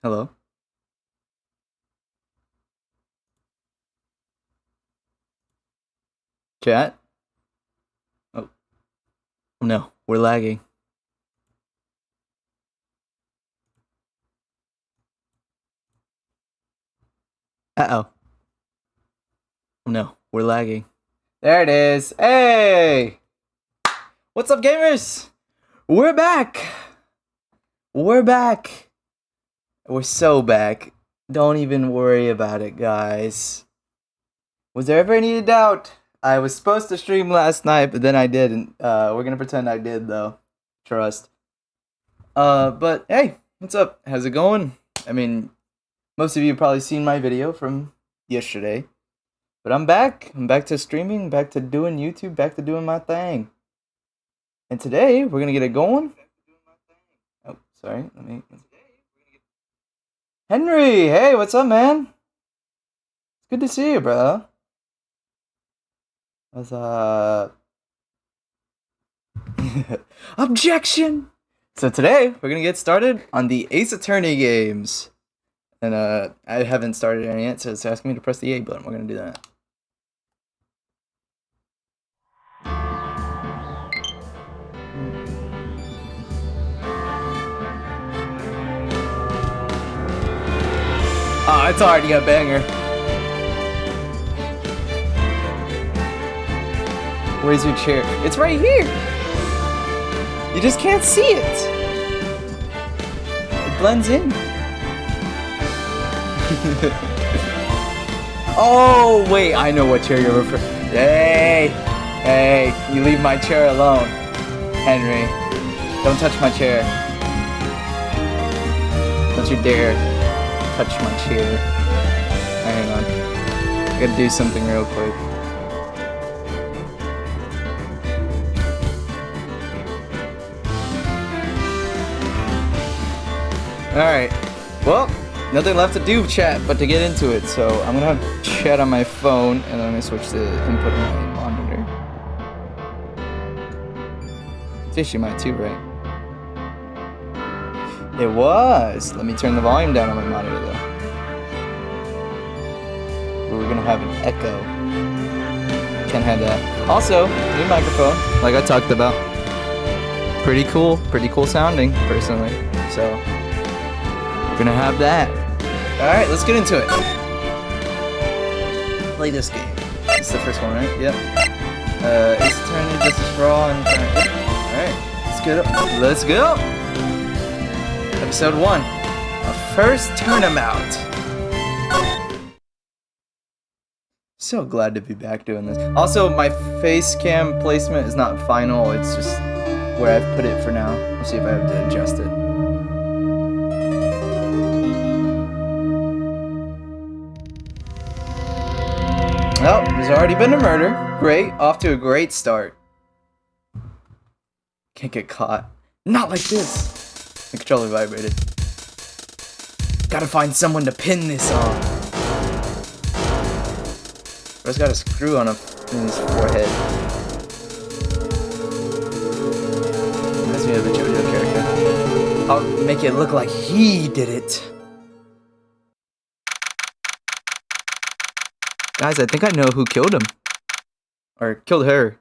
Hello? Chat? Oh, no, we're lagging. Uh-oh. Oh no, we're lagging. There it is. Hey! What's up, gamers? We're back! We're back! We're so back. Don't even worry about it, guys. Was there ever any doubt? I was supposed to stream last night, but then I didn't. We're gonna pretend I did, though. Trust. But hey, what's up? How's it going? I mean, most of you have probably seen my video from yesterday. But I'm back. I'm back to streaming, back to doing YouTube, back to doing my thing. And today, we're gonna get it going. Oh, sorry. Let me... Henry! Hey, what's up, man? It's good to see you, bro. What's up? Objection! So today, we're gonna get started on the Ace Attorney games. And I haven't started any yet, so it's asking me to press the A button. We're gonna do that. Oh, it's already a banger. Where's your chair? It's right here. You just can't see it. It blends in. Oh, wait, I know what chair you're referring to. Hey, you leave my chair alone, Henry. Don't touch my chair. Don't you dare touch my chair. Hang on. I gotta do something real quick. Alright. Well, nothing left to do, chat, but to get into it. So I'm gonna have chat on my phone, and then I'm gonna switch the input on my monitor. See, she might too, right? It was. Let me turn the volume down on my monitor, though. We're gonna have an echo. Can't have that. Also, new microphone, like I talked about. Pretty cool sounding, personally. So, we're gonna have that. Alright, let's get into it. Play this game. This is the first one, right? Yep. Ace Attorney, Justice for All, and... Alright, let's go! Episode 1. A first turnabout. So glad to be back doing this. Also, my face cam placement is not final. It's just where I've put it for now. We'll see if I have to adjust it. Well, there's already been a murder. Great. Off to a great start. Can't get caught. Not like this. The controller vibrated. Gotta find someone to pin this on. Bro's got a screw on in his forehead. Reminds me of the JoJo character. I'll make it look like he did it. Guys, I think I know who killed him. Or killed her.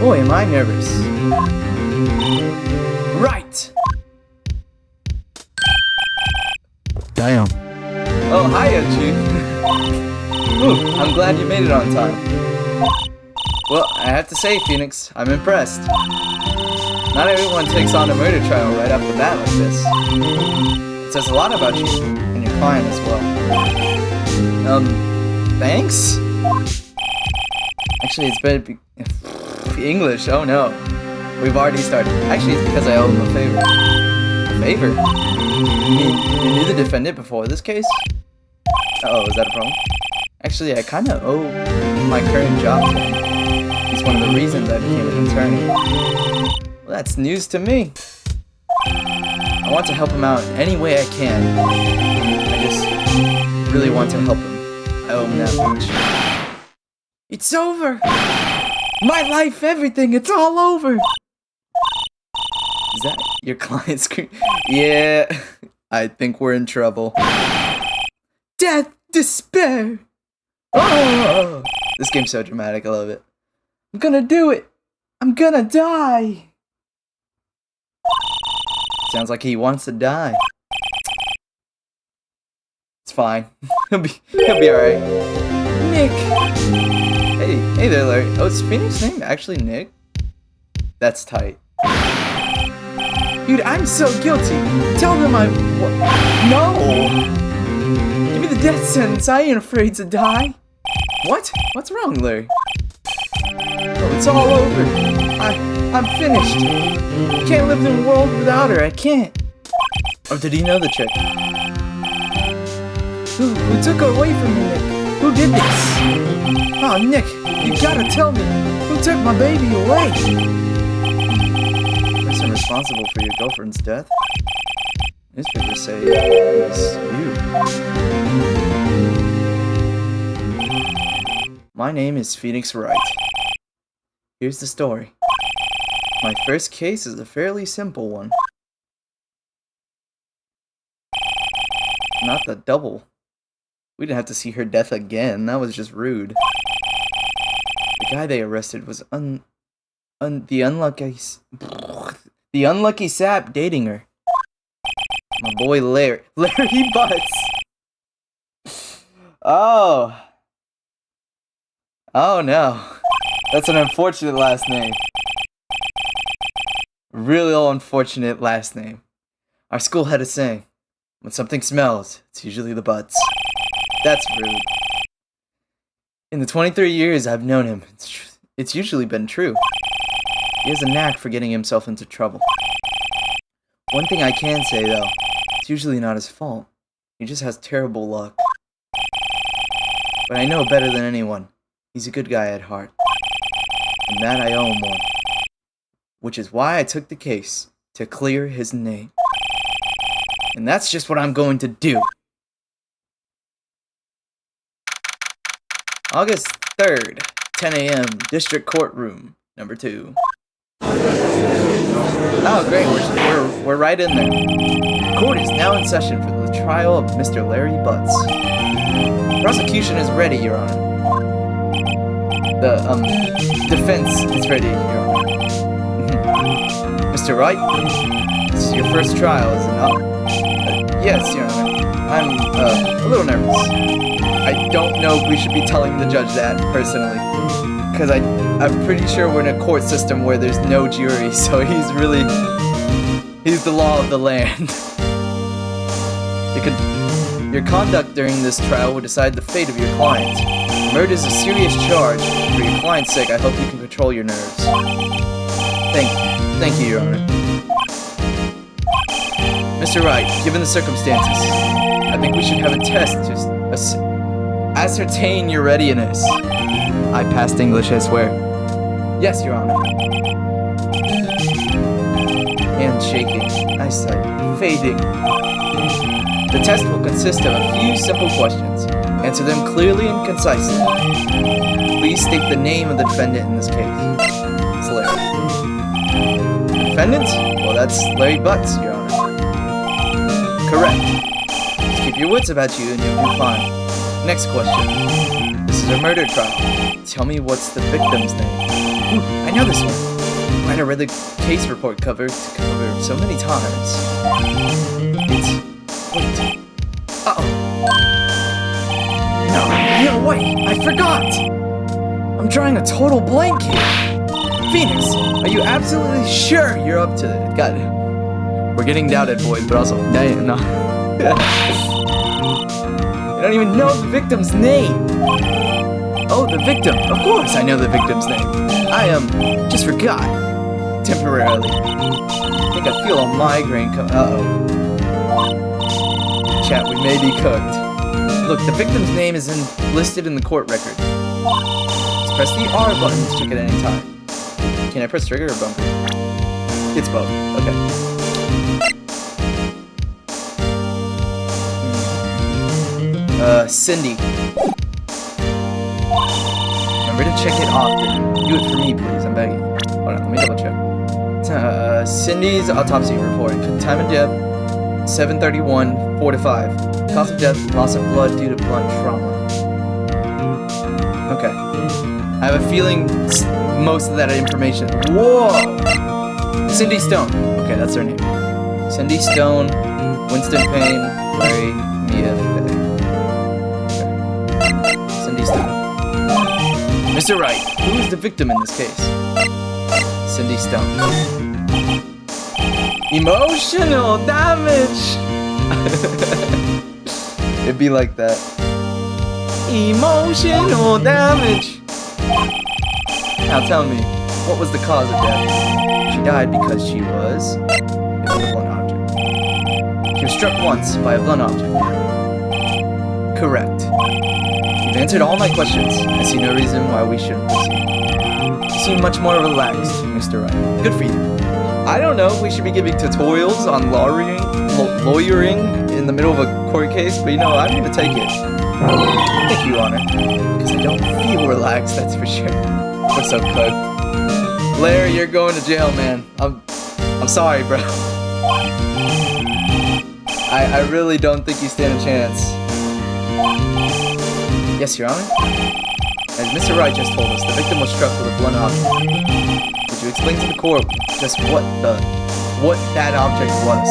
Boy, am I nervous. Right! Damn. Oh, hiya, Chief. Ooh, I'm glad you made it on time. Well, I have to say, Phoenix, I'm impressed. Not everyone takes on a murder trial right off the bat like this. It says a lot about you, and your client as well. Thanks? Actually, it's better to be... English, oh no. We've already started. Actually, it's because I owe him a favor. A favor? You knew the defendant before this case? Uh-oh, is that a problem? Actually, I kinda owe my current job to him. He's one of the reasons I became an attorney. Well, that's news to me. I want to help him out any way I can. I just really want to help him. I owe him that much. It's over! My life, everything, it's all over! Is that Your client scream. Yeah, I think we're in trouble. Death, despair. Oh, this game's so dramatic. I love it. I'm gonna do it. I'm gonna die. Sounds like he wants to die. It's fine. he'll be alright. Nick. Hey there, Larry. Oh, is Phoenix's name actually Nick? That's tight. Dude, I'm so guilty. Tell them I'm... No! Give me the death sentence. I ain't afraid to die. What? What's wrong, Larry? Oh, it's all over. I'm finished. Can't live in a world without her. I can't. Or did he know the chick? Who took her away from me, Nick? Who did this? Oh, Nick, you gotta tell me. Who took my baby away? The person responsible for your girlfriend's death? Newspapers say it was you. My name is Phoenix Wright. Here's the story. My first case is a fairly simple one. Not the double. We didn't have to see her death again. That was just rude. The guy they arrested was the unlucky sap dating her. My boy Larry Butts. Oh no. That's an unfortunate last name. Really unfortunate last name. Our school had a saying, when something smells, it's usually the butts. That's rude. In the 23 years I've known him, it's usually been true. He has a knack for getting himself into trouble. One thing I can say, though, it's usually not his fault. He just has terrible luck. But I know better than anyone. He's a good guy at heart. And that I owe him one. Which is why I took the case, to clear his name. And that's just what I'm going to do. August 3rd, 10 a.m., District Courtroom, number 2. Oh, great, we're right in there. Court is now in session for the trial of Mr. Larry Butts. Prosecution is ready, Your Honor. The, defense is ready, Your Honor. Mr. Wright, this is your first trial, is it not? Yes, Your Honor. I'm, a little nervous. I don't know if we should be telling the judge that, personally. Because I'm pretty sure we're in a court system where there's no jury, so he's the law of the land. Your conduct during this trial will decide the fate of your client. Murder is a serious charge. For your client's sake, I hope you can control your nerves. Thank you, Your Honor. Mr. Wright, given the circumstances, I think we should have a test to ascertain your readiness. I passed English, I swear. Yes, Your Honor. Hand shaking, eyesight fading. The test will consist of a few simple questions. Answer them clearly and concisely. Please state the name of the defendant in this case. It's Larry. The defendant? Well, that's Larry Butts, Your Honor. Correct. Just keep your wits about you and you'll do fine. Next question. This is a murder trial. Tell me what's the victim's name. Ooh, I know this one. Might have read the case report cover so many times. Wait. Uh-oh. No, wait, I forgot! I'm drawing a total blank here. Phoenix, are you absolutely sure you're up to it? Got it. We're getting doubted, boys, but also, no. I don't even know the victim's name. Oh, the victim. Of course I know the victim's name. I just forgot. Temporarily. I think I feel a migraine uh-oh. Chat, we may be cooked. Look, the victim's name is listed in the court record. Just press the R button to check at any time. Can I press trigger or bumper? It's both. Okay. Cindy. Remember to check it often. Do it for me, please. I'm begging. Hold on, let me double check. Cindy's autopsy report. Time of death, 7:31, 4 to 5. Cause of death, loss of blood due to blunt trauma. Okay. I have a feeling most of that information. Whoa! Cindy Stone. Okay, that's her name. Cindy Stone, Winston Payne, Larry, Mia, Faye. Okay. Cindy Stone. Mr. Wright, who is the victim in this case? Cindy Stone. Emotional damage! It'd be like that. Emotional damage! Now tell me, what was the cause of death? She died because she was hit with a blunt object. She was struck once by a blunt object. Correct. You've answered all my questions. I see no reason why we shouldn't proceed. You seem much more relaxed, Mr. Wright. Good for you. I don't know if we should be giving tutorials on lawyering in the middle of a court case, but you know, I'm gonna take it. Thank you, Honor. Because I don't feel relaxed, that's for sure. What's up, Cud? Larry, you're going to jail, man. I'm sorry, bro. I really don't think you stand a chance. Yes, Your Honor? As Mr. Wright just told us, the victim was struck with a blunt object. Could you explain to the court just what that object was?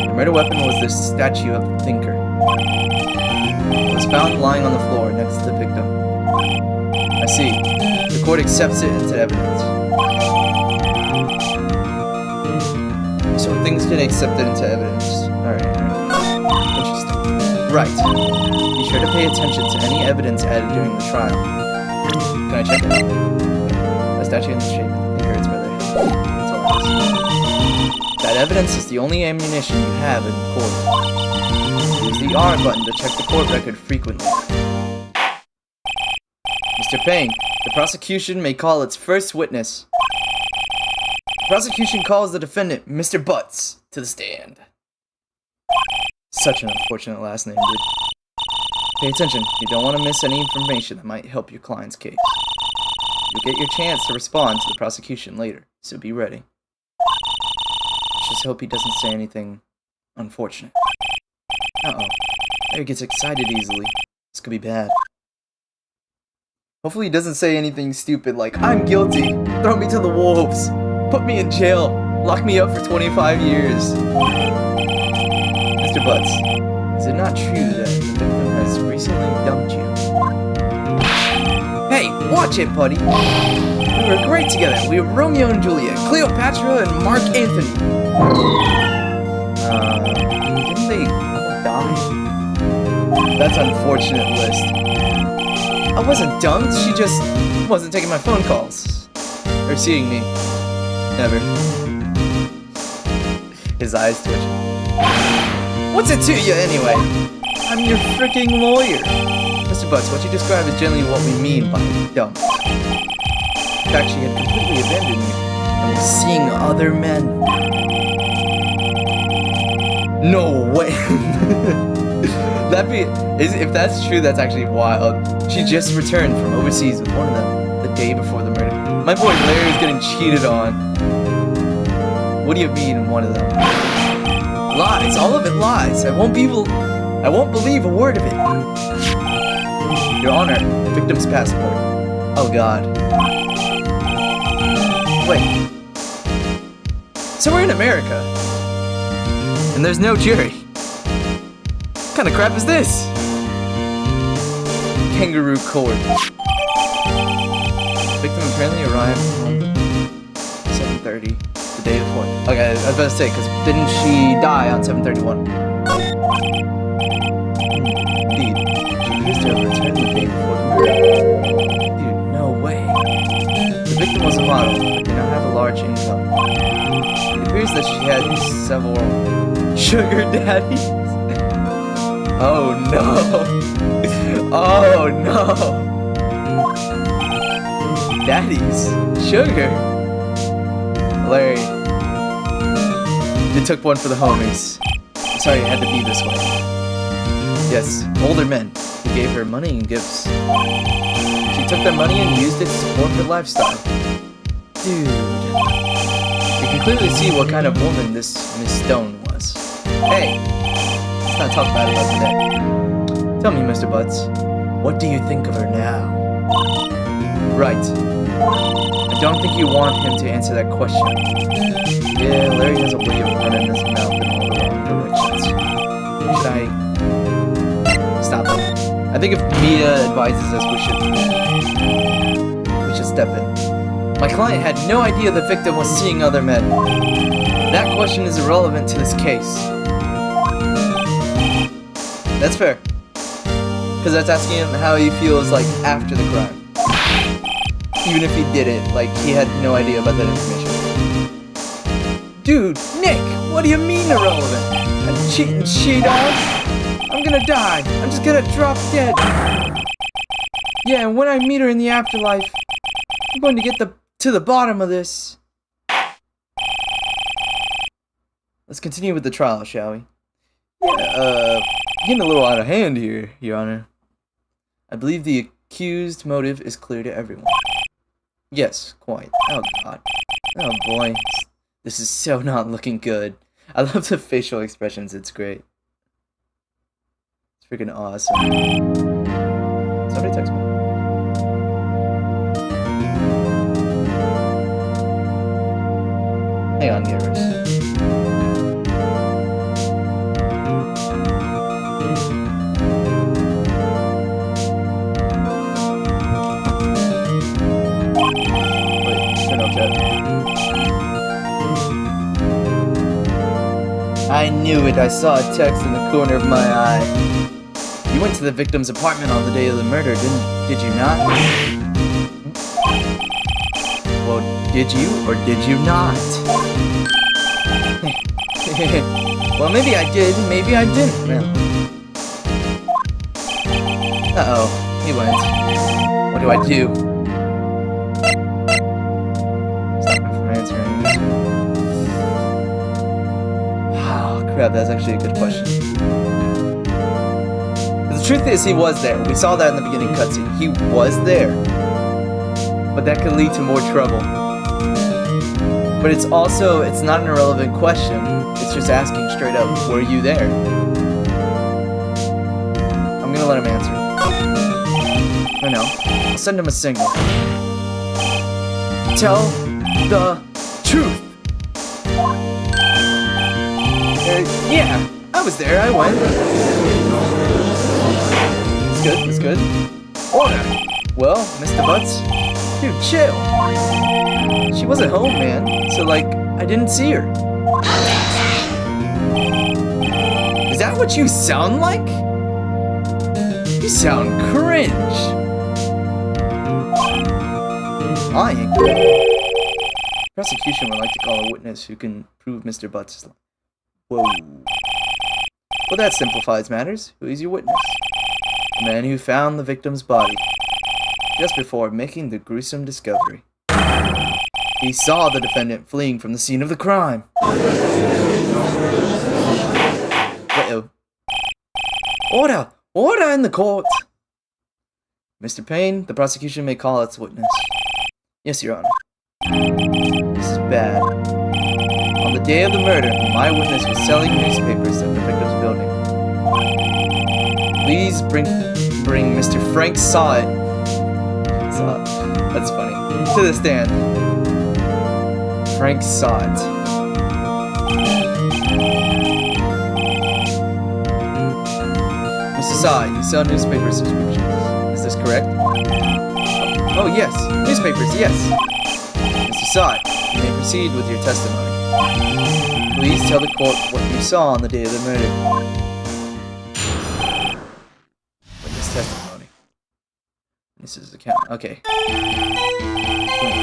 The murder weapon was this statue of the thinker. It was found lying on the floor next to the victim. I see. The court accepts it into evidence. So things get accepted into evidence. Alright. Interesting. Right. Be sure to pay attention to any evidence added during the trial. Can I check it? A statue in the shape of the thinker, it's where they have. That's all it is. That evidence is the only ammunition you have in court. Use the R button to check the court record frequently. Mr. Payne, the prosecution may call its first witness. The prosecution calls the defendant, Mr. Butts, to the stand. Such an unfortunate last name, dude. Pay attention, you don't want to miss any information that might help your client's case. You'll get your chance to respond to the prosecution later, so be ready. Just hope he doesn't say anything unfortunate. Uh-oh. Larry gets excited easily. This could be bad. Hopefully he doesn't say anything stupid like, I'm guilty, throw me to the wolves, put me in jail, lock me up for 25 years. Mr. Butts, is it not true that the victim has recently dumped you? Hey, watch it, buddy! We were great together. We were Romeo and Juliet, Cleopatra and Mark Anthony. Didn't they all die? That's unfortunate list. I wasn't dumped, she just wasn't taking my phone calls. Or seeing me. Never. His eyes twitching. What's it to you anyway? I'm your freaking lawyer. Mr. Butts, what you describe is generally what we mean by dump. In fact, she had completely abandoned you and was seeing other men. No way. If that's true, that's actually wild. She just returned from overseas with one of them the day before the murder. My boy Larry is getting cheated on. What do you mean, one of them? Lies, all of it lies. I won't believe a word of it. Your Honor, the victim's passport. Oh God. Wait. So we're in America, and there's no jury. What kind of crap is this? Kangaroo court. Victim apparently arrived on 7:30, the day before. Okay, I was about to say, because didn't she die on 7/31? Indeed. She appears to have returned the day before the murder. Dude, no way. The victim was a model, but did not have a large income. It appears that she had several sugar daddies. Oh no! Oh no! Daddies? Sugar? Larry. You took one for the homies. I'm sorry it had to be this way. Yes, older men who gave her money and gifts. She took their money and used it to support her lifestyle. Dude. You can clearly see what kind of woman this Miss Stone was. Hey, let's not talk bad about today. Tell me, Mr. Butts, what do you think of her now? Right. I don't think you want him to answer that question. Yeah, Larry has a way of running his mouth in all the wrong directions. Should I stop him? I think if Mia advises us, we should step in. My client had no idea the victim was seeing other men. That question is irrelevant to this case. That's fair. Because that's asking him how he feels like after the crime. Even if he did it, like he had no idea about that information. Dude, Nick, what do you mean irrelevant? I'm cheating, she-dog. I'm gonna die. I'm just gonna drop dead. Yeah, and when I meet her in the afterlife, I'm going to get to the bottom of this. Let's continue with the trial, shall we? Yeah, getting a little out of hand here, Your Honor. I believe the accused motive is clear to everyone. Yes, quite. Oh god. Oh boy. This is so not looking good. I love the facial expressions, it's great. It's freaking awesome. Somebody text me. Hang on, gamers. I knew it. I saw a text in the corner of my eye. You went to the victim's apartment on the day of the murder, did you not? Well, did you or did you not? Well, maybe I did, maybe I didn't. No. Uh-oh, he went. What do I do? Stop him from answering. Crap, that's actually a good question. The truth is, he was there. We saw that in the beginning cutscene. He was there. But that could lead to more trouble. But it's not an irrelevant question. It's just asking straight up, were you there? I'm gonna let him answer. Or no. I'll send him a signal. Tell the truth! Yeah, I was there, I went. It's good. Order! Well, Mr. Butts, dude, chill. She wasn't home, man, so, like, I didn't see her. Is that what you sound like? You sound cringe. Lying. Prosecution would like to call a witness who can prove Mr. Butts' lie. Whoa. Well, that simplifies matters. Who is your witness? The man who found the victim's body just before making the gruesome discovery. He saw the defendant fleeing from the scene of the crime. Uh-oh. Order! Order in the court! Mr. Payne, the prosecution may call its witness. Yes, Your Honor. This is bad. On the day of the murder, my witness was selling newspapers at the victim's building. Please bring Mr. Frank Saw It. That's funny. To the stand. Frank Saw It. Mr. Saw It, you sell newspaper subscriptions. Is this correct? Oh yes, newspapers, yes. Mr. Saw It, you may proceed with your testimony. Please tell the court what you saw on the day of the murder. Witness testimony. This is the count. Okay.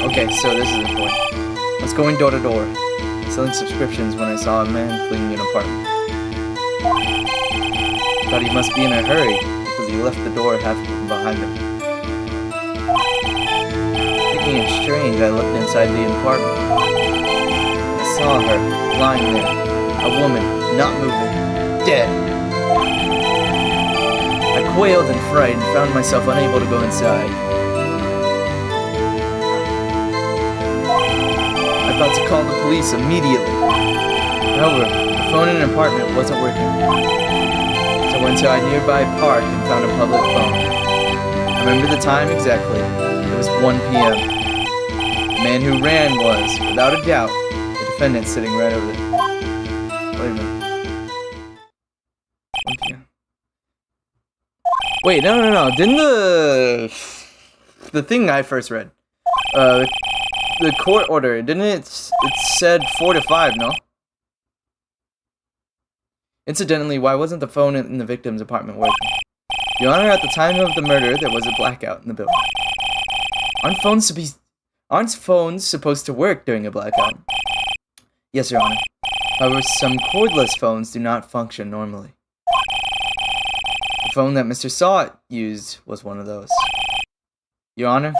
Okay, so this is important. I was going door to door, selling subscriptions when I saw a man fleeing an apartment. I thought he must be in a hurry because he left the door half open behind him. Thinking it strange, I looked inside the apartment. I saw her, lying there. A woman, not moving. Dead. I quailed in fright and found myself unable to go inside. about to call the police immediately. However, the phone in an apartment wasn't working. So I went to a nearby park and found a public phone. I remember the time exactly. It was 1 p.m. The man who ran was, without a doubt, the defendant sitting right over there. Wait a minute. 1 p.m. Wait, no. Didn't the thing I first read, the court order, didn't it said 4 to 5, no? Incidentally, why wasn't the phone in the victim's apartment working? Your Honor, at the time of the murder, there was a blackout in the building. Aren't phones supposed to work during a blackout? Yes, Your Honor. However, some cordless phones do not function normally. The phone that Mr. Saw used was one of those. Your Honor,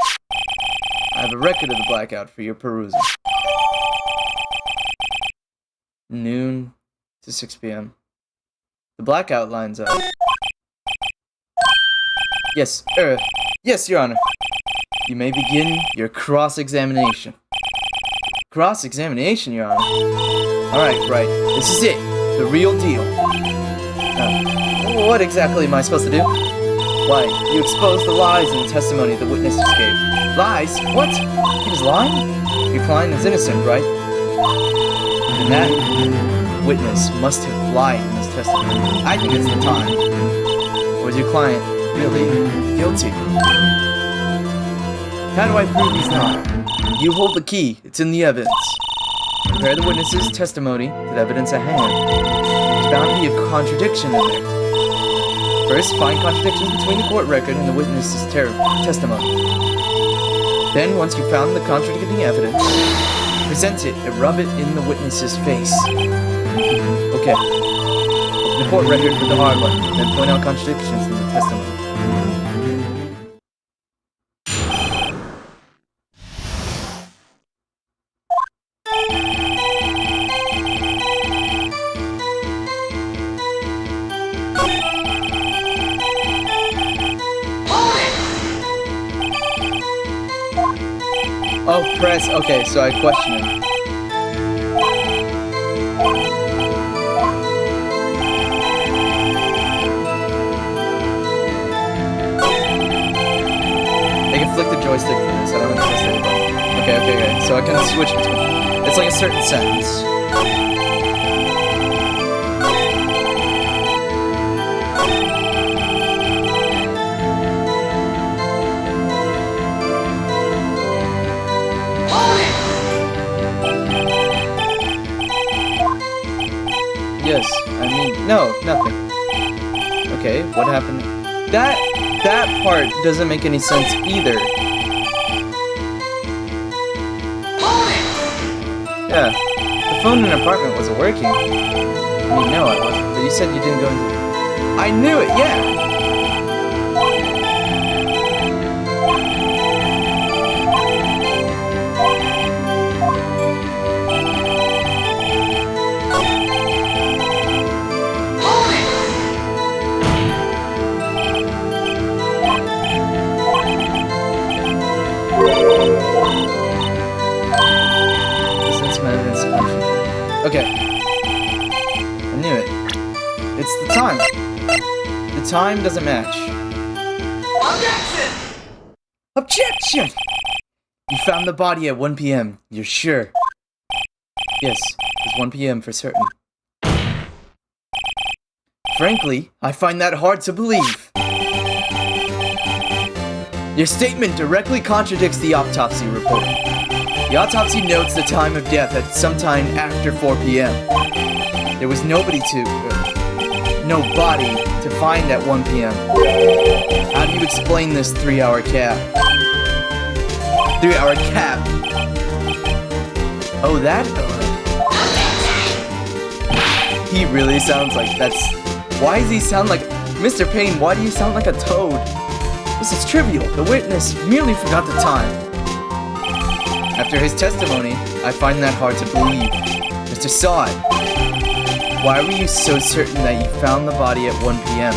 I have a record of the blackout for your perusal. Noon to 6 p.m. The blackout lines up. Yes, Your Honor. You may begin your cross-examination. Cross-examination, Your Honor? Alright, Wright. This is it. The real deal. What exactly am I supposed to do? Why, you exposed the lies in the testimony the witnesses gave. Lies? What? He was lying? Your client is innocent, right? And that witness must have lied in his testimony. I think it's the time. Or is your client really guilty? How do I prove he's not? You hold the key. It's in the evidence. Compare the witness's testimony to the evidence at hand. There's bound to be a contradiction in there. First, find contradictions between the court record and the witness's testimony. Then, once you've found the contradicting evidence, present it and rub it in the witness's face. Okay. Open the court record with the hard one, then point out contradictions in the testimony. Oh, press. Okay, so I question him. I can flick the joystick for this. I don't have to press anybody. Okay. So I can switch between. It's like a certain sentence. Yes, I mean, no, nothing. Okay, what happened? That part doesn't make any sense either. Yeah, the phone in the apartment wasn't working. I mean, no, it wasn't, but you said you didn't go into... I knew it, yeah! Okay. I knew it. It's the time. The time doesn't match. Objection! Objection! You found the body at 1 p.m. You're sure? Yes, it's 1 p.m. for certain. Frankly, I find that hard to believe. Your statement directly contradicts the autopsy report. The autopsy notes the time of death at sometime after 4 p.m. There was no body to find at 1 p.m. How do you explain this 3-hour gap? 3-hour gap? Oh, that? He really sounds like that's... Why does he sound like... Mr. Payne, why do you sound like a toad? This is trivial. The witness merely forgot the time. After his testimony, I find that hard to believe. Mr. Sod, why were you so certain that you found the body at 1 p.m.?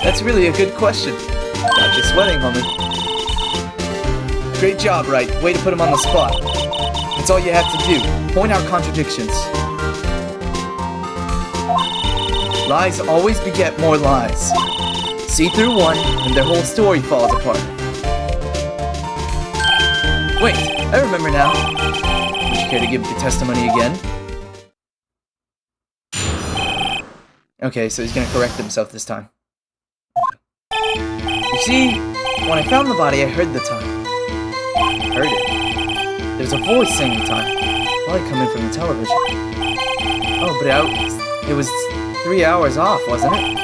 That's really a good question. Got you sweating, homie. Great job, Wright. Way to put him on the spot. That's all you have to do. Point out contradictions. Lies always beget more lies. See through one, and their whole story falls apart. Wait, I remember now. Would you care to give your testimony again? Okay, so he's gonna correct himself this time. You see, when I found the body, I heard the time. I heard it. There's a voice saying the time. Probably coming from the television. Oh, but it was 3 hours off, wasn't it?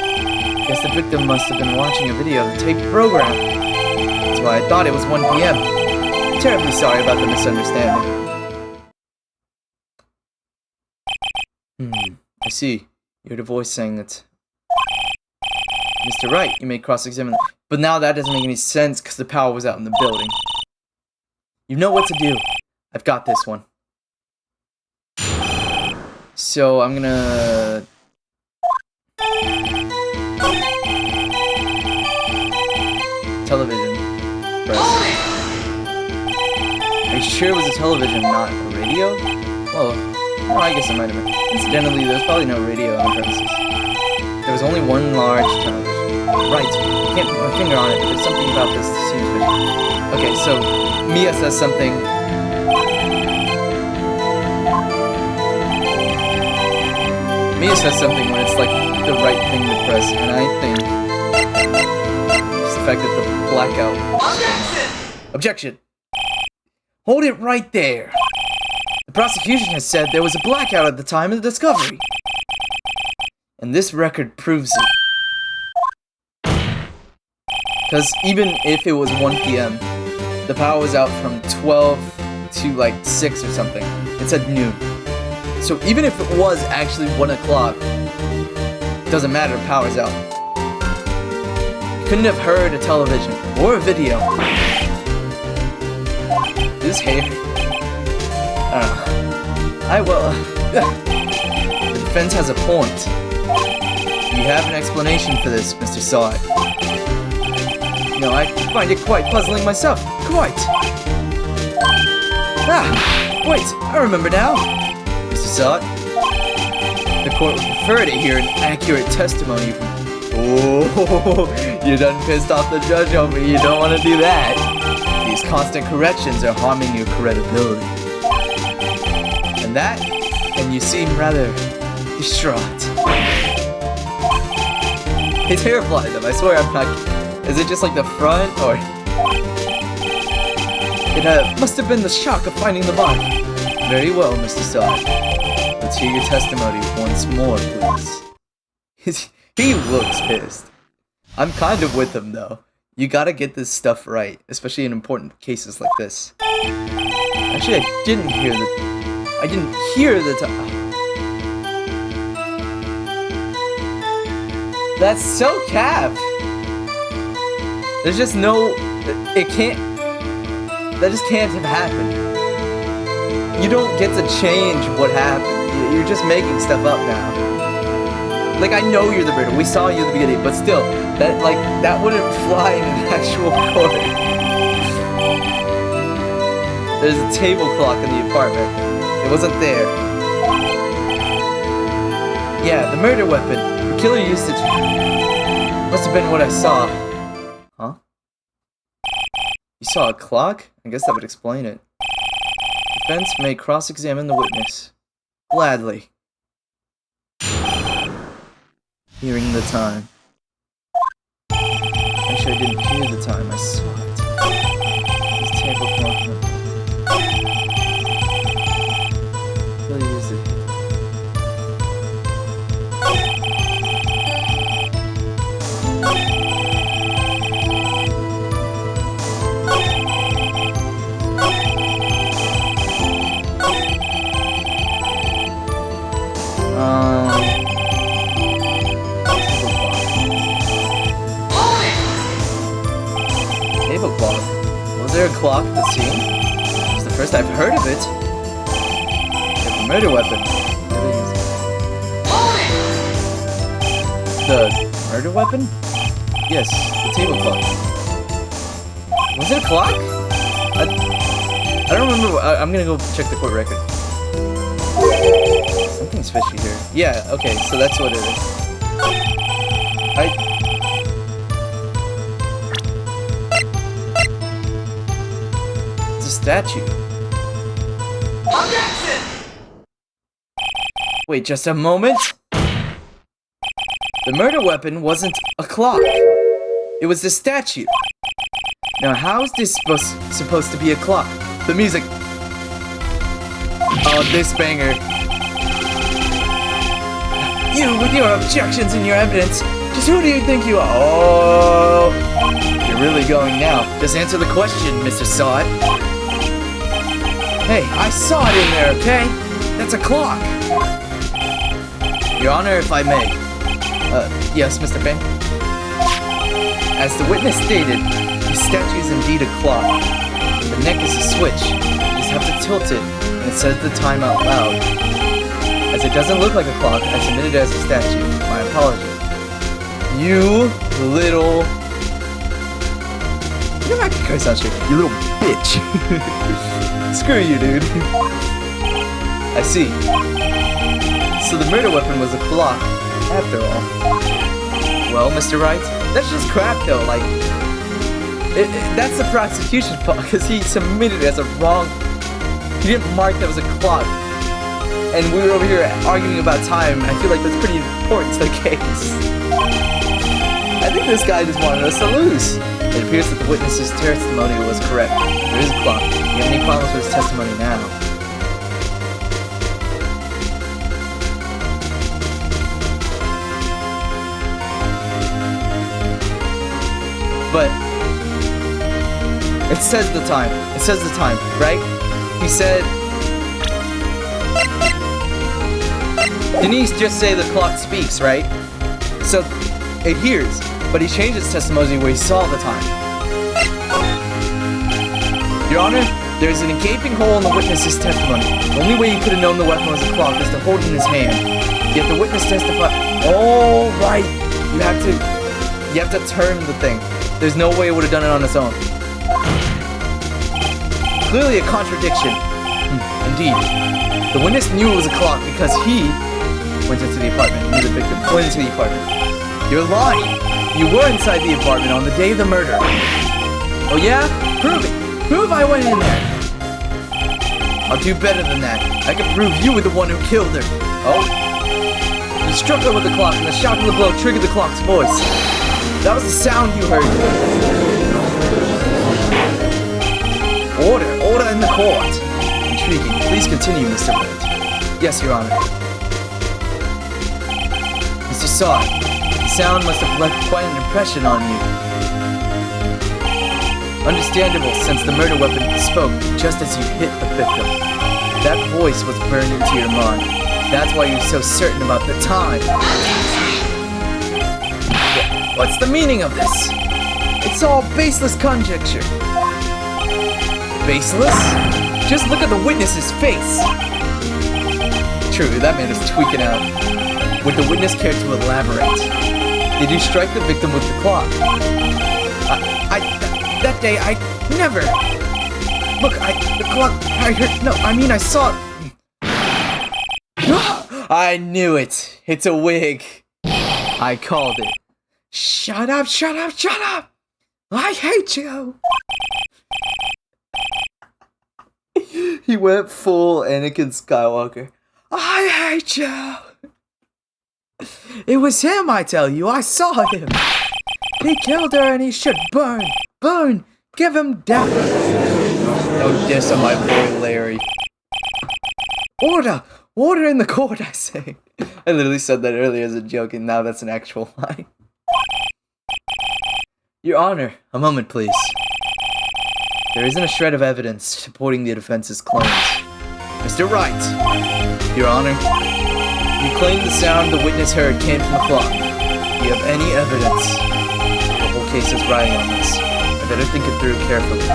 Guess the victim must have been watching a video of the taped program. That's why I thought it was 1 p.m. Terribly sorry about the misunderstanding. I see. You heard a voice saying that. Mr. Wright, you may cross-examine. But now that doesn't make any sense because the power was out in the building. You know what to do. I've got this one. So I'm gonna... Television. Press. Are you sure it was a television, not a radio? Well, no, I guess it might have been. Incidentally, there's probably no radio on the premises. There was only one large television. Right. I can't put my finger on it, but there's something about this that seems fishy. Okay, so Mia says something. Mia says something when it's like the right thing to press, and I think it's the fact that the blackout. Objection! Objection! Hold it right there. The prosecution has said there was a blackout at the time of the discovery. And this record proves it. Because even if it was 1 p.m., the power was out from 12 to like 6 or something. It said noon. So even if it was actually 1 o'clock, it doesn't matter, power's out. You couldn't have heard a television or a video. This hair. I don't know. The defense has a point. You have an explanation for this, Mr. Sod. You know, I find it quite puzzling myself. Quite. Ah, wait, I remember now. Mr. Sod, the court would prefer to hear an accurate testimony from... Oh, you done pissed off the judge on me. You don't want to do that. These constant corrections are harming your credibility. And you seem rather distraught. His hair flies up, I swear I'm not... Is it just like the front, or... It must have been the shock of finding the body. Very well, Mr. Sod. Let's hear your testimony once more, please. He looks pissed. I'm kind of with him, though. You gotta get this stuff right, especially in important cases like this. Actually, I didn't hear the time. That's so cap. There's just no... It can't... That just can't have happened. You don't get to change what happened. You're just making stuff up now. Like, I know you're the murderer. We saw you in the beginning, but still, that wouldn't fly in an actual court. There's a table clock in the apartment. It wasn't there. Yeah, the murder weapon. The killer used it. Must have been what I saw. Huh? You saw a clock? I guess that would explain it. Defense may cross-examine the witness. Gladly. Hearing the time. Actually, I didn't hear the time. I saw it. This table clock. Really used it. Table clock. Was there a clock at the scene? It's the first I've heard of it. It's a murder weapon. The murder weapon? Yes, the table clock. Was it a clock? I don't remember. I'm gonna go check the court record. Something's fishy here. Yeah, okay, so that's what it is. It's a statue. Objection! Wait, just a moment. The murder weapon wasn't a clock. It was a statue. Now, how is this supposed to be a clock? The music. Oh, this banger. You, with your objections and your evidence, just who do you think you are? Oh, you're really going now. Just answer the question, Mr. Saw It. Hey, I saw it in there, okay? That's a clock. Your Honor, if I may. Yes, Mr. Bang. As the witness stated, the statue is indeed a clock. The neck is a switch. You just have to tilt it, and it says the time out loud. As it doesn't look like a clock, I submitted it as a statue. My apologies. You little... You know, I can curse out shit. You little bitch. Screw you, dude. I see. So the murder weapon was a clock, after all. Well, Mr. Wright, that's just crap, though. Like, that's the prosecution fault, because he submitted it as a wrong... He didn't mark that as a clock. And we were over here arguing about time. I feel like that's pretty important to the case. I think this guy just wanted us to lose. It appears that the witness's testimony was correct. There is a clock. Do you have any problems with his testimony now? But it says the time. It says the time, right? He said... Denise just say the clock speaks, right? So it hears, but he changed his testimony where he saw the time. Your Honor, there's an gaping hole in the witness's testimony. The only way he could have known the weapon was a clock is to hold it in his hand. Yet the witness testified. Oh, right. You have to turn the thing. There's no way it would have done it on its own. Clearly a contradiction. Indeed. The witness knew it was a clock because he went into the apartment. Knew the victim went into the apartment. You're lying. You were inside the apartment on the day of the murder. Oh yeah? Prove it. Prove I went in there. I'll do better than that. I can prove you were the one who killed her. Oh? You struck her with the clock and the shock of the blow triggered the clock's voice. That was the sound you heard. Order in the court. Intriguing. Please continue, Mr. Wright. Yes, Your Honor. Mr. Saw It, the sound must have left quite an impression on you. Understandable, since the murder weapon spoke just as you hit the victim. That voice was burned into your mind. That's why you're so certain about the time. What's the meaning of this? It's all baseless conjecture. Baseless? Just look at the witness's face. True, that man is tweaking out. Would the witness care to elaborate? Did you strike the victim with the clock? That day, I never. Look, the clock, I heard, no, I mean, I saw it. I knew it. It's a wig. I called it. Shut up, shut up, shut up. I hate you. He went full Anakin Skywalker. I hate you. It was him, I tell you. I saw him. He killed her and he should burn. Burn. Give him death. No diss on my boy Larry. Order. Order in the court, I say. I literally said that earlier as a joke and now that's an actual line. Your Honor, a moment please. There isn't a shred of evidence supporting the defense's claims. Mr. Wright, Your Honor, you claim the sound the witness heard came from the clock. Do you have any evidence? The whole case is riding on this. I better think it through carefully.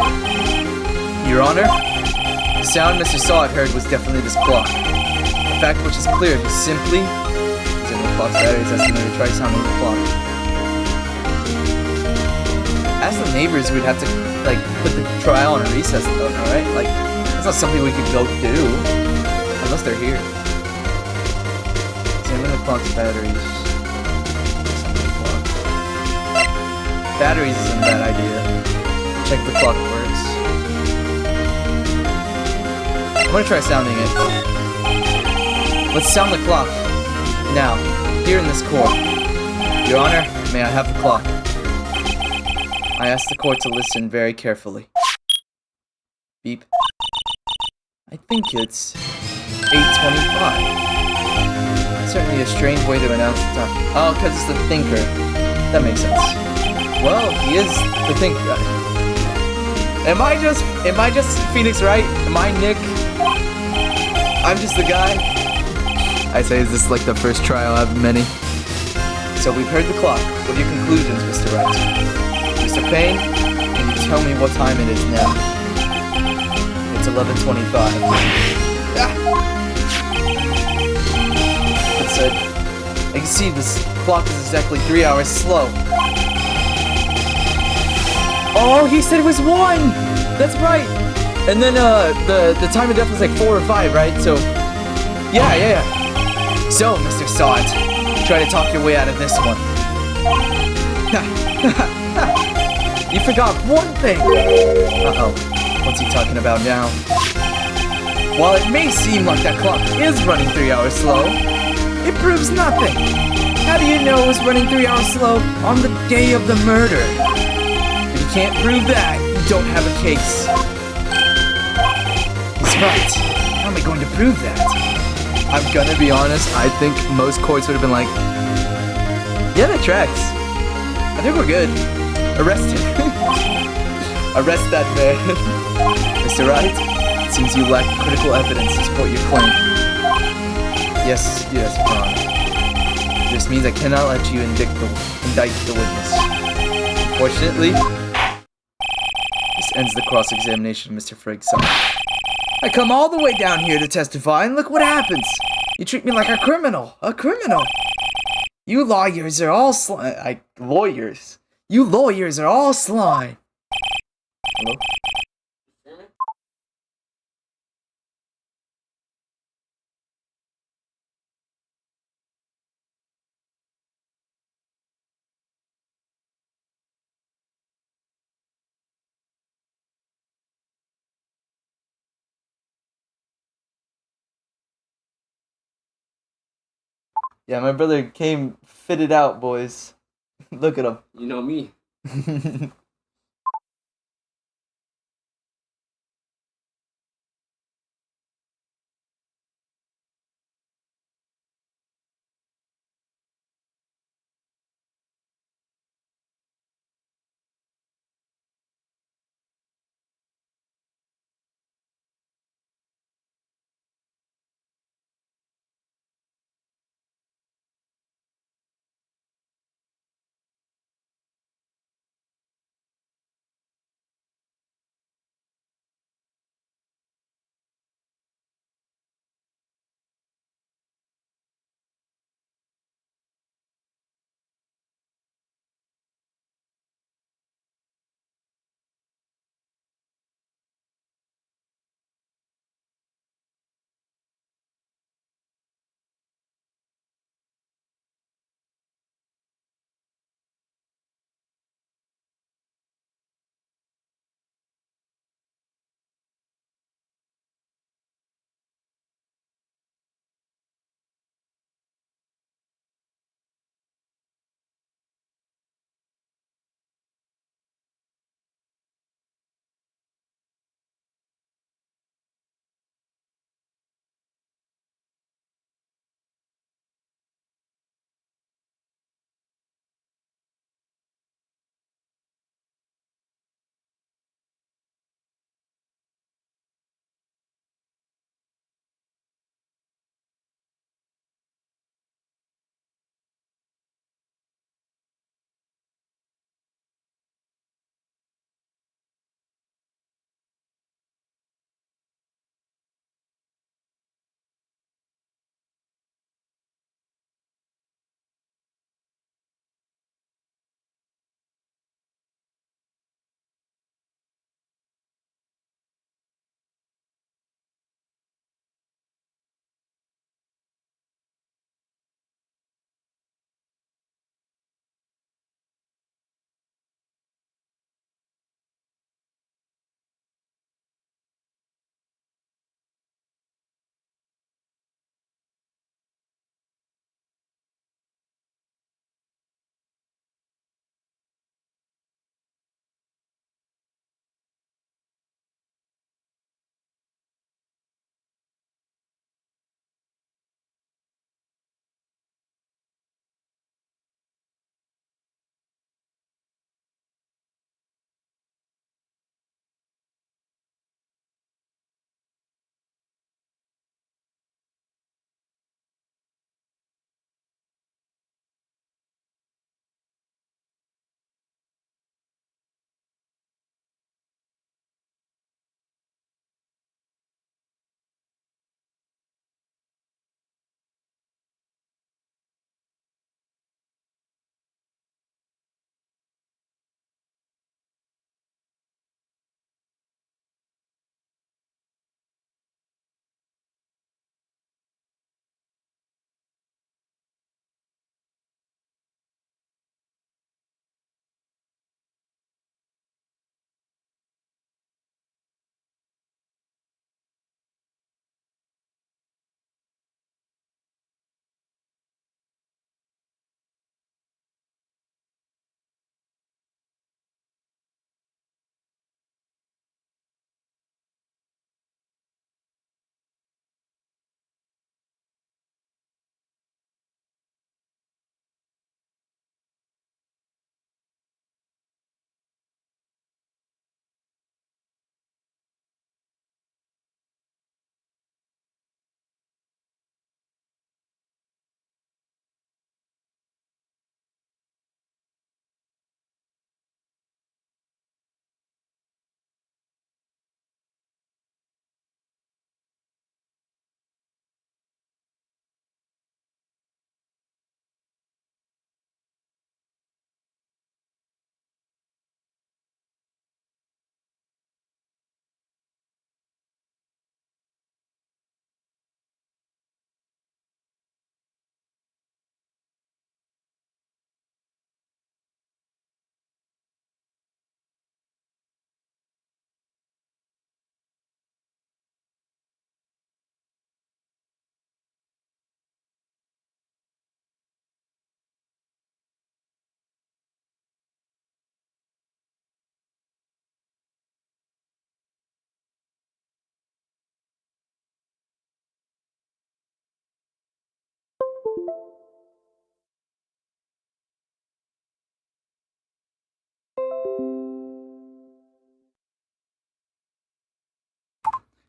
Your Honor, the sound Mr. Saw It heard was definitely this clock. A fact which is clear if you simply examine the clock's batteries estimated try sounding the clock. ask the neighbors, we'd have to, like, put the trial on a recess though, right? Like, that's not something we could go do. Unless they're here. Examine the clock's batteries. Examine the clock. Batteries isn't a bad idea. Check the clock works. I'm gonna try sounding it. Let's sound the clock. Now, here in this court. Your Honor, may I have the clock? I ask the court to listen very carefully. Beep. I think it's 8:25. Certainly a strange way to announce the time. Oh, because it's the thinker. That makes sense. Well, he is the thinker. Am I just Phoenix Wright? Am I Nick? I'm just the guy. I say, is this like the first trial out of many? So we've heard the clock. What are your conclusions, Mr. Wright? Mr. Payne, can you tell me what time it is now? It's 11:25. It said, I can see this clock is exactly 3 hours slow. Oh, he said it was 1! That's right! And then the time of death was like 4 or 5, right? So, yeah. So, Mr. Sod, try to talk your way out of this one. You forgot one thing! Uh-oh. What's he talking about now? While it may seem like that clock is running 3 hours slow, it proves nothing. How do you know it was running 3 hours slow on the day of the murder? If you can't prove that, you don't have a case. He's right. How am I going to prove that? I'm gonna be honest, I think most courts would have been like, yeah, that tracks. I think we're good. Arrest him. Arrest that man. Mr. Wright, it seems you lack critical evidence to support your claim. Yes, Your Honor. This means I cannot let you indict the witness. Unfortunately, this ends the cross-examination of Mr. Frigg's son. I come all the way down here to testify, and look what happens. You treat me like a criminal. A criminal. You lawyers are all lawyers. You lawyers are all slime. Hello? Yeah, my brother came fitted out, boys. Look at him. You know me.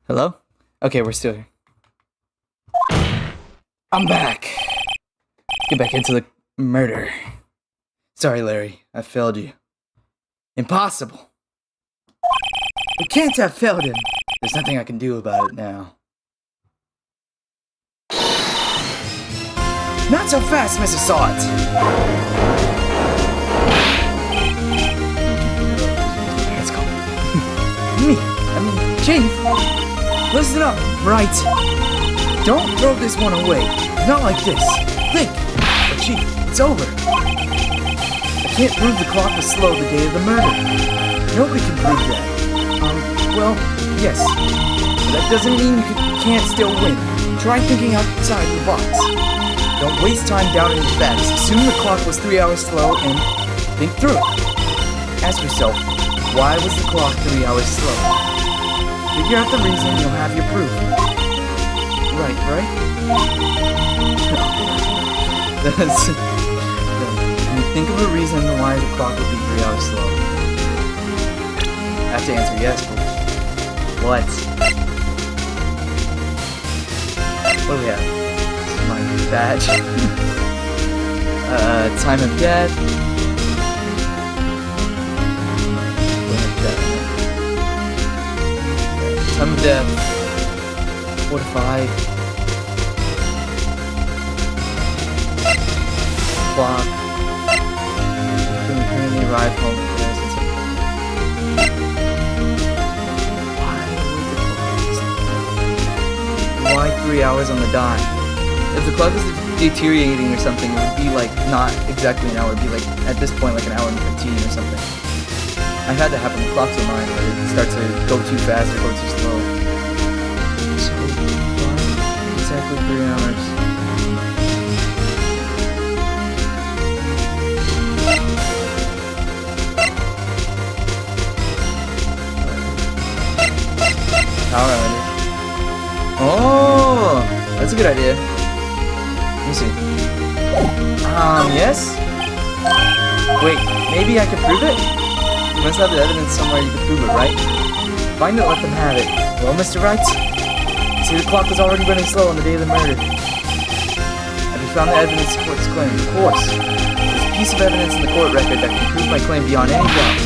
Hello? Okay, we're still here. I'm back. Get back into the murder. Sorry, Larry. I failed you. Impossible. We can't have failed him. There's nothing I can do about it now. Not so fast, Mr. Salt. Let's go. Chief. Listen up, Wright. Don't throw this one away. Not like this. Think. But Chief, it's over. I can't prove the clock was slow the day of the murder. Nobody can prove that. Well, yes. But that doesn't mean you can't still win. Try thinking outside the box. Don't waste time doubting the facts. Assume the clock was 3 hours slow and think through it. Ask yourself, why was the clock 3 hours slow? Figure out the reason, you'll have your proof. Right? That's... Can you think of a reason why the clock would be 3 hours slow? I have to answer yes, but... What? What do we have? This is my badge. Time of death. Time of death. 4 to 5. Clock. When arrive home. Why 3 hours on the dime? If the clock was deteriorating or something, it would be like not exactly an hour. It would be like at this point like an hour and 15 or something. I've had that happen with clocks of mine where it starts to go too fast or go too slow. So, exactly 3 hours. Power outage. Oh, that's a good idea. Let me see. Yes? Wait, maybe I can prove it? You must have the evidence somewhere you can prove it, right? Find it, let them have it. Well, Mr. Wright? See, the clock was already running slow on the day of the murder. Have you found the evidence to support this claim? Of course. There's a piece of evidence in the court record that can prove my claim beyond any doubt.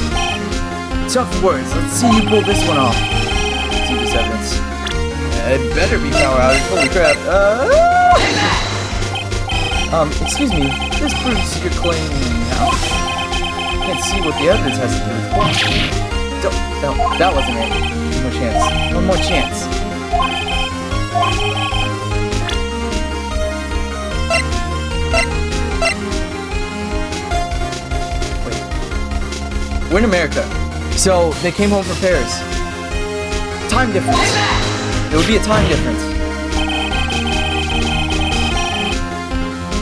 Tough words. Let's see you pull this one off. Let's see this evidence. It better be power outage. Holy crap. Excuse me. This proves your claim now. Can't see what the evidence has to do with the clock. No, that wasn't it. One more chance. One more chance. Wait. We're in America. So, they came home from Paris. Time difference. There would be a time difference.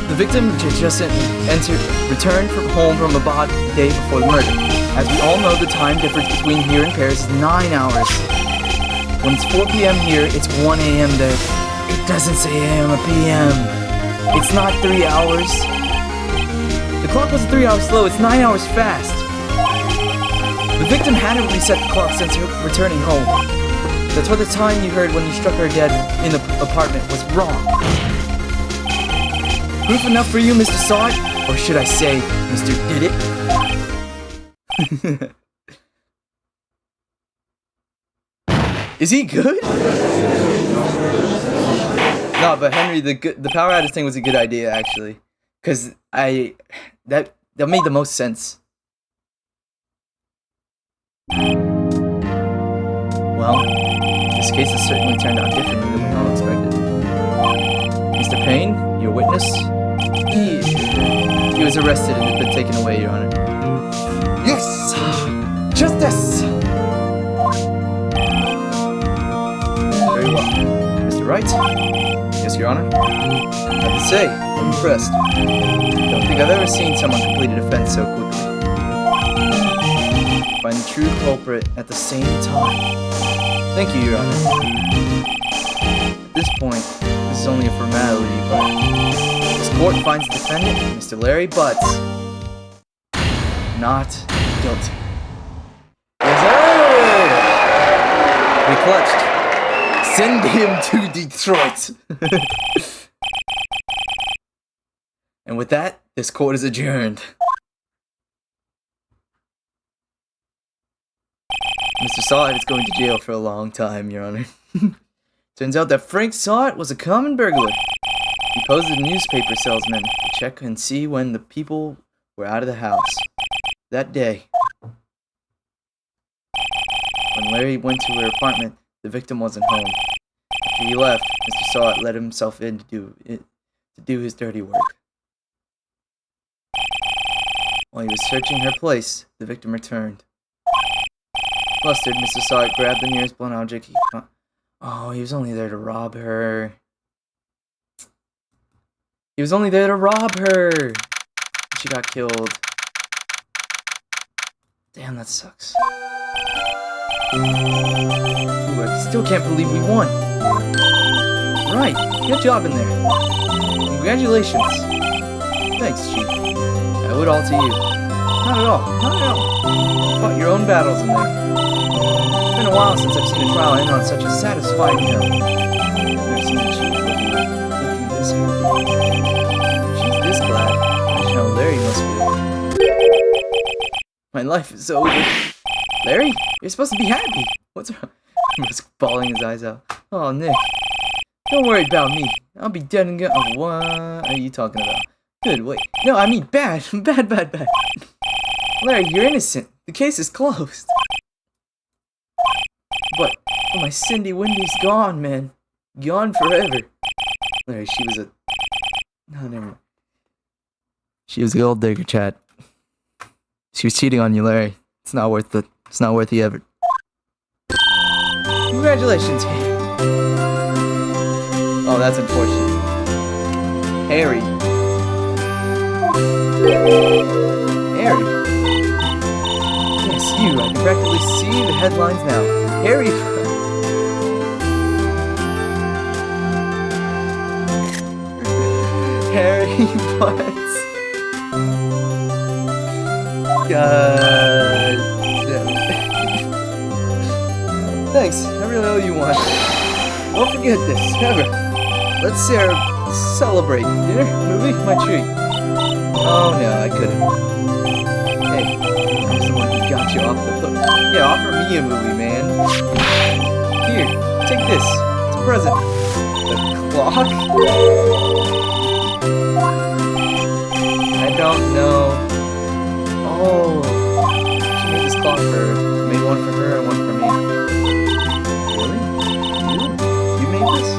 The victim just returned from home from abroad the day before the murder. As we all know, the time difference between here and Paris is 9 hours. When it's 4 p.m. here, it's 1 a.m. there. It doesn't say a.m. or p.m. It's not 3 hours. The clock wasn't 3 hours slow, it's 9 hours fast. The victim hadn't reset the clock since her returning home. That's why the time you heard when you struck her dead in the apartment was wrong. Proof enough for you, Mr. Saw It? Or should I say, Mr. Did It? Is he good? No, but Henry, the power outage thing was a good idea, actually. Because that made the most sense. Well, this case has certainly turned out differently than we all expected. Mr. Payne, your witness, he was arrested and has been taken away, Your Honor. Yes! Justice! Very well. Mr. Wright? Yes, Your Honor? I have to say, I'm impressed. Don't think I've ever seen someone complete a defense so quickly. Find the true culprit at the same time. Thank you, Your Honor. At this point, this is only a formality, but just court finds the defendant, Mr. Larry Butts, not guilty. Yes, sir! We clutched. Send him to Detroit. And with that, this court is adjourned. Mr. Sahit is going to jail for a long time, Your Honor. Turns out that Frank Sahit was a common burglar. He posed as a newspaper salesman to check and see when the people were out of the house. That day, when Larry went to her apartment, the victim wasn't home. After he left, Mr. Sahit let himself in to do his dirty work. While he was searching her place, the victim returned. Flustered, Mr. Sahit grabbed the nearest blunt object. Oh, he was only there to rob her. He was only there to rob her! She got killed. Damn, that sucks. Ooh, I still can't believe we won. Right, good job in there. Congratulations. Thanks, Chief. I owe it all to you. Not at all, not at all. You fought your own battles in there. It's been a while since I've seen a trial end on such a satisfying note. I've never seen a chief looking this happy. She's this glad. Imagine how Larry must feel. My life is over. Larry, you're supposed to be happy. What's wrong? He was bawling his eyes out. Oh, Nick. Don't worry about me. I'll be dead and gone. What are you talking about? Good, wait. No, I mean bad. Bad. Larry, you're innocent. The case is closed. But my Cindy Wendy's gone, man. Gone forever. Larry, she was a... No, never mind. She was a gold digger, Chad. She was cheating on you, Larry. It's not worth it. It's not worth the effort. Congratulations. Oh, that's unfortunate. Harry. Harry. Yes, you. I can practically see the headlines now. Harry. Harry Butts. God damn it. Thanks, I really owe you one. Won't forget this, ever. Let's celebrate. Dinner? Movie? My treat. Oh no, I couldn't. Hey, I was the one who got you off the hook. Yeah, offer me a movie, man. Here, take this. It's a present. The clock? I don't know. Oh, she made this clock for her. Made one for her and one for me. Really? You made this?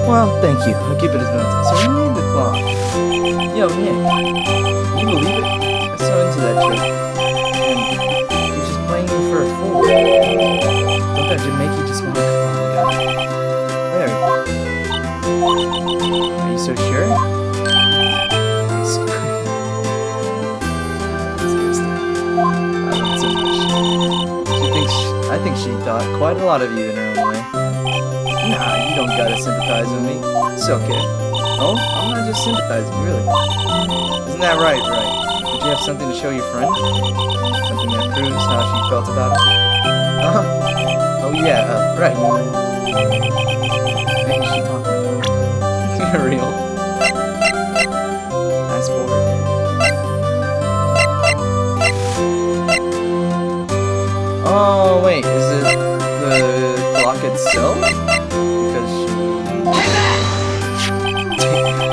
Well, thank you. I'll keep it as notes. So you made the clock. Yo, Nick. You believe it? I saw into that trick. And he was just playing you for a fool. Thought that should make you just want to... Oh my god. Larry. Are you so sure? I don't so much. I think she thought quite a lot of you in her own way. Nah, you don't gotta sympathize with me. It's okay. Oh, I'm not just sympathizing, really. Isn't that right, Wright? Did you have something to show your friend? Something that proves how she felt about it? Oh yeah, right. What is she talking about? Real. Passport. Oh, wait, is it the clock itself?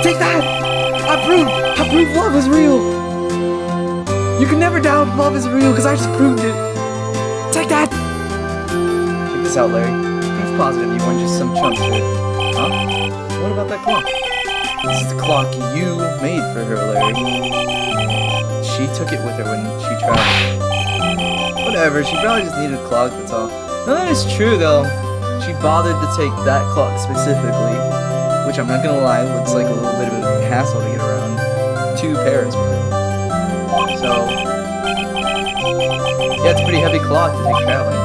Take that! I prove love is real! You can never doubt love is real, because I just proved it! Take that! Check this out, Larry. Proof positive you weren't just some chump shit. Huh? What about that clock? This is the clock you made for her, Larry. She took it with her when she traveled. Whatever, she probably just needed a clock, that's all. No, that is true, though. She bothered to take that clock specifically, which I'm not gonna lie, looks like a little bit of a hassle to get around to Paris with it. So, yeah, it's a pretty heavy clock to take traveling.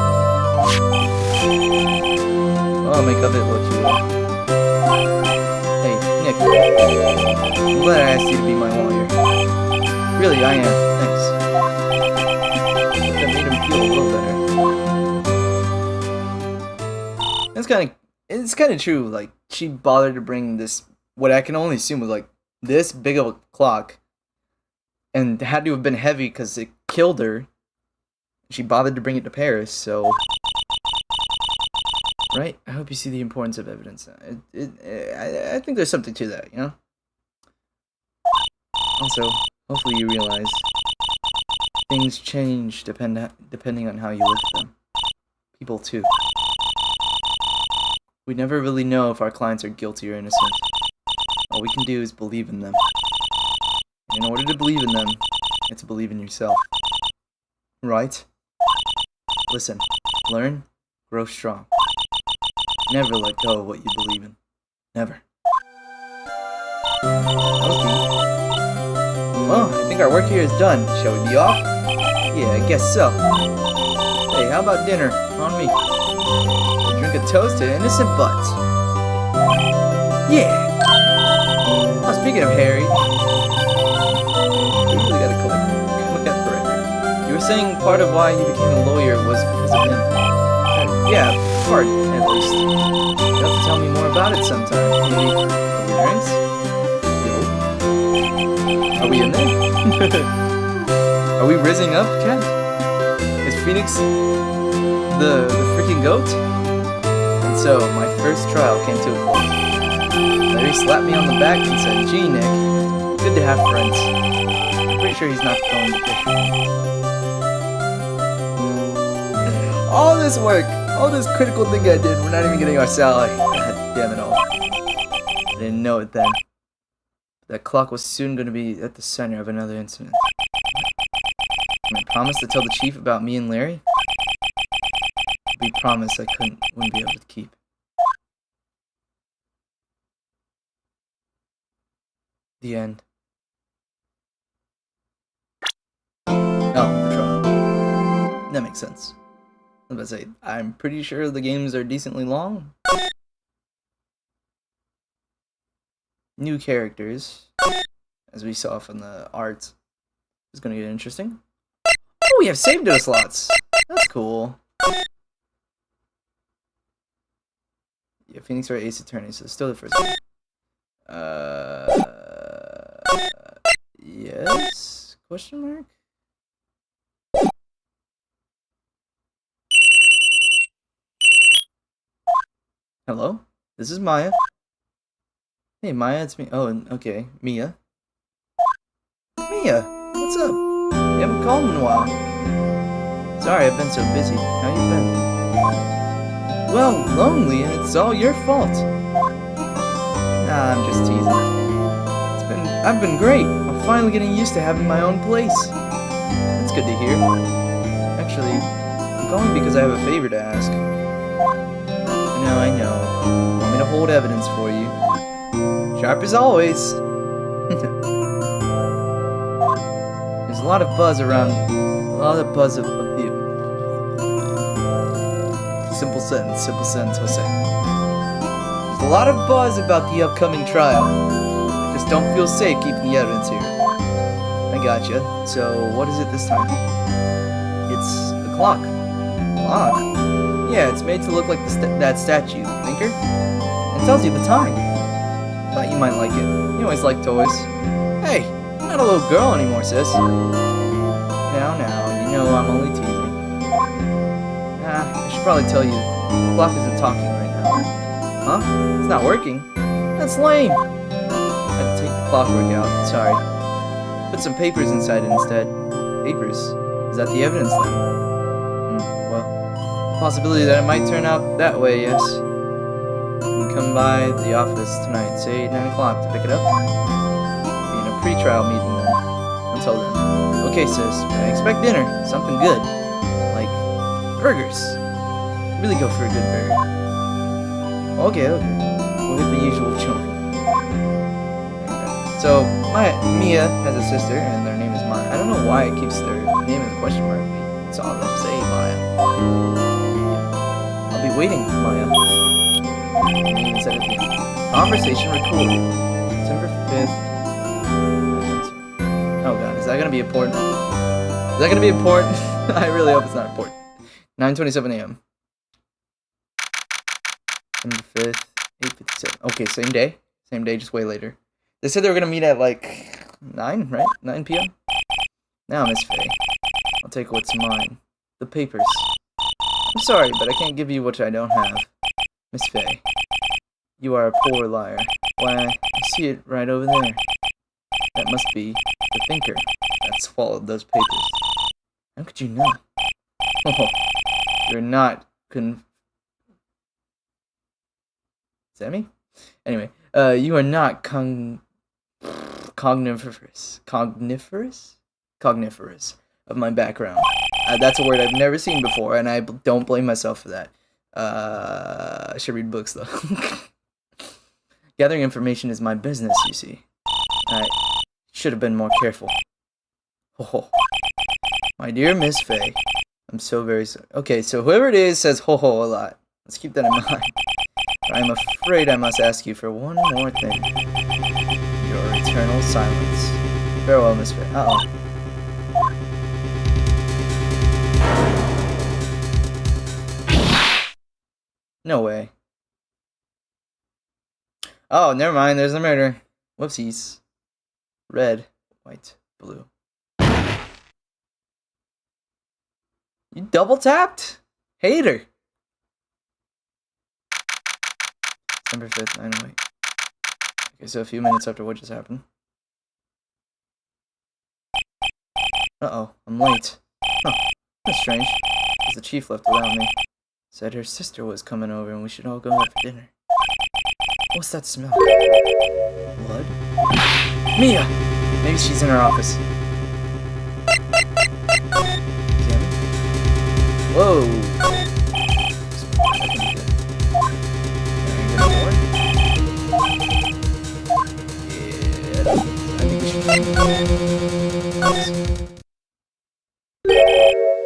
Oh, make of it what you will. Hey, Nick. I'm glad I asked you to be my lawyer. Really, I am. Thanks. That made him feel a little better. It's kind of true. Like, she bothered to bring this, what I can only assume was like this big of a clock, and had to have been heavy because it killed her. She bothered to bring it to Paris, so. Right? I hope you see the importance of evidence. I think there's something to that, you know? Also, hopefully you realize things change depending on how you look at them. People, too. We never really know if our clients are guilty or innocent. All we can do is believe in them. In order to believe in them, you have to believe in yourself. Right? Listen, learn, grow strong. Never let go of what you believe in. Never. Okay. Well, I think our work here is done. Shall we be off? Yeah, I guess so. Hey, how about dinner? On me. Drink a toast to innocent butts. Yeah! Oh, speaking of Harry, we really gotta look at for record. You were saying part of why you became a lawyer was because of him. Yeah, part, at least. You'll have to tell me more about it sometime. Maybe over drinks? Yo. Are we in there? Are we rizzing up, Cat? Is Phoenix the freaking goat? And so, my first trial came to a close. Larry slapped me on the back and said, "Gee, Nick, good to have friends." I'm pretty sure he's not going to fish. All this work, all this critical thing I did, we're not even getting our salary. God damn it all. I didn't know it then. That clock was soon going to be at the center of another incident. And I promised to tell the chief about me and Larry. A big promise I wouldn't be able to keep. The end. Oh, the trial. That makes sense. I was about to say, I'm pretty sure the games are decently long. New characters, as we saw from the art, is going to get interesting. Oh, we have save dose slots. That's cool. Yeah, Phoenix Wright, Ace Attorney, so still the first one. Yes? Question mark? Hello? This is Maya. Hey, Maya, it's me. Oh, okay. Mia. Mia, what's up? You haven't called in a while. Sorry, I've been so busy. How you been? Well, lonely, and it's all your fault. Nah, I'm just teasing. I've been great. I'm finally getting used to having my own place. That's good to hear. Actually, I'm calling because I have a favor to ask. I know. Want me to hold evidence for you? Sharp as always. There's a lot of buzz around. A lot of buzz of you. Simple sentence, we'll say. There's a lot of buzz about the upcoming trial. I just don't feel safe keeping the evidence here. I gotcha. So, what is it this time? It's a clock. Clock? Yeah, it's made to look like that statue, Thinker. It tells you the time. Thought you might like it. You always like toys. Hey, you're not a little girl anymore, sis. Now, you know I'm only teasing. I should probably tell you, the clock isn't talking right now. Huh? It's not working? That's lame. I had to take the clockwork out, sorry. Put some papers inside it instead. Papers? Is that the evidence then? Well, possibility that it might turn out that way, yes. You can come swing by the office tonight, say 9 o'clock, to pick it up. Be in a pre-trial meeting then. Until then. Okay, sis, but I expect dinner. Something good. Like burgers. Really go for a good burger. Okay. We'll hit the usual chore. So, Mia has a sister, and their name is Maya. I don't know why it keeps their name as a question mark. It's all them say Maya. I'll be waiting for Maya. Instead of conversation recorded. September 5th. Oh god, is that gonna be important? Is that gonna be important? I really hope it's not important. 9:27 a.m. September 5th, 8:57. Okay, same day. Same day, just way later. They said they were gonna meet at like 9, right? 9 p.m. Now, Miss Faye, I'll take what's mine. The papers. I'm sorry, but I can't give you what I don't have. Miss Faye, you are a poor liar. Why, I see it right over there. That must be the thinker that swallowed those papers. How could you know? Oh, you're not Sammy? Anyway, you are not cogniferous of my background. That's a word I've never seen before, and I don't blame myself for that. I should read books, though. Gathering information is my business, you see. I should have been more careful. Ho. My dear Miss Faye, I'm so very sorry. Okay, so whoever it is says ho a lot. Let's keep that in mind. I'm afraid I must ask you for one more thing. Your eternal silence. Farewell, Miss Faye. Uh-oh. No way. Oh, never mind. There's a murder. Whoopsies. Red, white, blue. You double tapped? Hater. December 5th, 9:08. Okay, so a few minutes after what just happened. Uh-oh, I'm late. Huh, that's strange. Because the chief left without me. Said her sister was coming over and we should all go out for dinner. What's that smell? Blood? Mia! Maybe she's in her office. Whoa!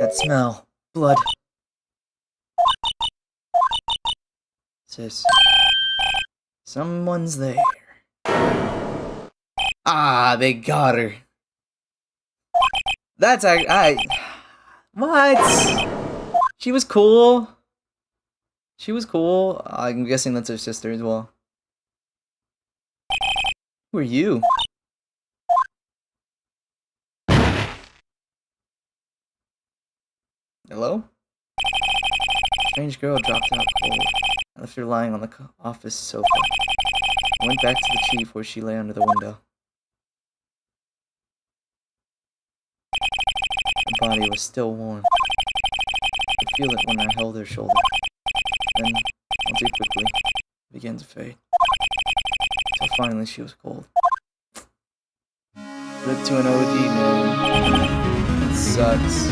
That smell. Blood. Sis. Someone's there. Ah, they got her. That's what? She was cool. She was cool. I'm guessing that's her sister as well. Who are you? Hello? Strange girl dropped out cold. I left her lying on the office sofa. I went back to the chief where she lay under the window. Her body was still warm. I could feel it when I held her shoulder. Then, all too quickly, it began to fade. Until finally she was cold. Rip to an OG, man. It sucks.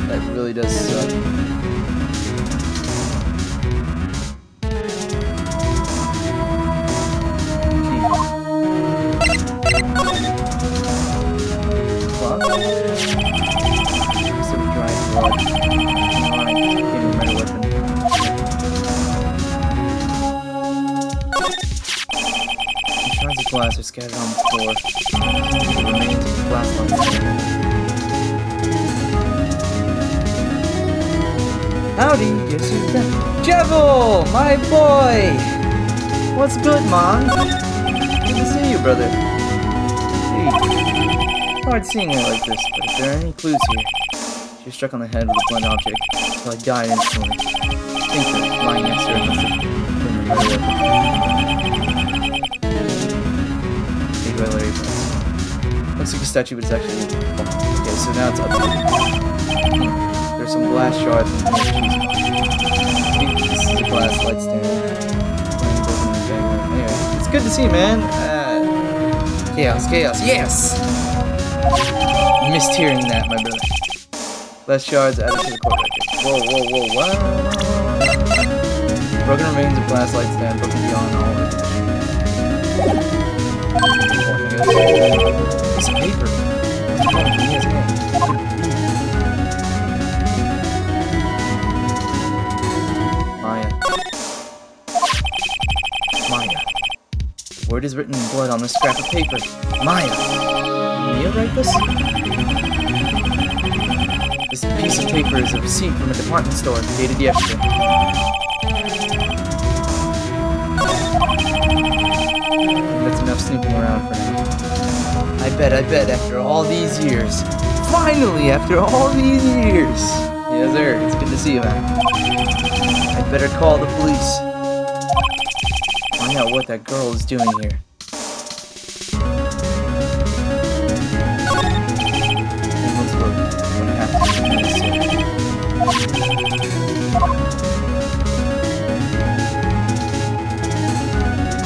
That really does suck. Shards of glass are scattered on the floor. The remains of the glass on the table. Howdy, guess who's back? Jevil, my boy! What's good, Mom? Good to see you, brother. Hey. Hard seeing her like this, but if there are any clues here. She was struck on the head with a blunt object, so I died instantly. Thinker, lying next to her, must have been the murderer. Made by Larry Prince. Looks like a statue, but it's actually... Okay, so now it's updated. There's some glass shards in the cheese. I think this is a glass light stand. good to see, man. Chaos, chaos, yes! Missed hearing that, my brother. Less shards added to the court record. Whoa, whoa, whoa, what? Broken remains of glass light stand, broken beyond all piece of paper. Maya. Maya. The word is written in blood on this scrap of paper. Maya. Did Mia write this? This piece of paper is a receipt from a department store dated yesterday. That's enough snooping around for now. I bet, after all these years. Finally, after all these years. Yes, sir. It's good to see you, man. I'd better call the police. Find out what that girl is doing here. Let's look. I'm gonna have to do this soon.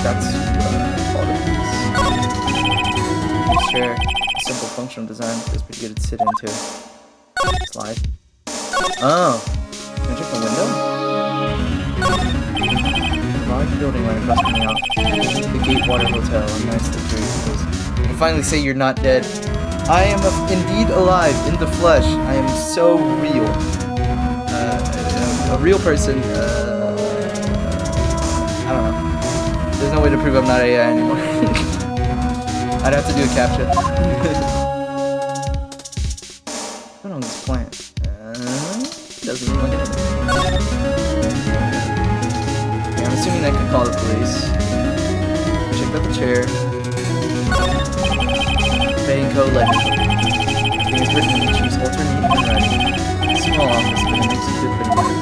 That's call the police. Sure. Simple functional design feels pretty good to sit into. Slide. Oh. Can I check the window? Large building right across from the office. The Gatewater Hotel. A nice luxurious place. You can finally say you're not dead. I am indeed alive in the flesh. I am so real. A real person. I don't know. There's no way to prove I'm not AI anymore. I'd have to do a captcha. Put on this plant. Doesn't look like anything. Okay, I'm assuming I could call the police. Check out the chair. Betting code letter. Everything is written in the chief's alternate handwriting. Small office, but it makes a good bit of money.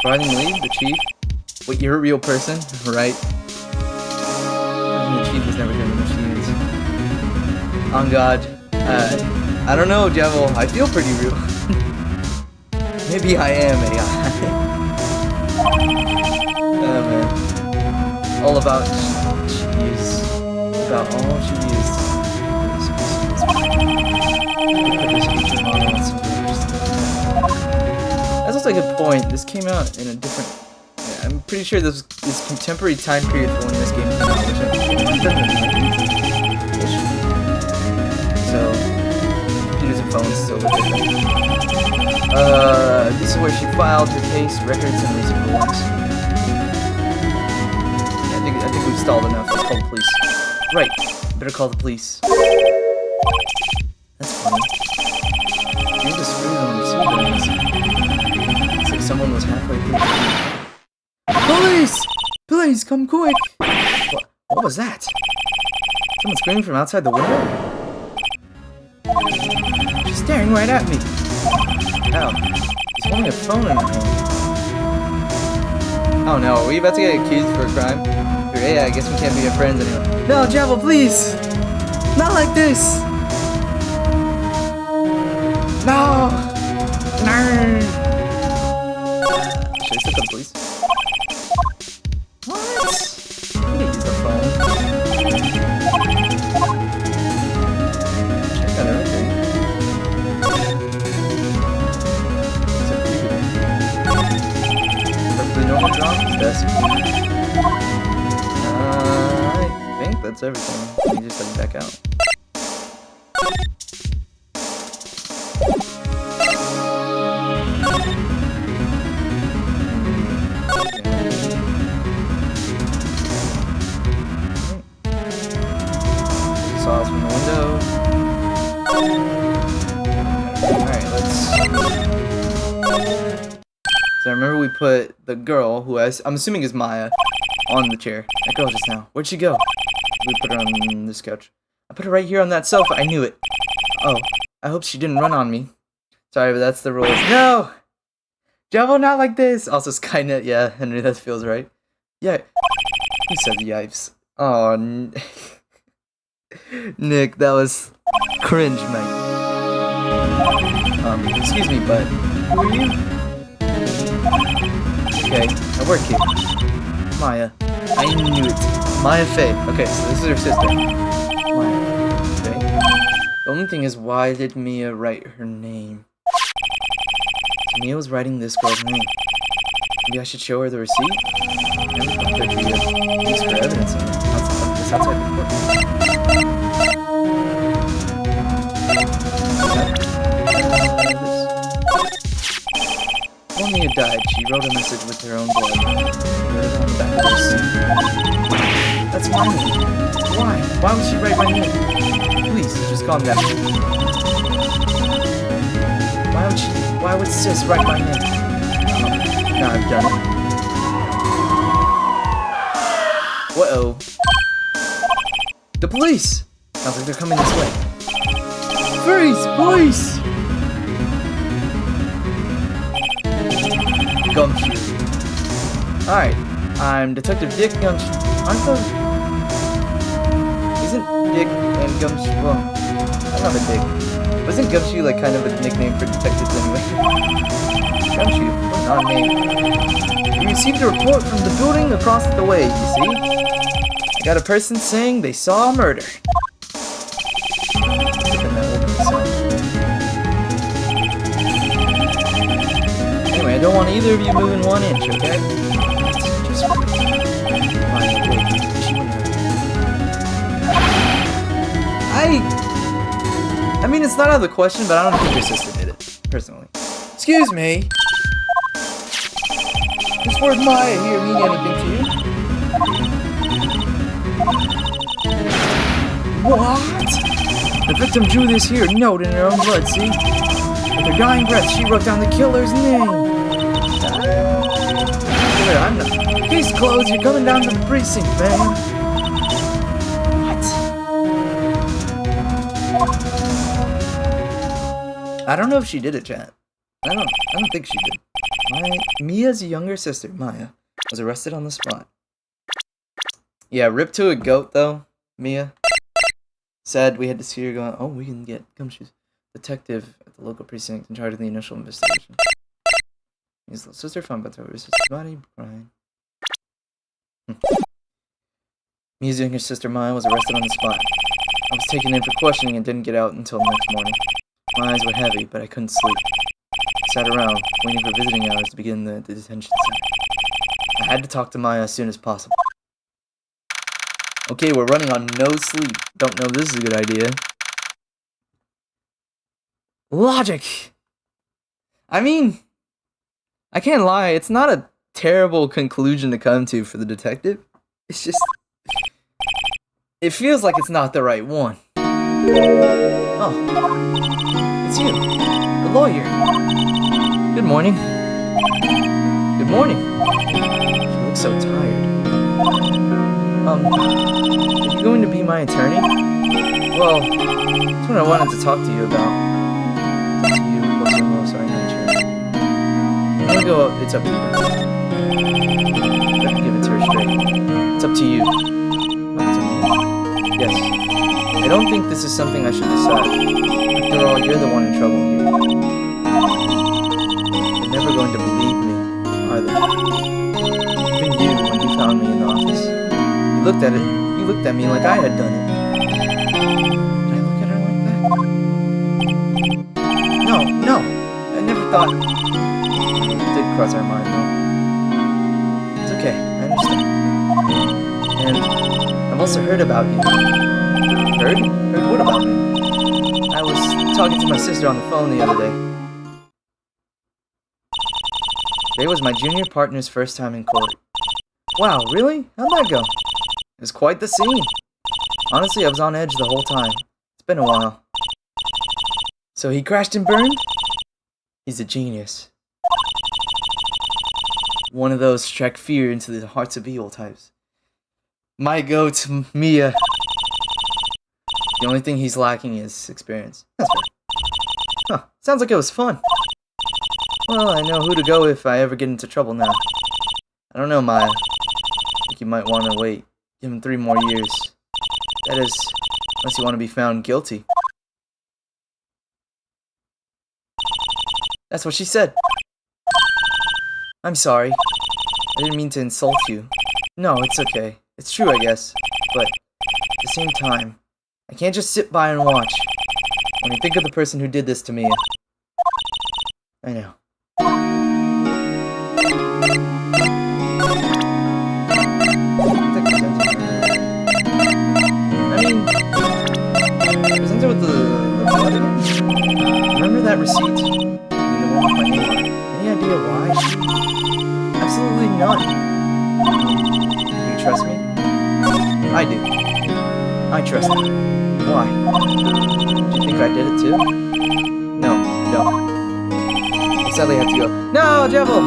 Providing lead, the chief. Wait, you're a real person? Right. The chief was never given machines. On God. I don't know, Devil. I feel pretty real. Maybe I am AI. Oh man. All about cheese. About all cheese. That's also a good point. This came out in a different... I'm pretty sure this is contemporary time period for when this game came out, which I think is in the 90s. So, computers and phones still look different. This is where she filed her case, records, and recent rulings. Yeah, I think we've stalled enough. Let's call the police. Right, better call the police. That's funny. Here's the screws on the receiver. It's like someone was halfway through. Police! Please, come quick! What was that? Someone screaming from outside the window? She's staring right at me! Ow. She's holding a phone in her hand. Oh no, are we about to get accused for a crime? Yeah, I guess we can't be your friends anymore. No, Javel, please! Not like this! No! No! Should I still call the police? I think that's everything. Let me just let you back out. Saw us from the window. Alright, let's... So I remember we put the girl, who I'm assuming is Maya, on the chair. That girl just now. Where'd she go? We put her on this couch. I put her right here on that sofa. I knew it. Oh, I hope she didn't run on me. Sorry, but that's the rules. No! Javo, not like this! Also, Skynet, yeah, Henry, that feels right. Yeah. Who said yipes? Oh, Nick, that was cringe, mate. Excuse me, but who are you? Okay, I work here. Maya. I knew it. Maya Faye. Okay, so this is her sister. Maya Faye. The only thing is, why did Mia write her name? So Mia was writing this girl's name. Maybe I should show her the receipt? I never thought there'd be a use for evidence in it. Outside the court. When Mia died, she wrote a message with her own blood. Wrote it on the back of the receipt. That's my name. Why? Why would she write my name? Please, just calm down. Why would sis write my name? Now I've done it. Whoa. The police! Sounds like they're coming this way. Freeze! Police! Gumshoe. Alright, I'm Detective Dick Gumshoe. Isn't Dick and Gumshoe... Well, I'm not a Dick. Wasn't Gumshoe like kind of a nickname for detectives anyway? Gumshoe, what an odd name. We received a report from the building across the way, you see? I got a person saying they saw a murder. Anyway, I don't want either of you moving 1 inch, okay? Just I mean, it's not out of the question, but I don't think your sister did it, personally. Excuse me. Does word Maya here mean anything to you? What? The victim drew this here note in her own blood, see? With her dying breath, she wrote down the killer's name. I'm not. Case closed, you're coming down to the precinct, man. I don't know if she did it, chat. I don't think she did. Mia's younger sister, Maya, was arrested on the spot. Yeah, rip to a goat, though, Mia. Sad we had to see her going, oh, we can get Gumshoe's detective at the local precinct in charge of the initial investigation. His little sister found by her sister's body, crying. Mia's younger sister, Maya, was arrested on the spot. I was taken in for questioning and didn't get out until the next morning. My eyes were heavy, but I couldn't sleep. I sat around, waiting for visiting hours to begin the detention center. I had to talk to Maya as soon as possible. Okay, we're running on no sleep. Don't know if this is a good idea. Logic! I mean, I can't lie, it's not a terrible conclusion to come to for the detective. It's just... it feels like it's not the right one. Oh. It's you, the lawyer. Good morning. Good morning. She looks so tired. Are you going to be my attorney? Well, that's what I wanted to talk to you about. Sorry, not sure. I'm gonna go up. It's up to you. I have to give it to her straight. It's up to you. Yes. I don't think this is something I should decide. After all, you're the one in trouble here. They're never going to believe me, are they? Even you, when you found me in the office. You looked at me like I had done it. Did I look at her like that? No. I never thought... It did cross our mind, though. It's okay, I understand. And I've also heard about you. Heard? Heard what about me? I was talking to my sister on the phone the other day. Today was my junior partner's first time in court. Wow, really? How'd that go? It was quite the scene. Honestly, I was on edge the whole time. It's been a while. So he crashed and burned? He's a genius. One of those strike fear into the hearts of evil types. My goat, Mia. The only thing he's lacking is experience. That's fair. Huh, sounds like it was fun. Well, I know who to go if I ever get into trouble now. I don't know, Maya. I think you might want to wait. Give him 3 more years. That is, unless you want to be found guilty. That's what she said. I'm sorry. I didn't mean to insult you. No, it's okay. It's true, I guess. But at the same time, I can't just sit by and watch. When I think of the person who did this to me, I know. I mean, presented with the blood again? Remember that receipt? I mean, the one with my name on it. Any idea why? Absolutely none. Do you trust me? I do. I trust you. Why? Do you think I did it too? No, I don't. I sadly have to go. No, Jevil!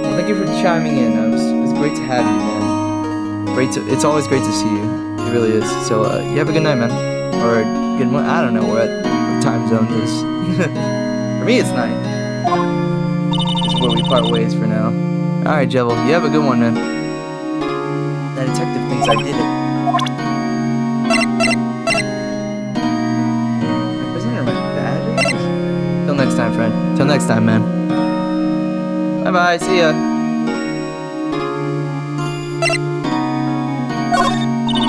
Well, thank you for chiming in. It was great to have you, man. It's always great to see you. It really is. So, you have a good night, man. Or good morning. I don't know what time zone it is. For me, it's night. It's where we part ways for now. Alright, Jevil. You have a good one, man. That detective thinks I did it. Till next time, friend. Till next time, man. Bye-bye. See ya.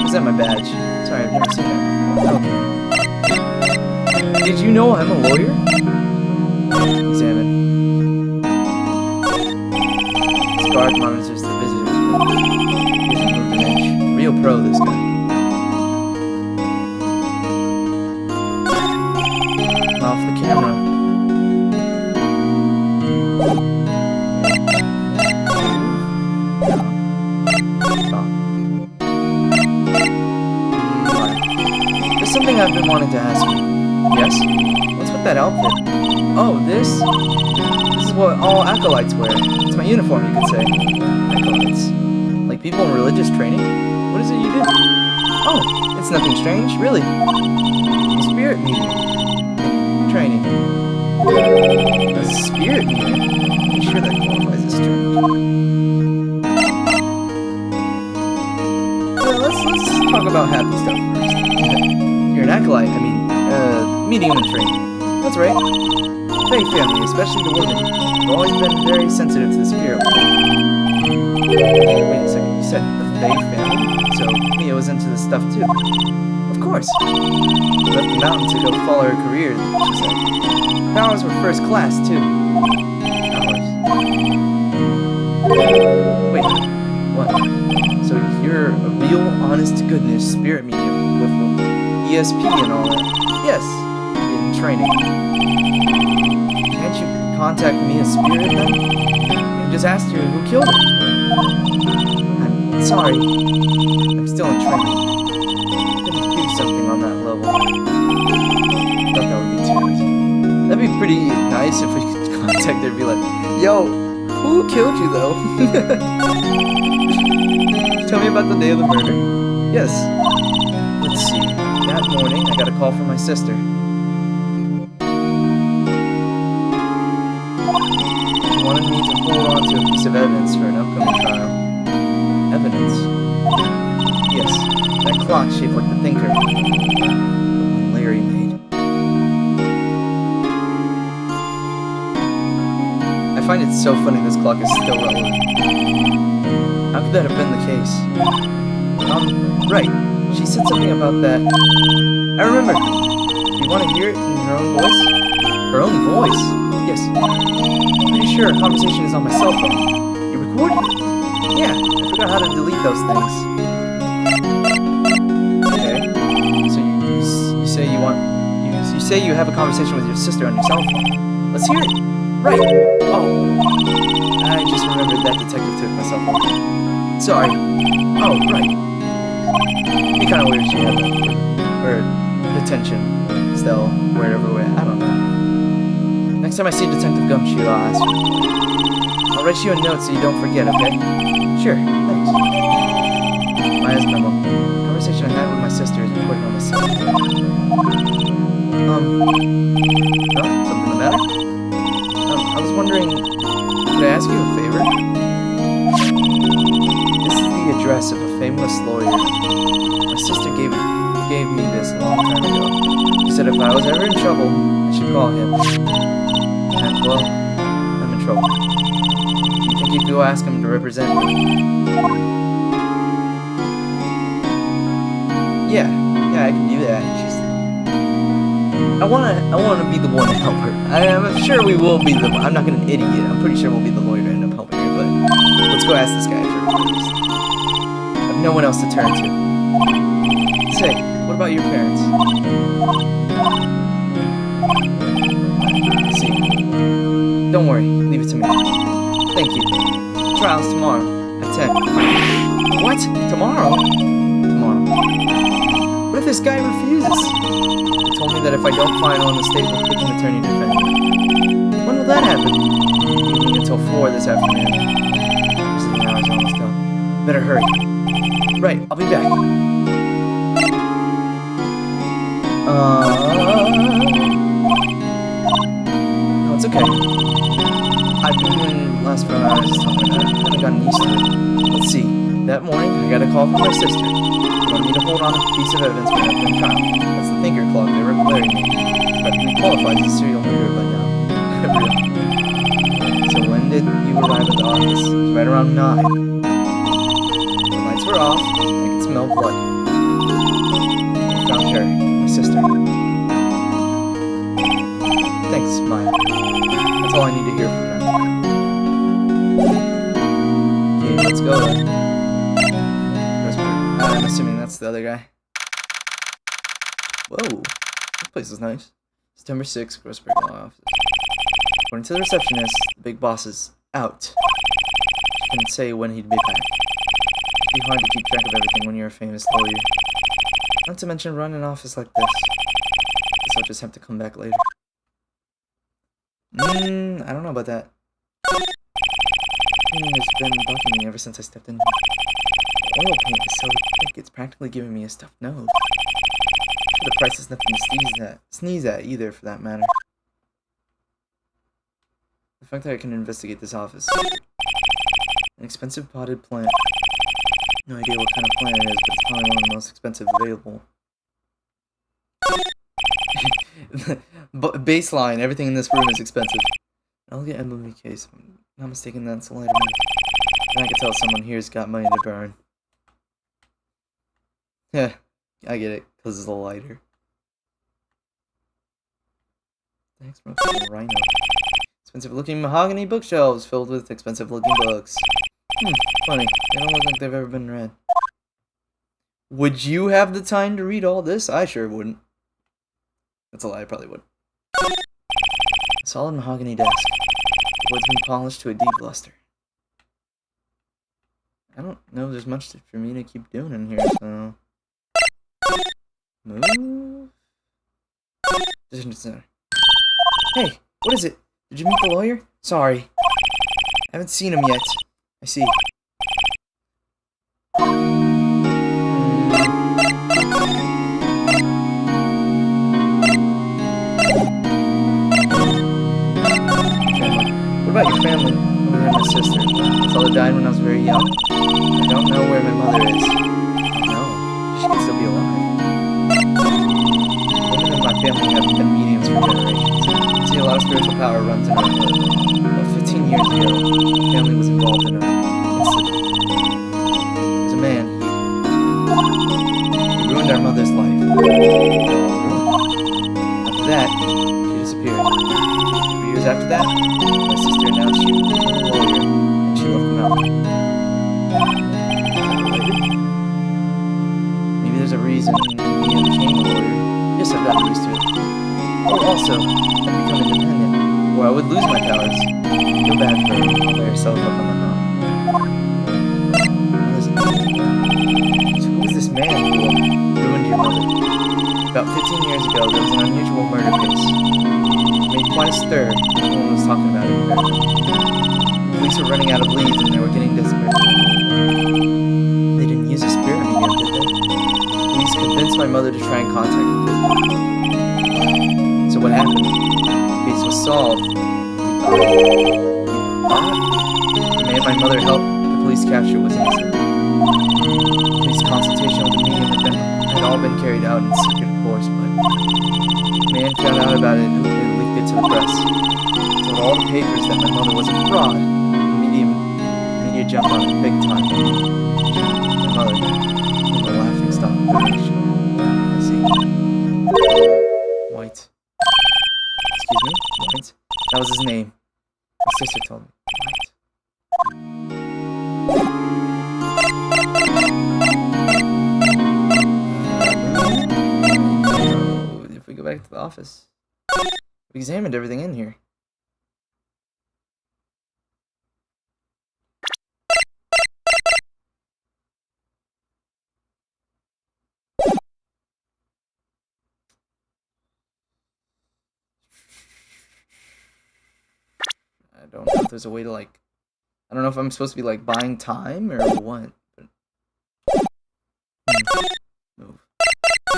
Is that my badge? Sorry, I've never seen that before. Okay. Did you know I'm a lawyer? Examine. This guard monitors the visitors. He hasn't moved an inch. Real pro, this guy. Off the camera. There's something I've been wanting to ask you. Yes? What's with that outfit? Oh, this is what all acolytes wear. It's my uniform, you could say. Acolytes? Like people in religious training? What is it you do? Oh, it's nothing strange, really. A spirit medium. Training. A spirit medium? I'm sure that qualifies as strange. Well, let's talk about happy stuff first. You're an acolyte, medium in training. That's right. Fae family, especially the women, have always been very sensitive to the spirit world. Wait a second, you said the Fae family? So Mia was into this stuff too? Of course. She left the mountain to go follow her career, she said. Powers were first class too. Powers? Wait, what? So you're a real, honest-to-goodness spirit medium with ESP and all that? Yes, in training. Can't you contact me as spirit then? You just asked her who killed her. I'm sorry. I'm still in training. Couldn't do something on that level. I thought that would be too easy. That'd be pretty nice if we could contact her and be like, yo, who killed you though? Tell me about the day of the murder. Yes. Let's see. That morning, I got a call from my sister. She wanted me to hold on to a piece of evidence for an upcoming trial. Evidence? Yes, that clock shaped like the thinker. The one Larry made. I find it so funny this clock is still relevant. How could that have been the case? Right. She said something about that. I remember. You want to hear it in her own voice? Her own voice? Yes. Pretty sure our conversation is on my cell phone. You recorded it? Yeah, I forgot how to delete those things. Okay. So you say you say you have a conversation with your sister on your cell phone. Let's hear it. Right. Oh. I just remembered that detective took my cell phone. Sorry. Oh, right. It'd be kind of weird if she had that. Or detention, still, wherever way. I don't know. Next time I see Detective Gumshoe, I'll ask her. I'll write you a note so you don't forget, okay? Sure, thanks. Maya's memo. The conversation I had with my sister is recorded on my cell phone. No? Something the matter? I was wondering, could I ask you a favor? This is the address of a famous lawyer. My sister gave me this a long time ago. She said if I was ever in trouble, I should call him. And, well, I'm in trouble. You think you could go ask him to represent me? Yeah, I can do that. I wanna be the one to help her. I'm sure we will be the. I'm not gonna an idiot. I'm pretty sure we'll be the lawyer to end up helping her. But let's go ask this guy first. I have no one else to turn to. Say, what about your parents? Let's see. Don't worry. Leave it to me. Thank you. Trial's tomorrow at 10. What? Tomorrow? Tomorrow. What if this guy refuses? He told me that if I don't file in the state, we'll pick an attorney to defend me. When will that happen? Evening until 4 this afternoon. Visiting hours are almost done. Better hurry. Right, I'll be back. No, it's okay. I've been doing the last 4 hours of time. I've kind of gotten used to it. Let's see. That morning, I got a call from my sister. They wanted me to hold on a piece of evidence for an upcoming trial. That's the thinker club they were declaring me. Practically qualifies as a serial murderer by now. So when did you arrive at the office? It was right around 9. The lights were off. I could smell blood. I found her, my sister. Thanks, Maya. That's all I need to hear from now. Okay, let's go then. I'm assuming that's the other guy. Whoa, this place is nice. September 6th, Grossberg Law Office. According to the receptionist, the big boss is out. She couldn't say when he'd be back. It'd be hard to keep track of everything when you're a famous lawyer. Not to mention run an office like this. Guess I'll just have to come back later. I don't know about that. Painting has been bugging me ever since I stepped in here. The oil paint is so thick, it's practically giving me a stuffed nose. The price is nothing to sneeze at either, for that matter. The fact that I can investigate this office. An expensive potted plant. No idea what kind of plant it is, but it's probably one of the most expensive available. Baseline, everything in this room is expensive. I'll get emblem case. If I'm not mistaken, that's a lighter money. And I can tell someone here's got money to burn. Yeah, I get it, because it's a lighter. Thanks for the rhino. Expensive looking mahogany bookshelves filled with expensive looking books. Funny. They don't look like they've ever been read. Would you have the time to read all this? I sure wouldn't. That's a lie, I probably would. A solid mahogany desk. The wood's been polished to a deep luster. I don't know if there's much for me to keep doing in here, so... Move? Decision center. Hey, what is it? Did you meet the lawyer? Sorry. I haven't seen him yet. I see. What about your family? Other than my sister. My father died when I was very young. I don't know where my mother is. I don't know. She could still be alive. Women in my family have been mediums for generations. I see a lot of spiritual power runs in our blood. About 15 years ago, my family was involved in an incident. There was a man, he ruined our mother's life. After that, she disappeared. 3 years after that, my sister announced she would become a lawyer, and she left him out. Is that related? Maybe there's a reason Mia became a lawyer. Yes, I've gotten used to it. Oh, also, I've become independent, or I would lose my powers. Feel bad for her by herself up on the mountain. Listen, so who was this man who ruined your mother? About 15 years ago, there was an unusual murder case. It made quite a stir. Everyone was talking about it. The police were running out of leads and they were getting desperate. They didn't use a spirit medium, did they? The police convinced my mother to try and contact the victim. So what happened? The case was solved. The man my mother helped the police capture was innocent. Police consultation with the medium had all been carried out in secret, of course, but the man found out about it and leaked it to the press. Told all the papers that my mother was a fraud. The media jumped on it big time. My mother became the laughing stock of the nation. back to the office. We examined everything in here. I don't know if there's a way to, like... I don't know if I'm supposed to be, like, buying time or what. But... Move.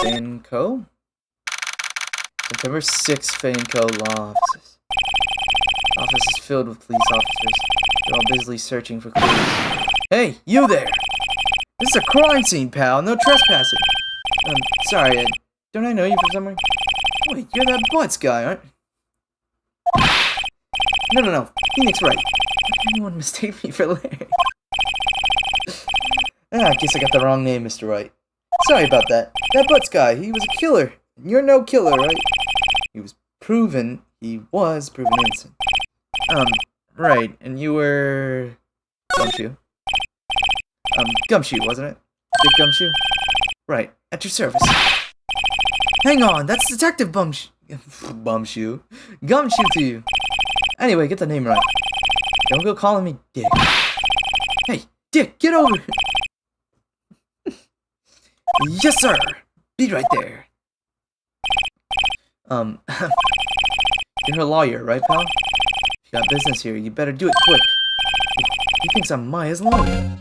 Fan Co? September 6th, Fan Co. Law offices. Office is filled with police officers. They're all busily searching for clues. Hey, you there! This is a crime scene, pal. No trespassing. Sorry, don't I know you from somewhere? Wait, you're that Butts guy, aren't you? No. Phoenix Wright. How can anyone mistake me for Larry? I guess I got the wrong name, Mr. Wright. Sorry about that. That Butts guy, he was a killer. You're no killer, right? He was proven innocent. Right, and you were... Gumshoe. Gumshoe, wasn't it? Dick Gumshoe? Right, at your service. Hang on, that's Detective Bumshoe. Gumshoe to you. Anyway, get the name right. Don't go calling me Dick. Hey, Dick, get over here. Yes, sir. Be right there. You're a lawyer, right, pal? If you got business here, you better do it quick. He thinks I'm Maya's lawyer.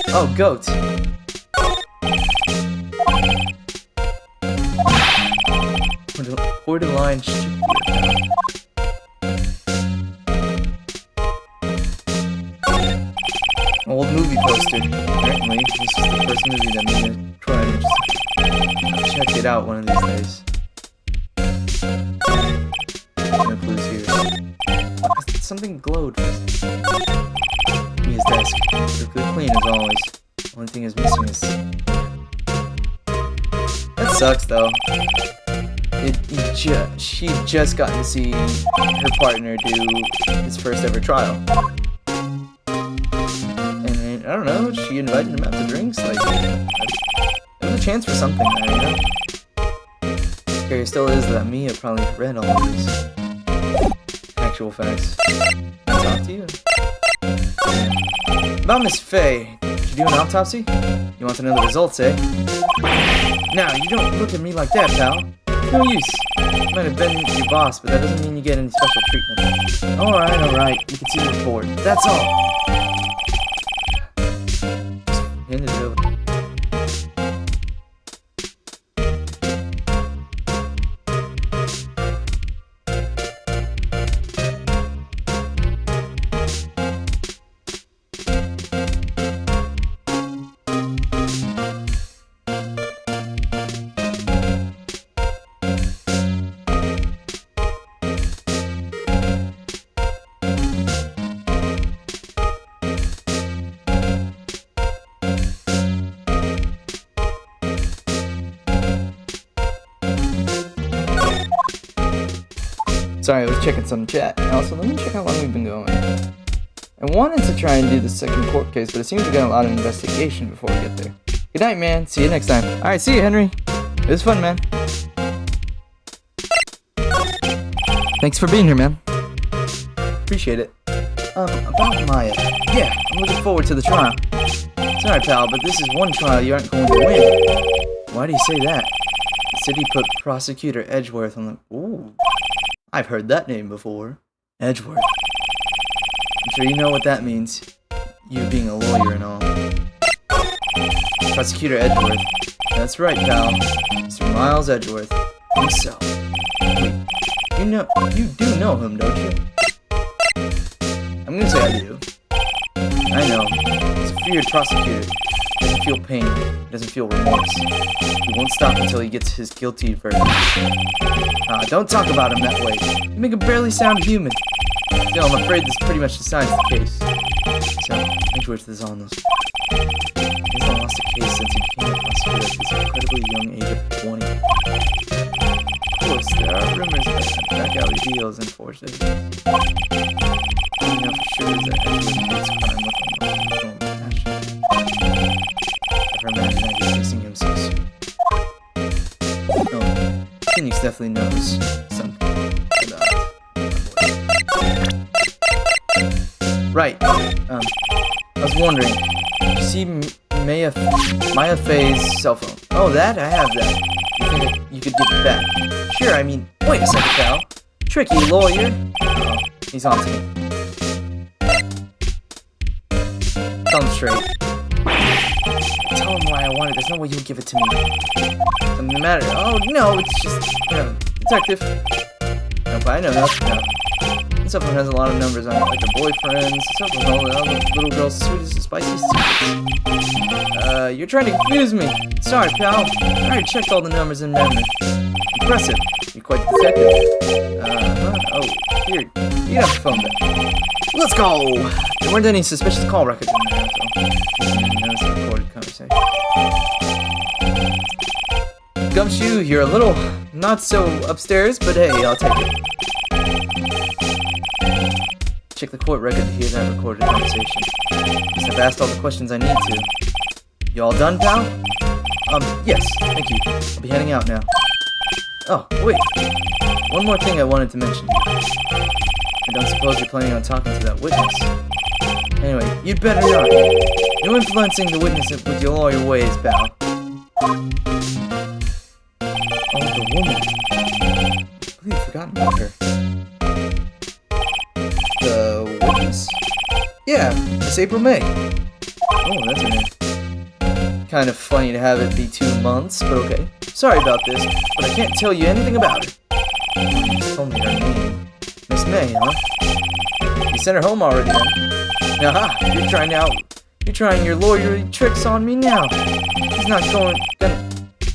Oh, goat. Borderline stupid. Old movie poster. Apparently, this is the first movie that made a crime. I'll check it out one of these days. No clues here. Something glowed. His desk. Perfectly clean as always. Only thing is missing is... That sucks though. She'd just gotten to see her partner do his first ever trial. And I don't know, she invited him out to drinks, like, there was a chance for something there, you know? Scary still is that Mia probably read all of these actual facts. I'll talk to you. About Miss Faye, did you do an autopsy? You want to know the results, eh? Now, you don't look at me like that, pal. No use. You might have been your boss, but that doesn't mean you get any special treatment. Alright. You can see the report. That's all. Hand it over. Sorry, I was checking some chat. Also, let me check how long we've been going. I wanted to try and do the second court case, but it seems we got a lot of investigation before we get there. Good night, man. See you next time. Alright, see you, Henry. It was fun, man. Thanks for being here, man. Appreciate it. About Maya. Yeah, I'm looking forward to the trial. Sorry, pal, but this is one trial you aren't going to win. Why do you say that? The city put Prosecutor Edgeworth on the... Ooh. I've heard that name before. Edgeworth. I'm sure you know what that means. You being a lawyer and all. Prosecutor Edgeworth. That's right, pal. Mr. Miles Edgeworth. Himself. Wait, you do know him, don't you? I'm gonna say I do. I know. He's a feared prosecutor. He doesn't feel pain. He doesn't feel remorse. He won't stop until he gets his guilty verdict. Don't talk about him that way. You make him barely sound human. Still, I'm afraid this pretty much decides the case. So, Edgeworth is on this. He hasn't lost a case since he became a prosecutor at this incredibly young age of 20. Of course, there are rumors about back alley deals and forged evidence. All I know for sure is that Edgeworth hates crime with almost passion. Never imagined I'd be facing him so soon. No. Phoenix definitely knows something about Right. I was wondering. Did you see Maya Faye's cell phone? Oh, that? I have that. You think you could give it back? Sure, I mean, wait a second, pal. Tricky lawyer. Oh, he's on to me. Tell him straight. Tell him why I want it. There's no way you'll give it to me. Doesn't matter. Oh, no, it's just, detective. Nope, I know nothing. No. This cell phone has a lot of numbers on it, like her boyfriend's. Cell phone all the little girl's sweetest and spiciest secrets. You're trying to confuse me. Sorry, pal. I already checked all the numbers in memory. Impressive. You're quite the detective. Oh, here. You have the phone back. Let's go! There weren't any suspicious call records in there, so that's a recorded conversation. Gumshoe, you're a little not so upstairs, but hey, I'll take it. Check the court record to hear that recorded conversation. I've asked all the questions I need to. You all done, pal? Yes, thank you. I'll be heading out now. Oh, wait. One more thing I wanted to mention. I don't suppose you're planning on talking to that witness. Anyway, you'd better not. You're influencing the witness with your lawyer ways, pal. Oh, the woman. I believe I've forgotten about her. The witness? Yeah, it's April May. Oh, that's her name. Kind of funny to have it be 2 months, but okay. Sorry about this, but I can't tell you anything about her. You just told me her name. Miss May, huh? You sent her home already, then? Aha! You're trying your lawyer tricks on me now.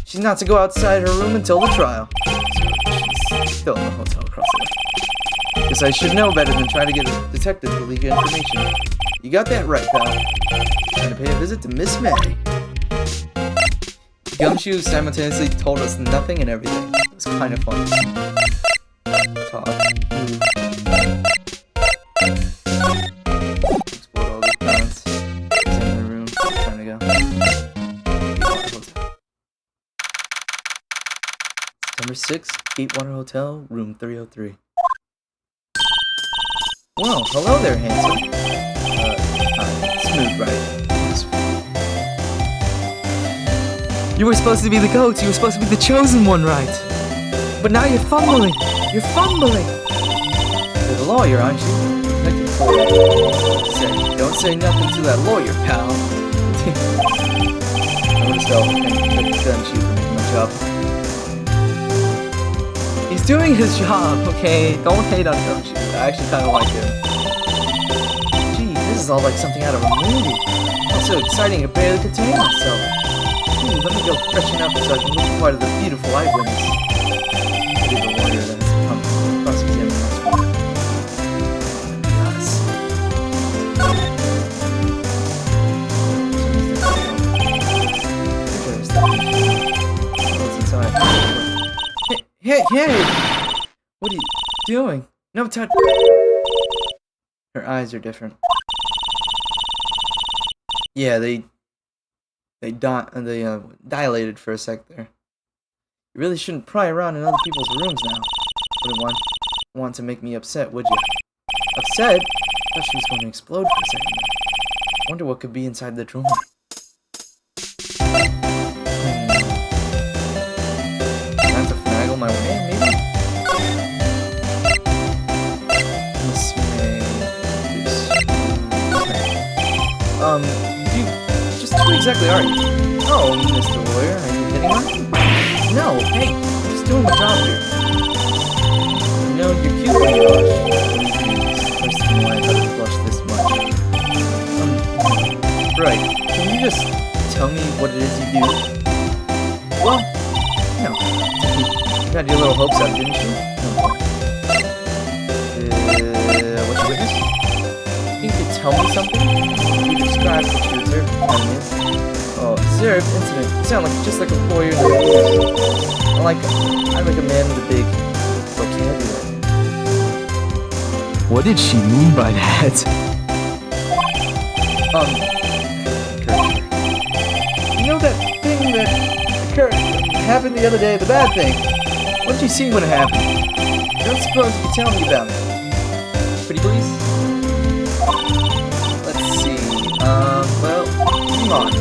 She's not to go outside her room until the trial. She's still in the hotel across the way. Guess I should know better than try to get a detective to leak information. You got that right, pal. Trying to pay a visit to Miss May. Gumshoe simultaneously told us nothing and everything. It was kind of fun. Talk. Explore all the plans. Examine the room. Time to go. September 6th, Gatewater Hotel, room 303. Well, hello there, handsome. Smooth, right? You were supposed to be the goat. You were supposed to be the chosen one, right? But now you're fumbling. You're fumbling. You're the lawyer, aren't you? Don't say nothing to that lawyer, pal. Notice how Gumshoe for making my job. He's doing his job, okay? Don't hate on Gumshoe. I actually kind of like him. Gee, this is all like something out of a movie. It's so exciting, I barely contain myself. Ooh, let me go freshen up so I can look part of the beautiful eyewitness. Maybe the lawyer that has come cross-examine this one. What's inside? Hey! What are you doing? No touch. Her eyes are different. Yeah, they dilated for a sec there. You really shouldn't pry around in other people's rooms now. Wouldn't want to make me upset, would you? Upset? I thought she was going to explode for a second there. Wonder what could be inside the drawer. Time to finagle my way, maybe? Miss May. Who exactly are you? Oh, Mr. Lawyer, are you hitting on me? No, hey, I'm just doing my job here. You know, you're cute when you blush. First time in my life I've blushed this much. Right, can you just tell me what it is you do? Well, no. You had your little hopes up, didn't you? What's your witness? You could tell me something? You described what you observed for 10 minutes. Oh, observed incident. You sound just like a lawyer in the news. I'm like a man with a big vocabulary. What did she mean by that? You know that thing that happened the other day, the bad thing? What did you see when it happened? I don't suppose you could tell me about it. Pretty please? Let's see. Well, come on.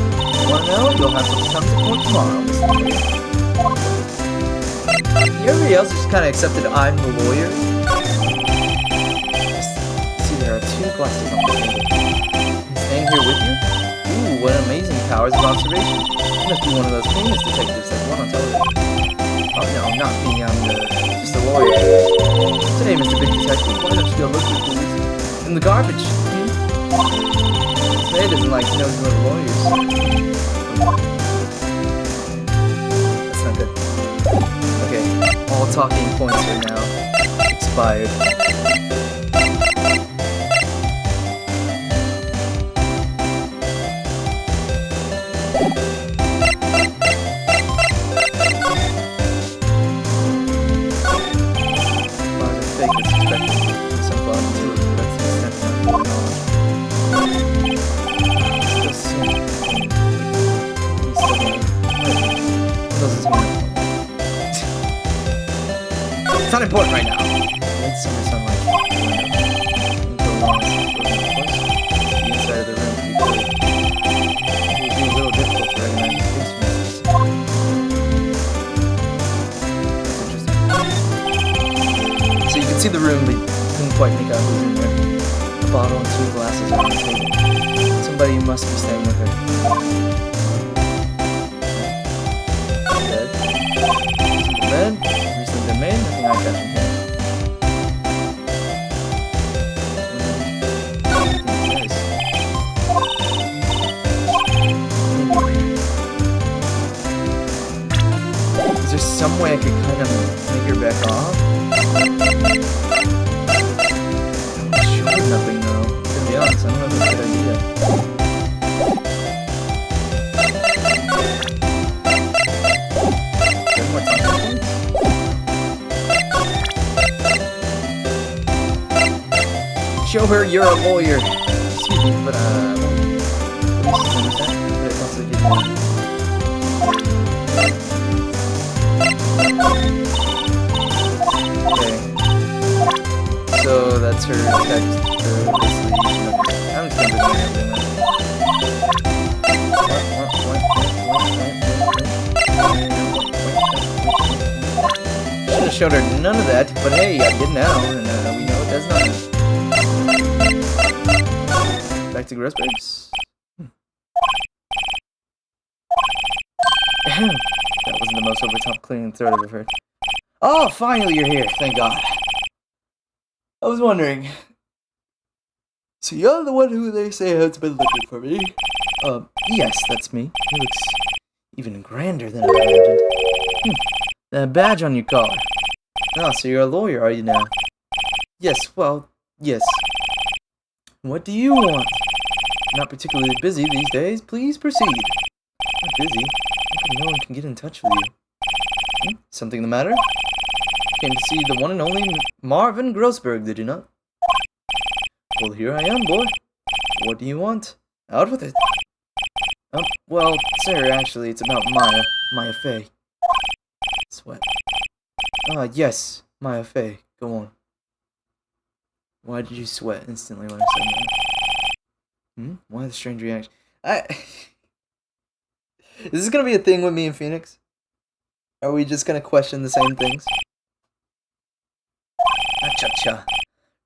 Wanna know? You'll have to come to court tomorrow, Mr. Lawyer. Everybody else just kind of accepted I'm the lawyer. See, there are 2 glasses on the table. He's staying here with you? Ooh, what amazing powers of observation. You must be one of those famous detectives like one on television. Oh no, not me, I'm just a lawyer. Today, Mr. Big Detective, why don't you go look for clues in the garbage? Today doesn't like to know some little lawyers. That's not good. Okay, all talking points are now expired. It's not important right now. It's summer sunlight. The inside of the room can be clear. It will be a little difficult to recognize the face from this. That's interesting. So you can see the room, but you couldn't quite make out who's in there. A bottle and 2 glasses on the table. Somebody must be staying with her. Bed. Simple bed. Recently been made. Nothing I catch in here. Is there some way I could kind of make her back off? I'm sure nothing though. To be honest, I don't know if it's a good idea. Show her you're a lawyer. Excuse me, but okay. So that's her text for basically. I'm just gonna do everything. Should have showed her none of that, but hey, I did now, and we know it does nothing. Back to Grossberg's. That wasn't the most over-top cleaning thread I've ever heard. Oh, finally you're here, thank God. I was wondering. So you're the one who they say has been looking for me? Yes, that's me. He looks even grander than I imagined. That badge on your collar. Oh, so you're a lawyer, are you now? Yes, well, yes. What do you want? Not particularly busy these days. Please proceed. Not busy? How come no one can get in touch with you? Something the matter? Came to see the one and only Marvin Grossberg, did you not? Well, here I am, boy. What do you want? Out with it. Well, sir, actually, it's about Maya Fey. Sweat. Yes, Maya Fey. Go on. Why did you sweat instantly when I said that? Why the strange reaction? Is this gonna be a thing with me and Phoenix? Are we just gonna question the same things? Cha-cha.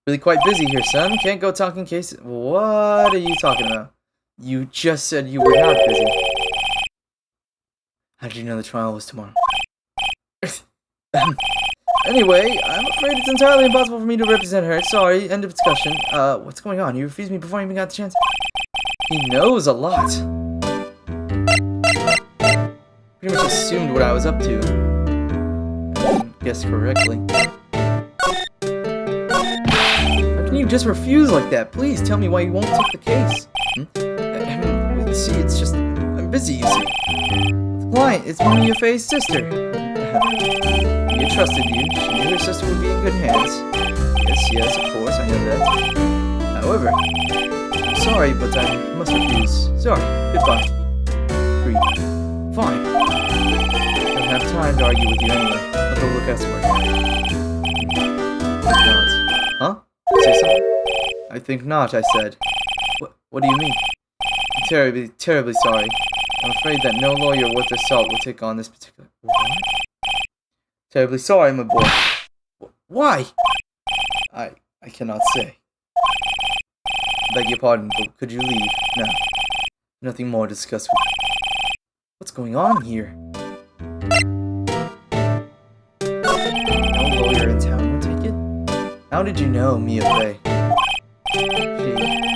Really quite busy here, son. Can't go talking cases. What are you talking about? You just said you were not busy. How did you know the trial was tomorrow? Anyway, I'm afraid it's entirely impossible for me to represent her. Sorry, end of discussion. What's going on? You refused me before I even got the chance. He knows a lot. Pretty much assumed what I was up to. I guessed correctly. How can you just refuse like that? Please tell me why you won't take the case. See, it's just... I'm busy, you see. The client, it's Maya Fey's sister. You trusted you. She knew her sister would be in good hands. Yes, of course, I know that. However, I'm sorry, but I must refuse. Sorry, goodbye. Agreed. Fine. have time to argue with you anyway. I'll go look elsewhere. Huh? Say something? I think not, I said. What do you mean? I'm terribly sorry. I'm afraid that no lawyer worth their salt will take on this particular... What? Terribly sorry, my boy. Why? I cannot say. Beg your pardon, but could you leave? No. Nothing more to discuss with you. What's going on here? No lawyer in town will take it? How did you know Mia Fey? She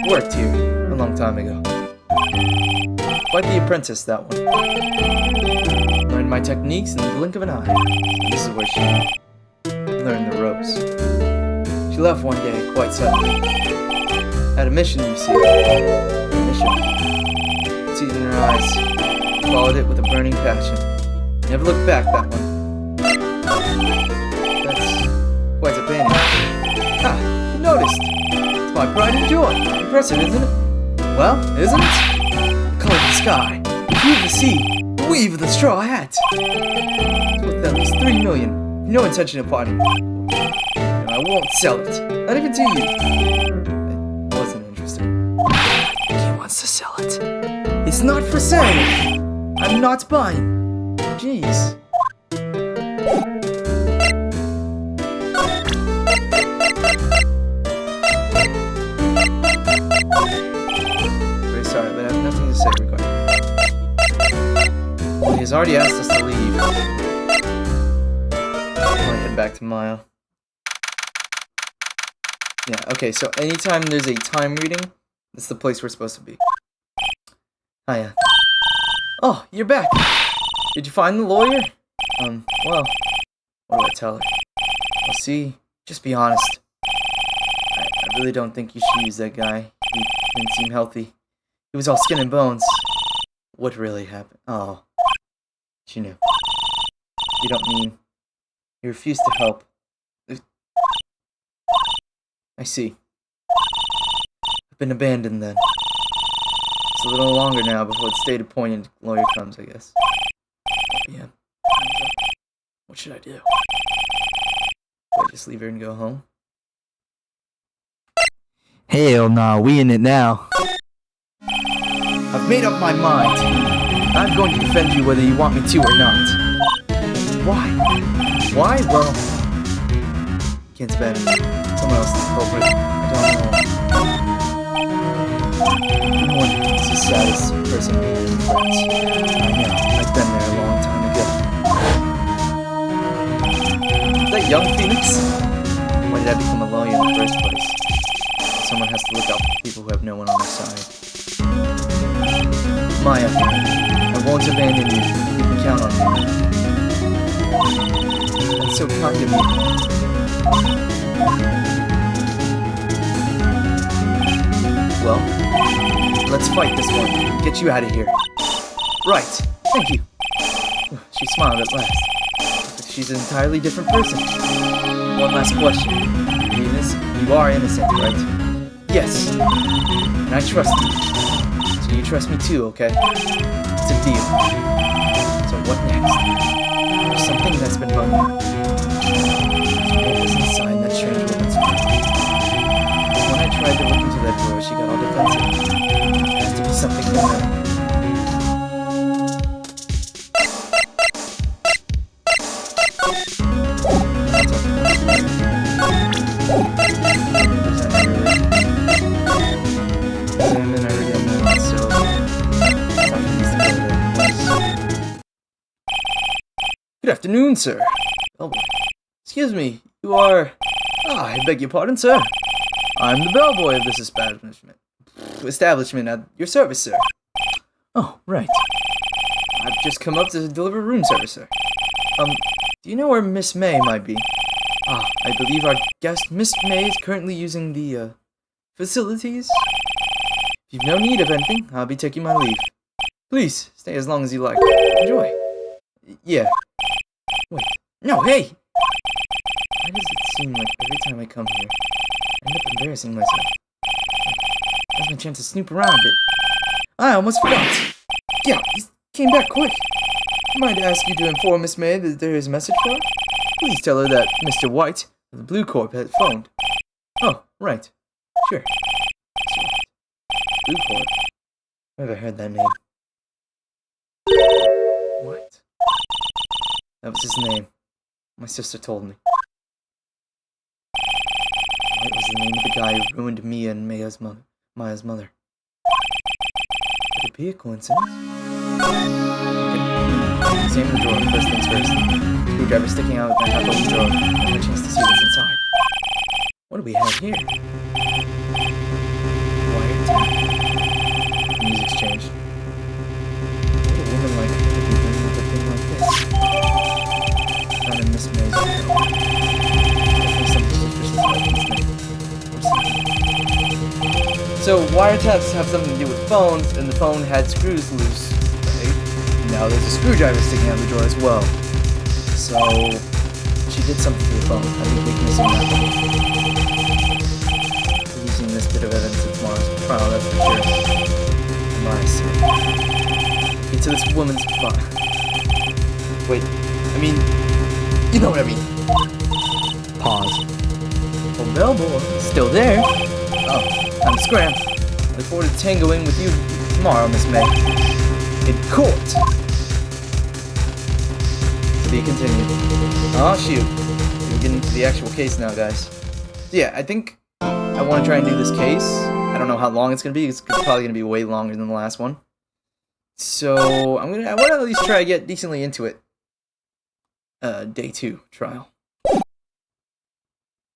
worked here a long time ago. Quite the apprentice, that one. Learned my techniques in the blink of an eye. This is where she learned the ropes. She left one day, quite suddenly. Had a mission, you see. A mission. Tears in her eyes. Followed it with a burning passion. Never looked back, that one. That's quite a painting. Ah, you noticed. It's my pride and joy. Impressive, isn't it? Well, isn't it? The color of the sky, the hue of the sea, the weave of the straw hat. It's worth at least 3 million. No intention of parting. And I won't sell it. Not even to you. I wasn't interested. He wants to sell it. It's not for sale. I'm not buying. Jeez. Very sorry, but I have nothing to say regarding it. Well, he's already asked us to leave. I'm gonna head back to Maya. Yeah, okay, so anytime there's a time reading, that's the place we're supposed to be. Hiya. Oh, you're back. Did you find the lawyer? Well, what do I tell her? Well, see, just be honest. I really don't think you should use that guy. He didn't seem healthy. He was all skin and bones. What really happened? Oh, she knew. You don't mean... He refused to help. I see. I've been abandoned then. It's a little longer now before the state-appointed lawyer comes, I guess. Yeah. What should I do? Do I just leave her and go home? Hell nah, we in it now. I've made up my mind. I'm going to defend you whether you want me to or not. Why? Why? Well... Can't spend someone else's culprit. I don't know. No one is the saddest person in France. I know. I've been there a long time ago. Is that young Phoenix? Why did I become a lawyer in the first place? Someone has to look out for people who have no one on their side. Maya, I won't abandon you. You can count on me. That's so kind of you. Well, let's fight this one. Get you out of here. Right. Thank you. She smiled at last. She's an entirely different person. One last question. You are innocent, right? Yes. And I trust you. So you trust me too, okay? It's a deal. So what next? There's something that's been bugging me. What was inside that strange woman's room? Because when I tried to look into that door, she got all defensive. There has to be something more. Good afternoon, sir. Oh, excuse me, you are... Ah, I beg your pardon, sir. I'm the bellboy of this establishment at your service, sir. Oh, right. I've just come up to deliver room service, sir. Do you know where Miss May might be? Ah, I believe our guest, Miss May, is currently using the, facilities. If you've no need of anything, I'll be taking my leave. Please, stay as long as you like. Enjoy. Yeah. Wait. No, hey! Why does it seem like every time I come here, I end up embarrassing myself? That's my chance to snoop around a bit. I almost forgot! Yeah, he came back quick. Might ask you to inform Miss May that there is a message for her? Please tell her that Mr. White of the Blue Corp had phoned. Oh, right. Sure. Blue Corp? Never heard that name. What? That was his name. My sister told me. What was the name of the guy who ruined Mia and Maya's mother? Could it be a coincidence? Okay. Examine the drawer first things first. Screwdriver sticking out of the half open drawer. No chance to see what's inside. What do we have here? Wiretap. Music's changed. What a woman like her could be doing with a thing like this? Found in Miss May's room. Definitely something suspicious about Miss May. So wiretaps have something to do with phones, and the phone had screws loose, right? Now there's a screwdriver sticking out of the drawer as well. So she did something to the phone. I think we can assume that. Using this bit of evidence in tomorrow's trial, that's for sure. Get to this woman's spot. Wait, I mean, you know what I mean. Pause. Oh, Bellboy, still there? Oh, time to scram. Look forward to tangoing with you tomorrow, Miss May. In court. To be continued. Oh, shoot. We're getting into the actual case now, guys. So yeah, I think I want to try and do this case. I don't know how long it's going to be. It's probably going to be way longer than the last one. So I want to at least try to get decently into it. Day 2 trial. I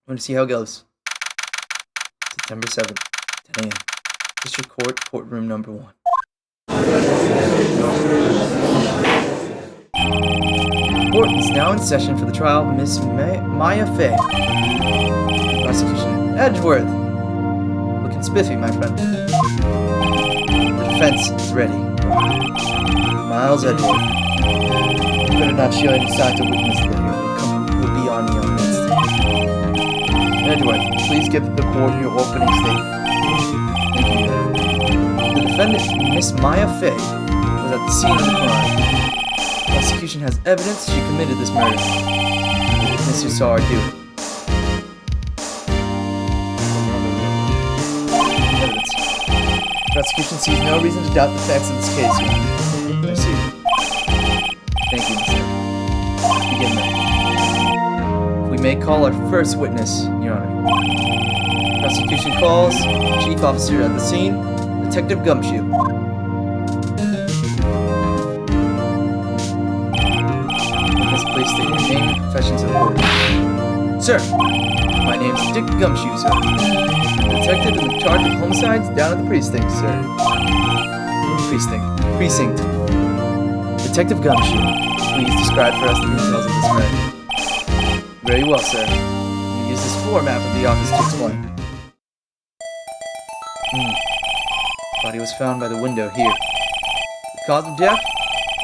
want to see how it goes. September 7th, 10 a.m. District Court, courtroom number 1. Court is now in session for the trial of Miss Maya Fay. Prosecution Edgeworth. Looking spiffy, my friend. The defense is ready. Miles Edgeworth. You better not show any signs of weakness that will be on your list. Edgeworth, please give the court your opening statement. Thank you. The defendant, Miss Maya Fay, was at the scene of the crime. The prosecution has evidence she committed this murder. The witness who saw her do it. Evidence. The prosecution sees no reason to doubt the facts of this case. I see. Thank you, Mr. Let's begin then. We may call our first witness, Your Honor. Prosecution calls Chief Officer at the scene, Detective Gumshoe. Witness, please state your name and profession to the court. Sir, my name is Dick Gumshoe, sir. Detective in charge of homicides down at the precinct, sir. Precinct. Detective Gumshoe, please describe for us the details of this murder. Very well, sir. We use this floor map of the office to explain. Body was found by the window here. The cause of death?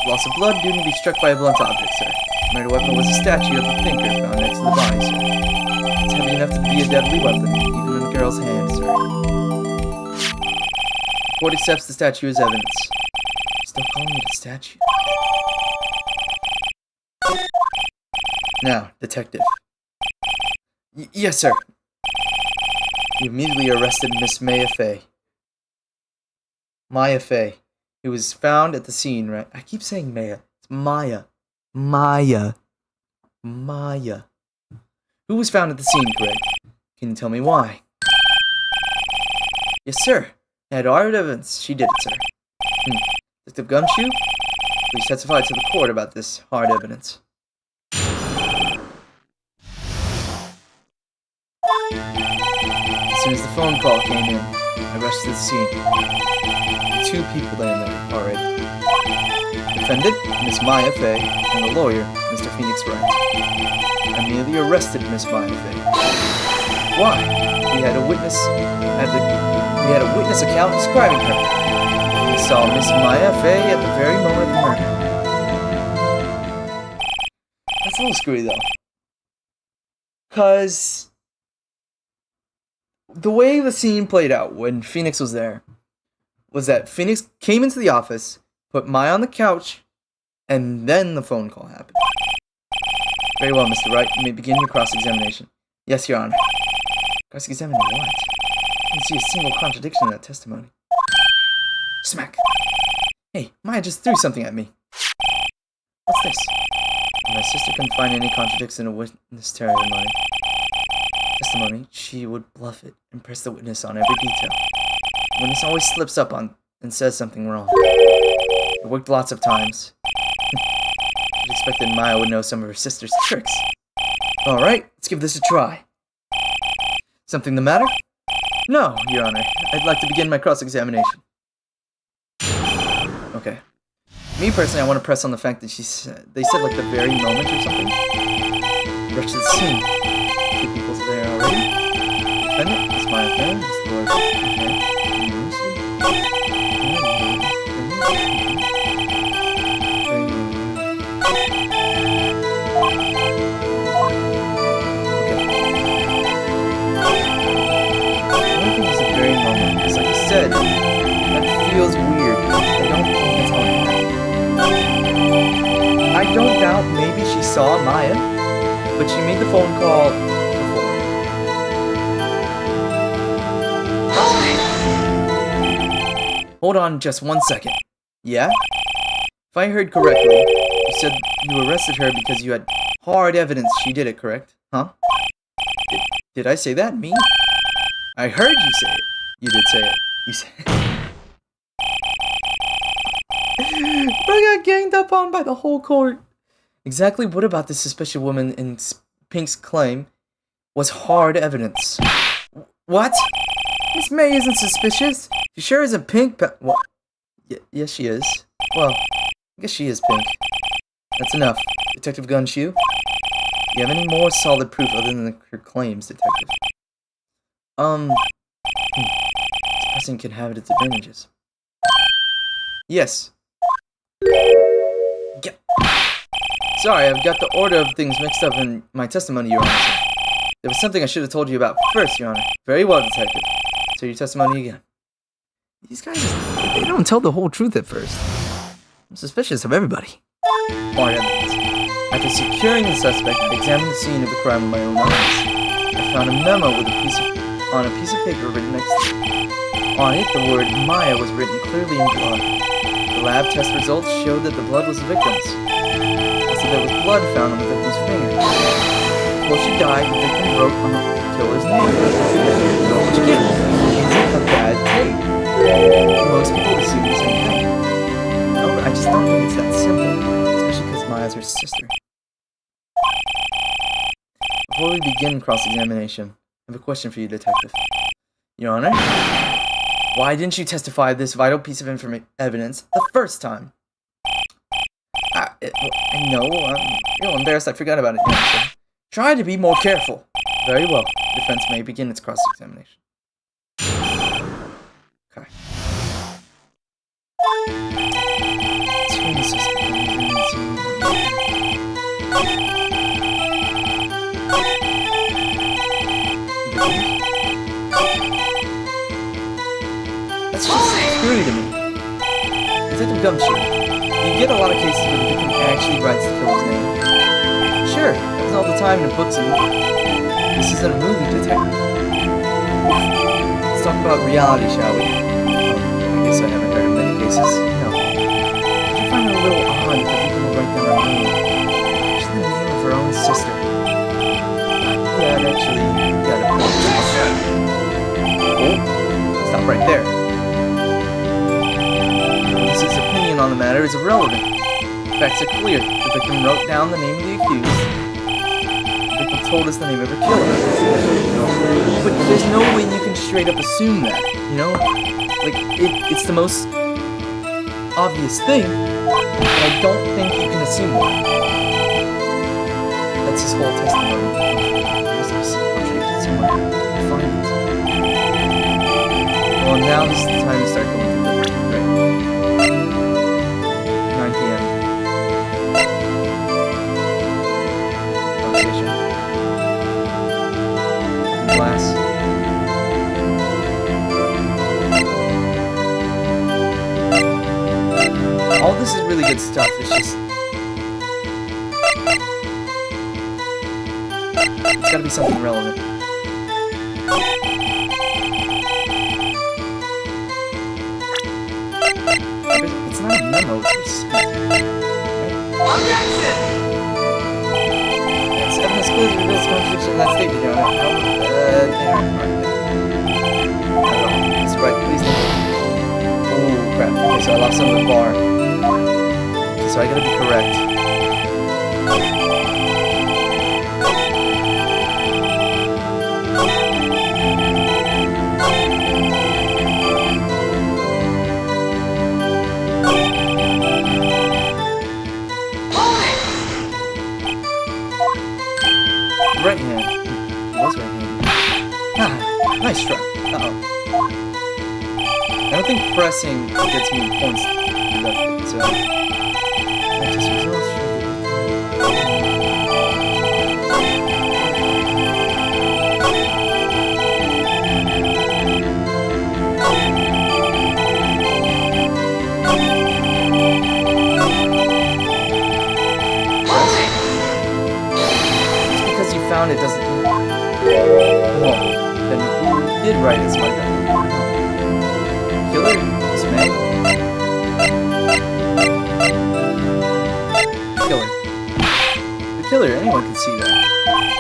Loss of blood due to be struck by a blunt object, sir. The murder weapon was a statue of the thinker found next to the body, sir. It's heavy enough to be a deadly weapon, even in the girl's hand, sir. The court accepts the statue as evidence. Still calling it a statue. Now, detective. Yes, sir. You immediately arrested Miss Maya Fay. Maya Fay, who was found at the scene, right? I keep saying Maya. It's Maya. Maya. Who was found at the scene, correct? Can you tell me why? Yes, sir. I had hard evidence. She did it, sir. Detective Gumshoe, please testify to the court about this hard evidence. As soon as the phone call came in, I rushed to the scene. There were 2 people there already. Defendant, Miss Maya Fay, and the lawyer, Mr. Phoenix Wright. I immediately arrested Miss Maya Fay. Why? We had a witness account describing her. We saw Miss Maya Fay at the very moment of the murder. That's a little screwy though. Cause the way the scene played out when Phoenix was there was that Phoenix came into the office, put Maya on the couch, And then the phone call happened. Very well, Mr. Wright. You may begin your cross-examination. Yes, Your Honor. Cross-examining what? I didn't see a single contradiction in that testimony. Smack. Hey, Maya just threw something at me. What's this? My sister couldn't find any contradiction in a witness testimony. She would bluff it and press the witness on every detail. The witness always slips up on and says something wrong. It worked lots of times. I'd expected Maya would know some of her sister's tricks. Alright, let's give this a try. Something the matter? No, Your Honor. I'd like to begin my cross-examination. Okay. Me personally, I want to press on the fact that they said like the very moment or something. Rush to the scene. Two people there already. Defendant, it's my affair. It's the Lord. Said, that feels weird. I don't think that's how it happened. I don't doubt maybe she saw Maya, but she made the phone call before. Hold on just 1 second. Yeah? If I heard correctly, you said you arrested her because you had hard evidence she did it, correct? Huh? Did I say that? Me? I heard you say it. You did say it. You said I got ganged up on by the whole court. Exactly what about this suspicious woman in Pink's claim was hard evidence? What? Miss May isn't suspicious. She sure isn't Pink, but what? Yes, she is. Well, I guess she is Pink. That's enough. Detective Gunshoe, do you have any more solid proof other than her claims, Detective? This person can have its advantages. Yes. Sorry, I've got the order of things mixed up in my testimony, Your Honor. There was something I should have told you about first, Your Honor. Very well, Detective. So your testimony again. These guys, they don't tell the whole truth at first. I'm suspicious of everybody. Hard evidence. After securing the suspect, I examined the scene of the crime with my own eyes. I found a memo with on a piece of paper written next to it. On it, the word Maya was written clearly in blood. The lab test results showed that the blood was the victim's. Also, there was blood found on the victim's finger. Before she died, the victim wrote on the killer's name. Which again, isn't a bad thing. Most people assume the same thing. No, but I just don't think it's that simple, especially because Maya's her sister. Before we begin cross-examination, I have a question for you, Detective. Your Honor? Why didn't you testify this vital piece of evidence the first time? I know, I'm a little embarrassed I forgot about it, Your Honor. Try to be more careful. Very well. The defense may begin its cross-examination. Okay. That's just screwy to me. Detective Gumshoe, you get a lot of cases where the victim actually writes the killer's name. Sure, happens all the time in books and this isn't a movie, Detective. Let's talk about reality, shall we? I guess I haven't heard of many cases. No. Did you find it a little odd that the victim would write down her name? Just the name of her own sister. Yeah, it actually got a point. Oh, stop right there. His opinion on the matter is irrelevant. The facts are clear. The victim wrote down the name of the accused. The victim told us the name of her killer. But there's no way you can straight up assume that, you know? Like, it's the most obvious thing, but I don't think you can assume that. That's his whole testimony. There's this contradiction somewhere. Find it. Well, now this is the time to start going through the right. 9 p.m. Conversation. Glass. All this is really good stuff. It's just It's gotta be something relevant. It's not a memo, it's a receipt. Objection! It's evidence clearly reveals the contradiction of that statement, Your Honor. It's right, please don't. Oh, crap. Okay, so I lost some of the bar. Okay, so I gotta be correct. Right hand. It was right hand. Ah, nice try. Uh-oh. I don't think pressing gets me points deducted, so... That just results found it doesn't. Well, then who did write it? Smart guy. Killer? This man? Killer. The killer. Anyone can see that.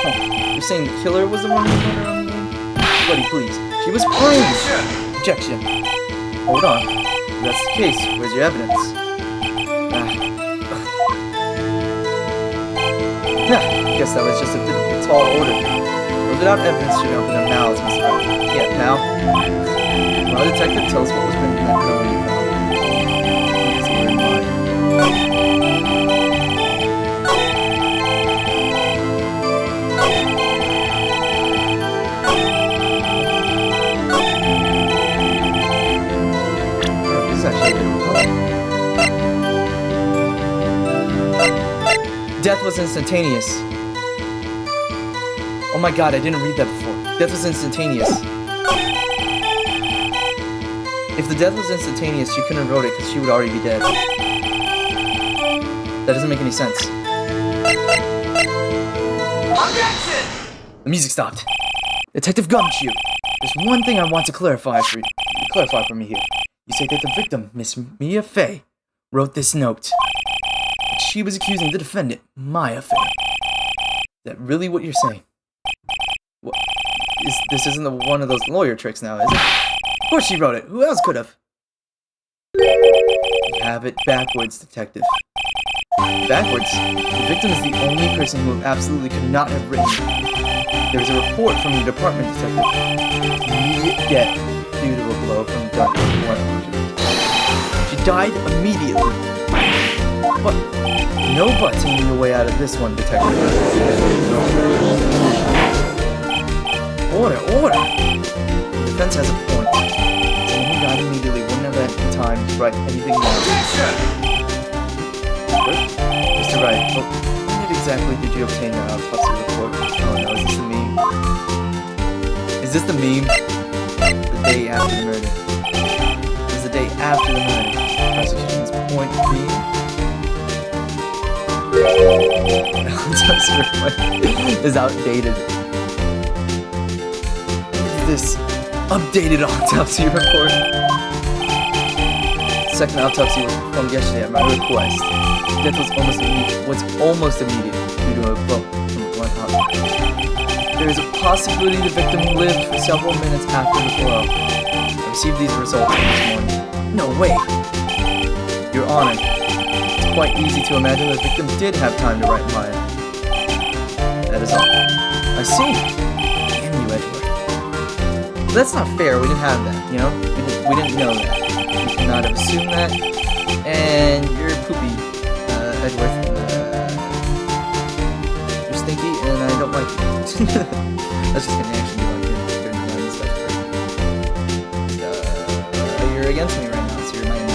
Huh. You're saying the killer was the one who put her on the name? Buddy, please. She was framed. Objection. Hold on. If that's the case, where's your evidence? I guess that was just a bit of a tall order. But without evidence shooting up in their mouths, Mr. Wright. Yeah, now? Well, detective, tell us what was written in that memo you found. It's word in mine. This is actually a Death was instantaneous. Oh my god, I didn't read that before. Death was instantaneous. If the death was instantaneous, she couldn't have wrote it because she would already be dead. That doesn't make any sense. Objection! The music stopped. Detective Gumshoe, there's one thing I want to clarify for me here. You say that the victim, Miss Mia Fey, wrote this note. She was accusing the defendant, Maya Fey. Is that really what you're saying? What? This isn't one of those lawyer tricks now, is it? Of course she wrote it. Who else could have? You have it backwards, detective. Backwards? The victim is the only person who absolutely could not have written it. There is a report from the department, detective. Immediate death due to a blow from the gun. She died immediately. But no buts in your way out of this one, detective. Order, order! The defense has a point. Someone who died immediately wouldn't have had time to write anything down. Mr. Wright, when exactly did you obtain your autopsy report? Oh no, is this the meme? Is this the meme? The day after the murder. It's the day after the murder. Prosecution's point being... autopsy report is outdated. This updated autopsy report. The second autopsy was performed yesterday at my request. Death was almost immediate due to a blow from a blunt object. There is a possibility the victim lived for several minutes after the blow. I received these results this morning. No way! Your Honor, it's quite easy to imagine the victim did have time to write Maya. That is all. I see. Damn you, Edward. That's not fair. We didn't have that, you know? We didn't know that. We could not have assumed that. And you're poopy, Edward. You're stinky, and I don't like you. That's just gonna actually be like it. You're against me right now, so you're my enemy.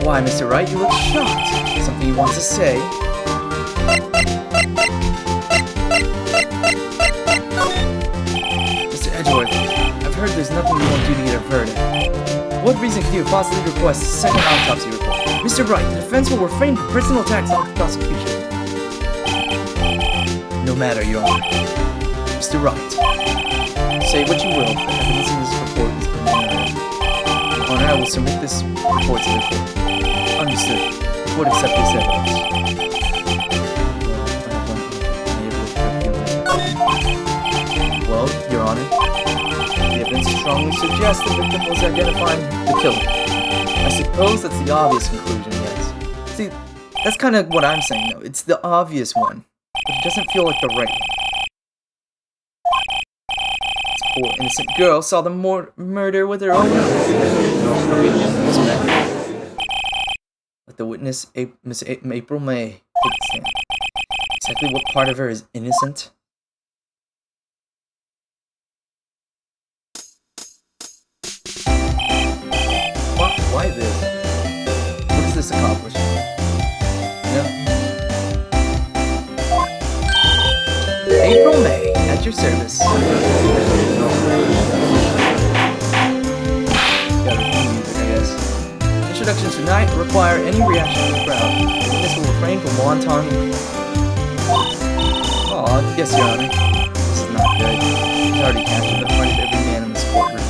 Why, Mr. Wright, you look shocked. Something you want to say? Mr. Edgeworth, heard there's nothing you won't do to get a verdict. What reason could you have possibly request a second autopsy report? Mr. Wright, the defense will refrain from personal attacks on the prosecution. No matter, Your Honor. Mr. Wright, say what you will, but evidence in this report is preliminary. Your Honor, I will submit this report to the court. Understood. The court accept this evidence. Well, Your Honor, the evidence strongly suggests the victim was identifying the killer. I suppose that's the obvious conclusion, yes. See, that's kind of what I'm saying, though. It's the obvious one, but it doesn't feel like the right one. This poor innocent girl saw the murder with her own eyes. Let the witness, Miss April May, take the stand. Exactly what part of her is innocent? Why this? What does this accomplish? No. April May, at your service. Introductions tonight require any reaction from the crowd. This will refrain from wanton. Aw, yes, Your Honor. This is not good. He's already captured the heart of every man in this courtroom.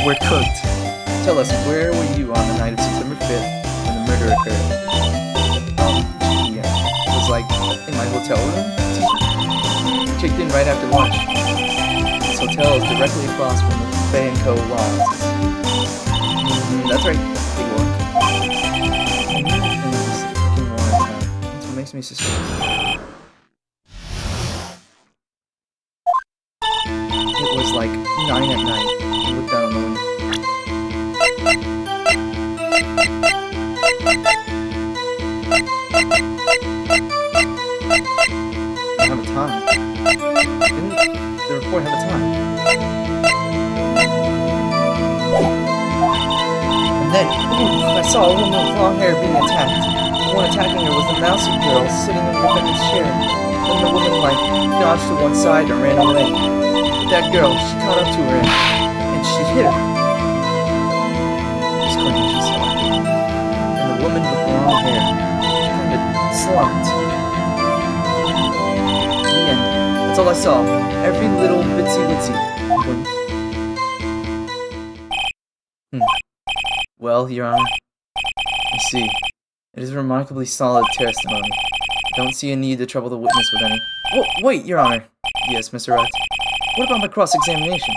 We're cooked. Tell us, where were you on the night of September 5th when the murder occurred? Yeah. It was like in my hotel room. We checked in right after lunch. This hotel is directly across from the Bay & Co. lodge. That's right. Big one. That's what makes me suspicious. It was like 9 at night. I looked down on the window. I have a time. Didn't the report have a time? And then, I saw a woman with long hair being attacked. The one attacking her was the mousy girl sitting in the defendant's chair. Then the woman, dodged to one side and ran away. That girl, she caught up to her and she hit her. She claimed she saw her. And the woman with long hair, she kind of slumped. The end. That's all I saw. Every little bitsy-witsy. Well, Your Honor, I see. It is a remarkably solid testimony. I don't see a need to trouble the witness with any. Oh, wait, Your Honor. Yes, Mr. Wright. What about my cross-examination?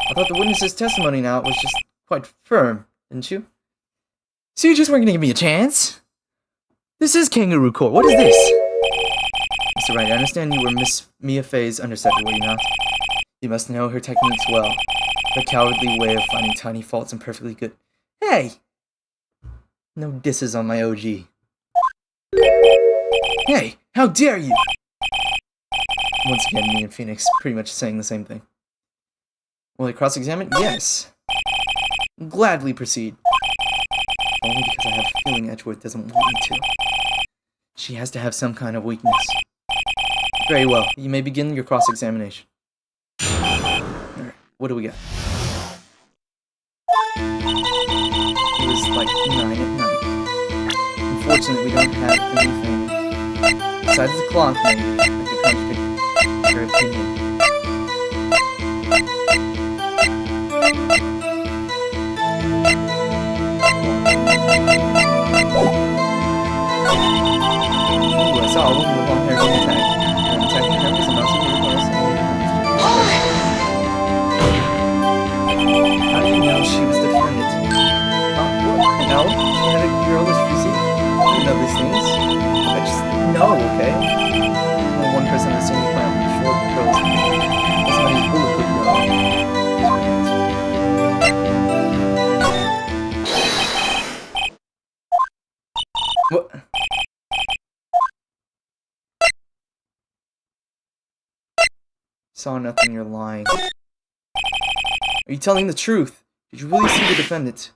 I thought the witness's testimony now was just quite firm, didn't you? So you just weren't gonna give me a chance? This is Kangaroo Court. What is this? Mr. Wright, I understand you were Miss Mia Fey's understudy, were you not? You must know her techniques well. Her cowardly way of finding tiny faults and perfectly good. Hey! No disses on my OG. Hey! How dare you! Once again, me and Phoenix pretty much saying the same thing. Will I cross-examine? Yes. Gladly proceed. Only because I have a feeling Edgeworth doesn't want me to. She has to have some kind of weakness. Very well. You may begin your cross-examination. Alright, what do we got? It was like 9 at night. Unfortunately, we don't have anything besides the clock, maybe, that could contradict your opinion. Ooh, I saw a woman with long hair being attacked. And attacking her was a mouse in the forest. How do you know she was the defendant? What? No, she had a girlish physique. I didn't know these things. I just know, okay? There's only one person that's seen me climb short girls. That's not even bulletproof, What? Saw nothing, you're lying. Are you telling the truth? Did you really see the defendant?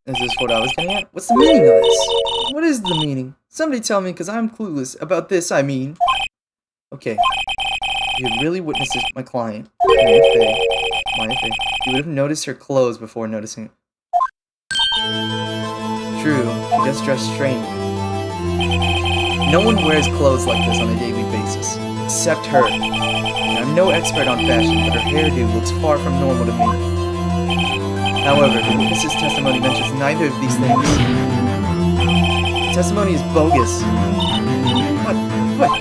Is this what I was getting at? What's the meaning of this? What is the meaning? Somebody tell me, because I'm clueless about this, I mean. Okay. If you had really witnessed my client, Maya Fey, you would have noticed her clothes before noticing it. True, she does dress strangely. No one wears clothes like this on a daily basis, except her. And I'm no expert on fashion, but her hairdo looks far from normal to me. However, the witness's testimony mentions neither of these things. The testimony is bogus. What?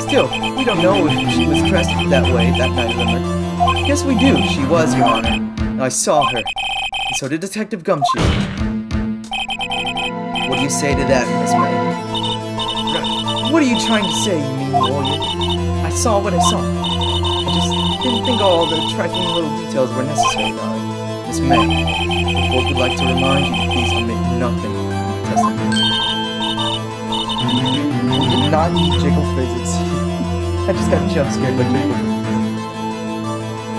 Still, we don't know if she was dressed that way that night of the murder. Yes, we do. She was, Your Honor. I saw her. And so did Detective Gumshoe. What do you say to that, Miss May? What are you trying to say, you mean lawyer? I saw what I saw. I just didn't think all the trifling little details were necessary, darling. Miss May, the court would like to remind you to please omit nothing from the testimony. We did not need jiggle physics. I just got jump scared by jiggle physics.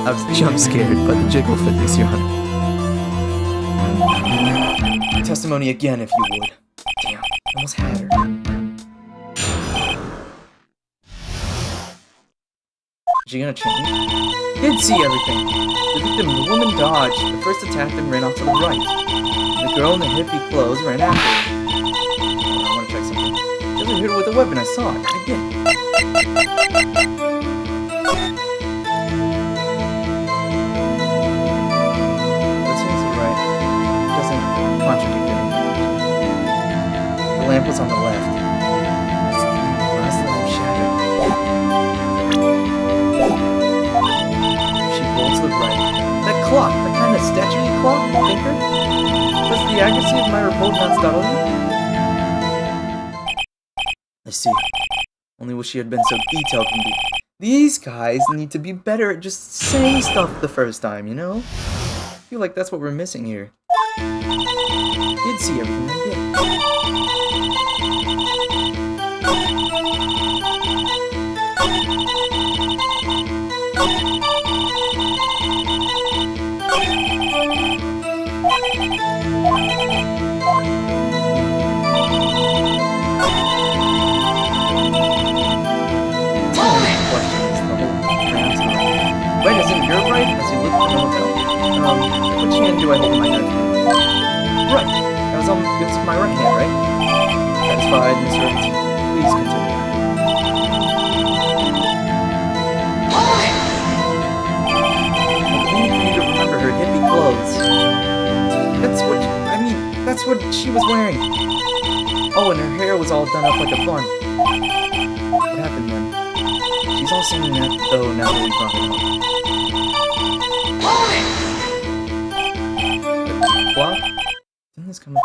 I was jump scared by the jiggle physics, Your Honor. Testimony again, if you would. Damn, I almost had her. Is she gonna change? Did see everything. The victim, the woman, dodged. The first attacked and ran off to the right. The girl in the hippie clothes ran after her. I wanna check something. She doesn't hit her with a weapon, I saw it. I did. That seems right. It doesn't contradict anything. The lamp was on the left. That's the last lamp shattered. She bolts to the right. That clock, that kind of statue clock, thinker? Does the accuracy of my report not startle you? I see. Only wish she had been so detailed can be. These guys need to be better at just saying stuff the first time, you know? I feel like that's what we're missing here. Did see everything I did. Right, is it your right as you look at the hotel? Which hand do I hold my knife in? Right. It was my right hand, right? Satisfied, Mr. Wright. Please continue. I need for you to remember her hippie clothes. That's what she was wearing. Oh, and her hair was all done up like a bun. What happened then? She's all singing that, though, now that we brought it up. The clock? Didn't this come up?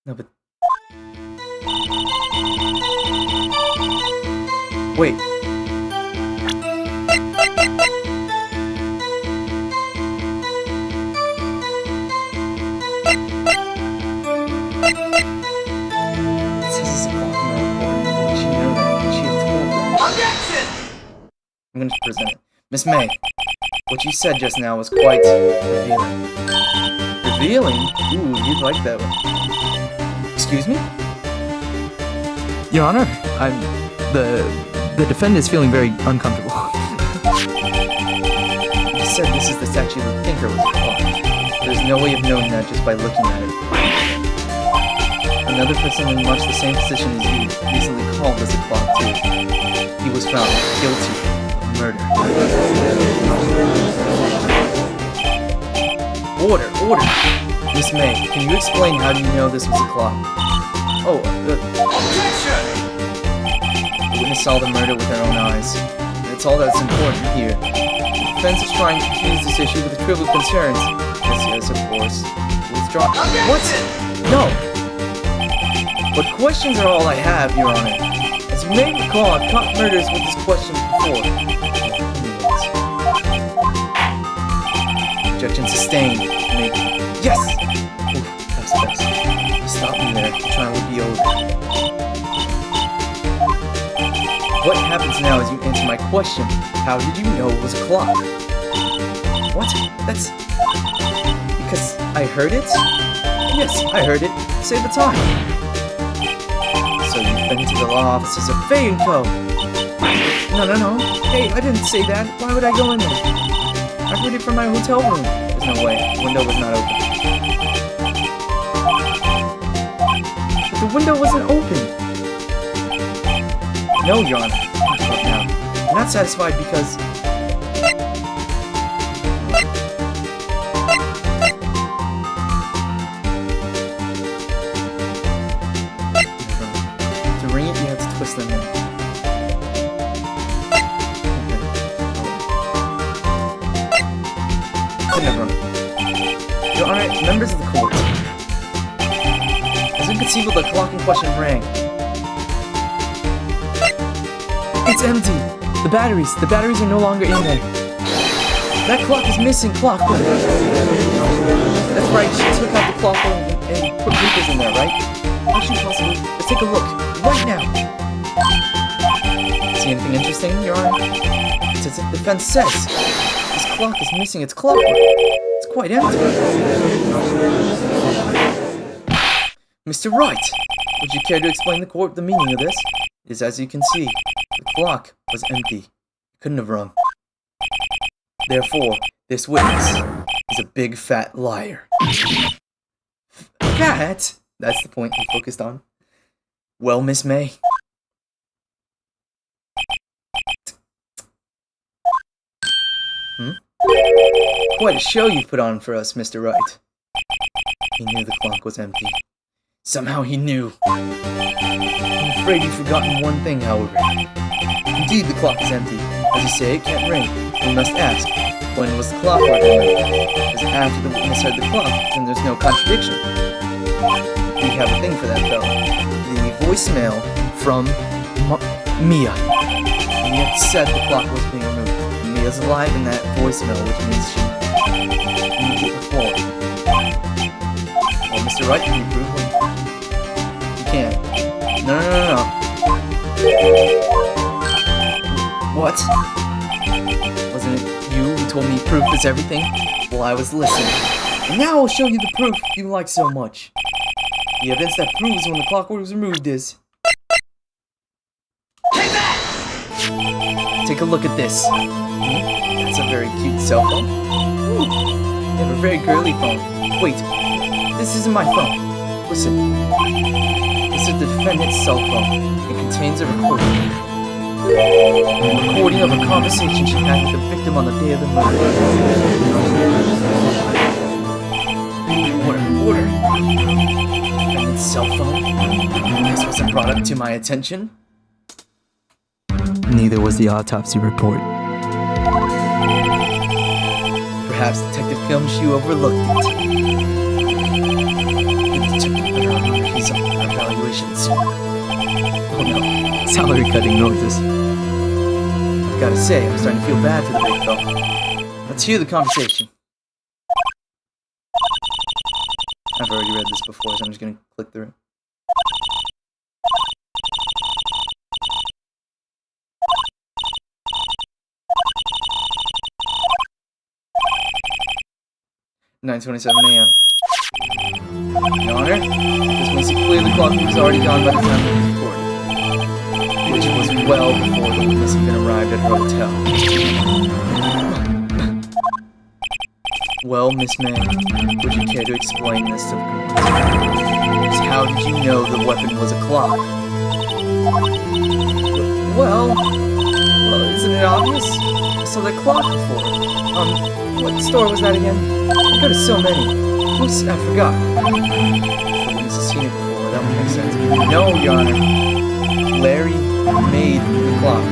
No, but... Wait. I'm going to present it. Miss May, what you said just now was quite revealing. Revealing? Ooh, you'd like that one. Excuse me? Your Honor, the defendant is feeling very uncomfortable. You said this is the statue the thinker was called. There's no way of knowing that just by looking at it. Another person in much the same position as you recently called as a clock too. He was found guilty. Murder. Order! Miss May, can you explain how you know this was a clock? Oh, the witness saw the murder with her own eyes. That's all that's important here. The defense is trying to confuse this issue with the trivial concerns. Yes, of course. Withdraw. What? No! But questions are all I have, Your Honor. As you may recall, I've caught murders with this question before. Objection sustained. Yes! Oof, that's close. Stop me there. The trial will be over. What happens now is you answer my question. How did you know it was a clock? What? That's... because I heard it? Yes, I heard it. Say the time. So you've been to the law offices of Faye & Co. No. Hey, I didn't say that. Why would I go in there? I heard it from my hotel room. There's no way. The window was not open. But the window wasn't open. No, Your Honor. Now, I'm not satisfied because... To ring it, you have to twist them in. Never. Your Honor, members of the court. As inconceivable, the clock in question rang. It's empty. The batteries are no longer in there. That clock is missing. Clockwork. That's right. She took out the clockwork and put papers in there, right? Actually, possible. Let's take a look right now. See anything interesting, Your Honor? It's as if the defense says. This clock is missing its clockwork. It's quite empty. Mr. Wright, would you care to explain the court the meaning of this? It is as you can see, the clock was empty. It couldn't have rung. Therefore, this witness is a big fat liar. Fat? That's the point he focused on. Well, Miss May. Quite a show you put on for us, Mr. Wright. He knew the clock was empty. Somehow he knew. I'm afraid you've forgotten one thing, however. Indeed, the clock is empty. As you say, it can't ring. We must ask, when was the clockwork removed? Because after the witness heard the clock, then there's no contradiction. We have a thing for that, though. The voicemail from Mia. Mia said the clock was being removed. Mia's alive in that voicemail, which means she moved it before. Well, Mr. Wright, can you prove it? You can't. No. What? Wasn't it you who told me proof is everything? Well, I was listening. And now I'll show you the proof you like so much. The evidence that proves when the clockwork was removed is... Take a look at this. That's a very cute cell phone. Ooh, they have a very girly phone. Wait, this isn't my phone. Listen. This is the defendant's cell phone. It contains a recording. A recording of a conversation she had with the victim on the day of the murder. Order. Defendant's cell phone? This wasn't brought up to my attention. Neither was the autopsy report. Perhaps Detective Gumshoe overlooked it. The detective better honor his evaluation soon. Oh no. Salary cutting noises. I've gotta say, I'm starting to feel bad for the big fella. Let's hear the conversation. I've already read this before, so I'm just gonna click through. (9:27 a.m.) Your Honor, this makes it clear the clock was already gone by the time it was recorded, which was well before the witness had been arrived at her hotel. Well, Miss May, would you care to explain this to the court? Just how did you know the weapon was a clock? Well, isn't it obvious? I saw that clock before. What store was that again? I go to so many. Oops, I forgot. The witness has seen it before, that would make sense. No, Your Honor. Larry made the clock.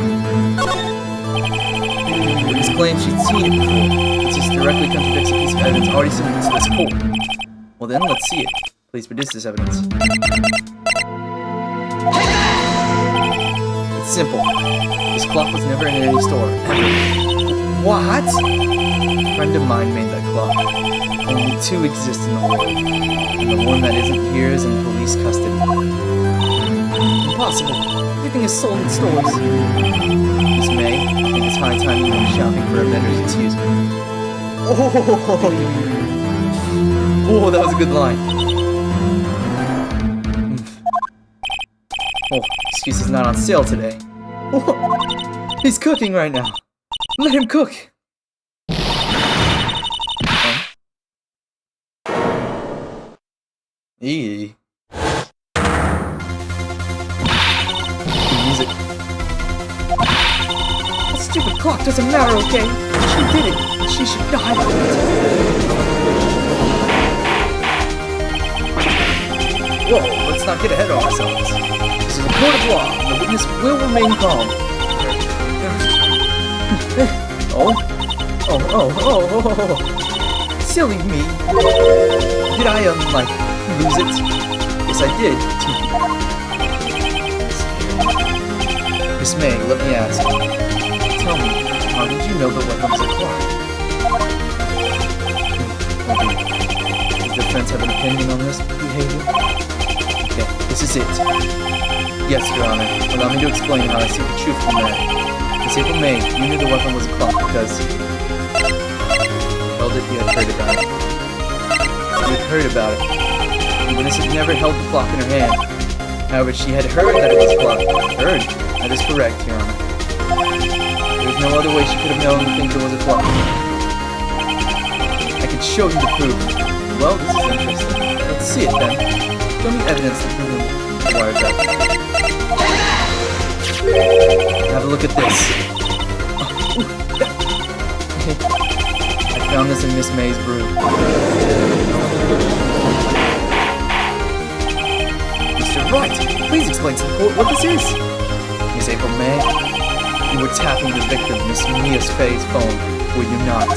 The witness claims she'd seen it before. It just directly contradicts a piece of evidence already submitted to this court. Well then, let's see it. Please produce this evidence. It's simple. This clock was never in any store, ever. What? A friend of mine made that clock. Only two exist in the world, and the one that isn't here is in police custody. Impossible. Everything is sold in stores. Miss May, I think it's high time you went shopping for a vendor's excuse. Oh, that was a good line. Oh, excuse is not on sale today. Oh, he's cooking right now. Let him cook. Eee. Music. The stupid clock doesn't matter, okay? She did it, and she should die for it. Whoa, let's not get ahead of ourselves. This is a court of law, and the witness will remain calm. Oh. Silly me. Did I, lose it? Yes, I did. Miss May, let me ask. Tell me, how did you know the weapon was a clock? Does the defense have an opinion on this behavior? Okay, this is it. Yes, Your Honor. Allow me to explain how I see the truth from that. Miss April May, you knew the weapon was a clock because you held it, you had heard about it. You had heard about it. The witness had never held the clock in her hand. However, she had heard that it was a clock. Heard? That is correct, Your Honor. There was no other way she could have known the thinker was a clock. I could show you the proof. Well, this is interesting. Let's see it then. Show me evidence to prove the wiretap. Have a look at this. I found this in Miss May's brew. Mr. Wright, please explain to the court what this is. Miss April May, you were tapping the victim, Miss Mia's Faye's phone, were you not?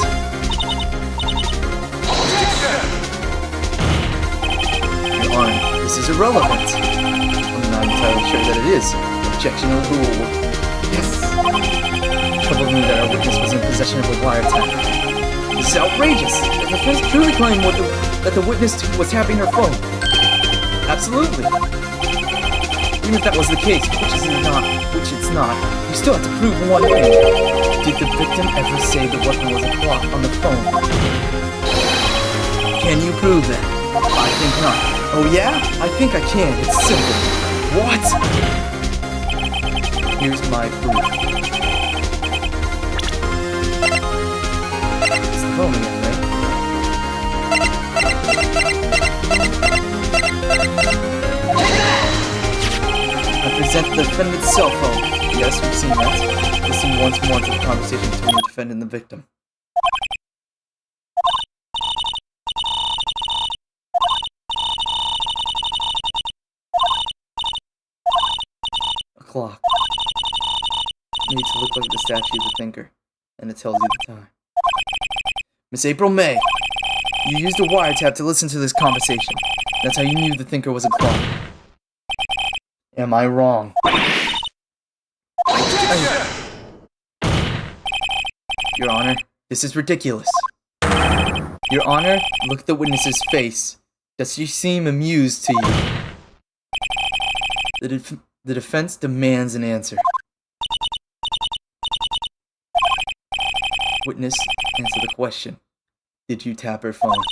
Your Honor, this is irrelevant. I'm not entirely sure that it is. Objection overruled. Yes! It troubled me that our witness was in possession of a wiretap. This is outrageous! The defense truly claimed that the witness was tapping her phone. Absolutely. Even if that was the case, which it's not, you still have to prove one thing. Did the victim ever say the weapon was a clock on the phone? Can you prove that? I think not. Oh yeah? I think I can. It's simple. What? Here's my proof. It's the phone again, right? I present the defendant's cell phone. Yes, we've seen that. Listen once more to the conversation between the defendant and the victim. A clock. Made to look like the statue of the thinker, and it tells you the time. Miss April May, you used a wiretap to listen to this conversation. That's how you knew the thinker was a clock. Am I wrong? Your Honor, this is ridiculous. Your Honor, look at the witness's face. Does she seem amused to you? The defense demands an answer. Witness, answer the question. Did you tap her phone?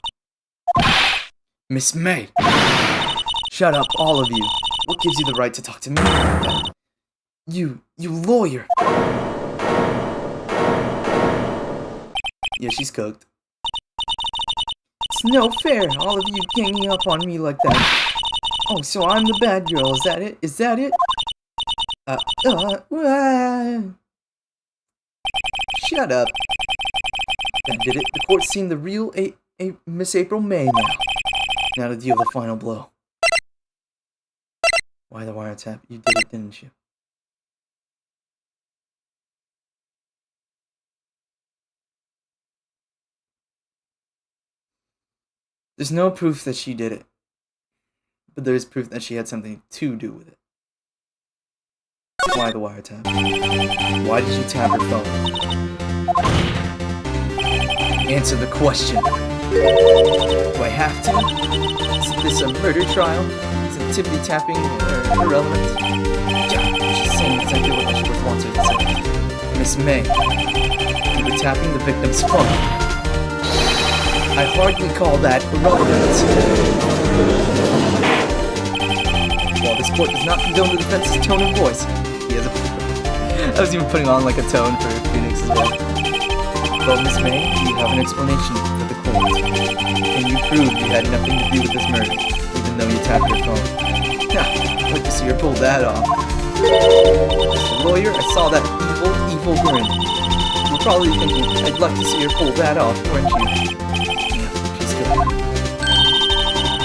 Miss May! Shut up, all of you. What gives you the right to talk to me like that? You lawyer! Yeah, she's cooked. It's no fair, all of you ganging up on me like that. Oh, so I'm the bad girl, is that it? Is that it? Shut up. That did it. The court's seen the real Miss April May now. Now to deal the final blow. Why the wiretap? You did it, didn't you? There's no proof that she did it. But there is proof that she had something to do with it. Why the wiretap? Why did she tap her phone? Answer the question. Do I have to? Is this a murder trial? Is it tippity tapping irrelevant? Yeah, she's saying exactly what she was wanted to say. Miss May, you were tapping the victim's phone. I hardly call that irrelevant. While This court does not condone the defense's tone of voice. He has a... I was even putting on like a tone for Phoenix as well. Well, Miss May, do you have an explanation for the court? Can you prove you had nothing to do with this murder, even though you tapped your phone? I'd like to see her pull that off. Mr. Lawyer, I saw that evil grin. You're probably thinking, I'd like to see her pull that off, weren't you? Yeah, she's good.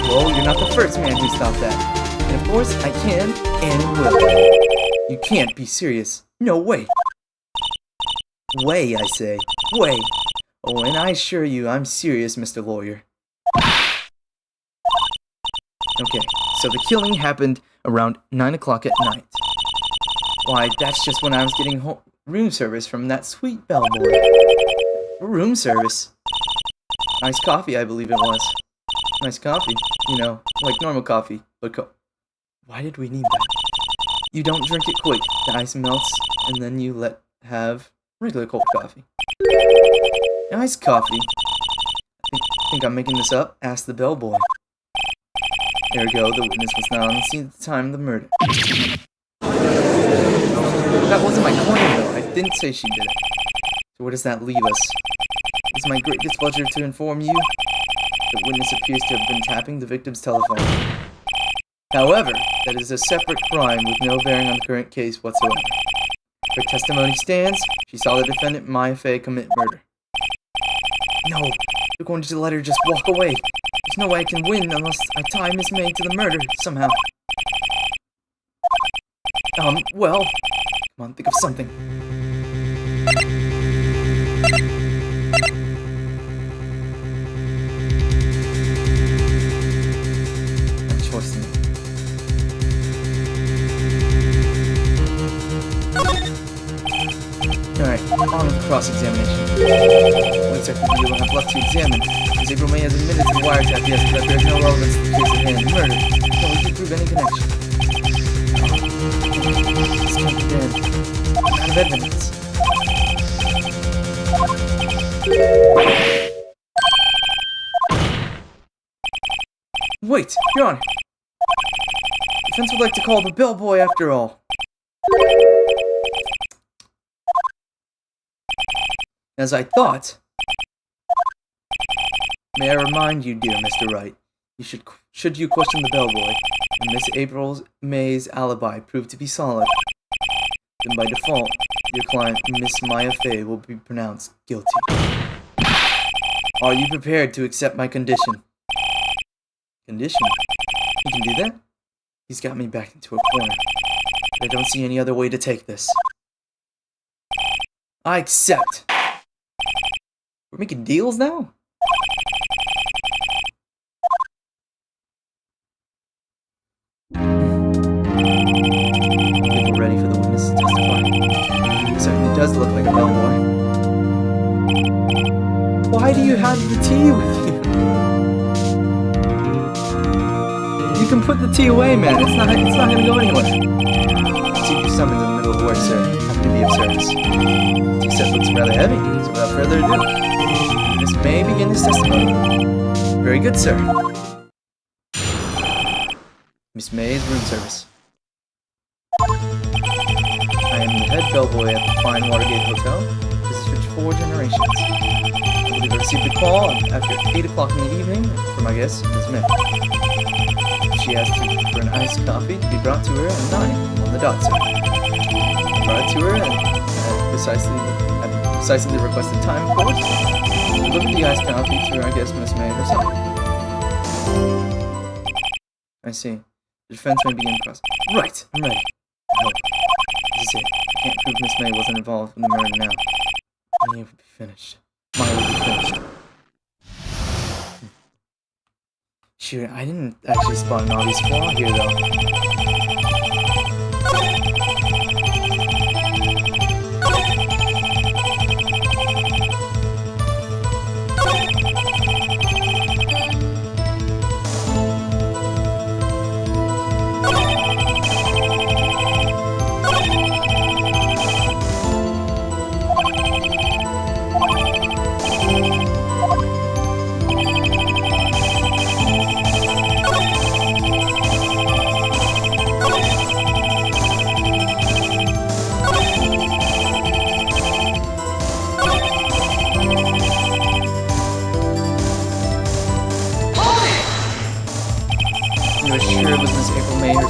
Well, you're not the first man who's thought that. And of course, I can and will. You can't be serious. No way. Way, I say. Way. Oh, and I assure you, I'm serious, Mr. Lawyer. Okay, so the killing happened around 9 o'clock at night. Why, that's just when I was getting room service from that sweet bellboy. Room service? Iced coffee, I believe it was. Nice coffee. You know, like normal coffee. But why did we need that? You don't drink it quick. The ice melts, and then you have regular cold coffee. Iced coffee? Think I'm making this up? Asked the bellboy. There we go, the witness was not on the scene at the time of the murder. That wasn't my claim, though. I didn't say she did it. So where does that leave us? It's my great displeasure to inform you the witness appears to have been tapping the victim's telephone. However, that is a separate crime with no bearing on the current case whatsoever. Her testimony stands. She saw the defendant, Maya Fey, commit murder. No, you're going to let her just walk away. There's no way I can win unless I tie Miss May to the murder somehow. Well, come on, think of something. No choice to make. Alright, on with the cross-examination. What exactly do you have left to examine? As April May has admitted to the wiretap, yes, but there is no relevance to the case at hand. Murder. No, we can prove any connection. This can't be dead. I'm out of evidence. Wait, Your Honor. Defense would like to call the bellboy after all. As I thought. May I remind you, dear Mr. Wright, should you question the bellboy, and Miss April May's alibi proved to be solid, then by default, your client, Miss Maya Fey, will be pronounced guilty. Are you prepared to accept my condition? Condition? You can do that? He's got me back into a corner. But I don't see any other way to take this. I accept! We're making deals now? People ready for the witness to testify. He certainly does look like a bellboy. Why do you have the tea with you? You can put the tea away, man. It's not gonna go anywhere. See your summons in the middle of work, sir. Happy to be of service. Tea set looks rather heavy, so without further ado, Miss May begin his testimony. Very good, sir. Miss May's room service. I am the head bellboy at the fine Watergate Hotel. This is for 4 generations. I believe I received a call after 8 o'clock in the evening from my guest, Ms. May. She asked for an iced coffee to be brought to her at 9 on the dot, sir. I brought it to her at precisely the requested time, of course. I delivered the iced coffee to our guest, Miss May herself. I see. The defense may begin the process. Right, I'm ready. I hope. This is it. I can't prove Miss May wasn't involved in the murder now. Maya will be finished. Maya will be finished. Shoot, I didn't actually spot an obvious flaw here, though.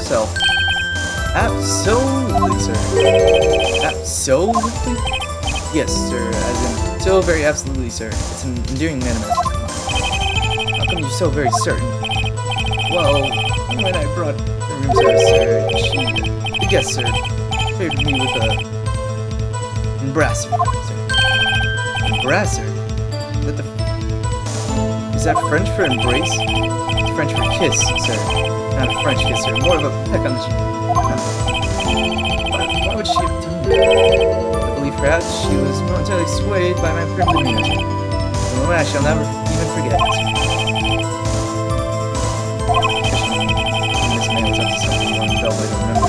yourself. Absolutely, sir. Absolutely? Yes, sir, as in, so very absolutely, sir. It's an endearing manner. How come you're so very certain? Well, when I brought the room service, sir, the guest, sir, favored me with a embrasser, sir. Embrasser? Is that French for embrace? It's French for kiss, sir. Not a French kiss, sir. More of a peck on the cheek. Why would she have done that? I believe perhaps she was momentarily swayed by my prim demeanor, sir. A moment I shall never even forget it. This man was up to something more than double, I remember.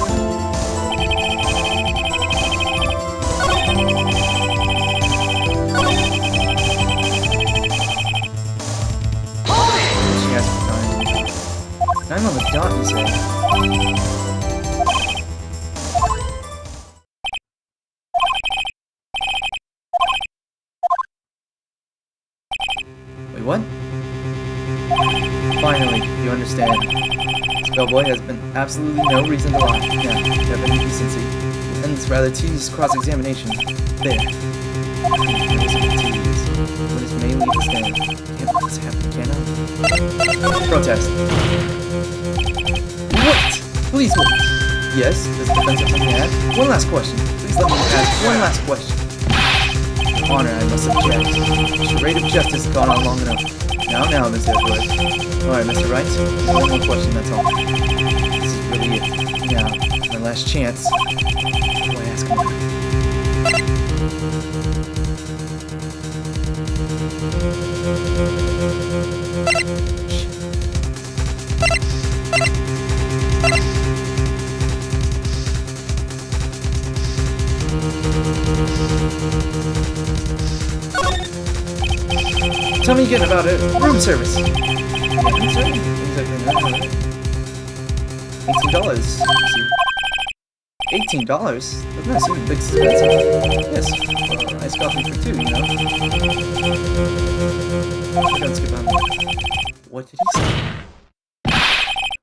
She asked for time. 9 on the dot, you say? Wait, what? Finally, you understand. This bellboy has been absolutely no reason to lie. Now, to have any decency. And this rather tedious cross-examination. There. It was a bit tedious. What is mainly the stand? Can't let this happen, can I? Protest. Wait! Please wait! Yes? Does the defense have something to add? One last question. Please let me ask one last question. Honor, I must object. The charade of justice has gone on long enough. Now, Mr. Edwards. Alright, Mr. Wright. One more question, that's all. This is really it. Now, my last chance. Why ask more? Tell me again about it. Room service. Room service? Exactly. $18. See. $18? Doesn't that seem a bit expensive? Yes. Well, iced coffee for 2, you know. Don't skip on me. What did he say?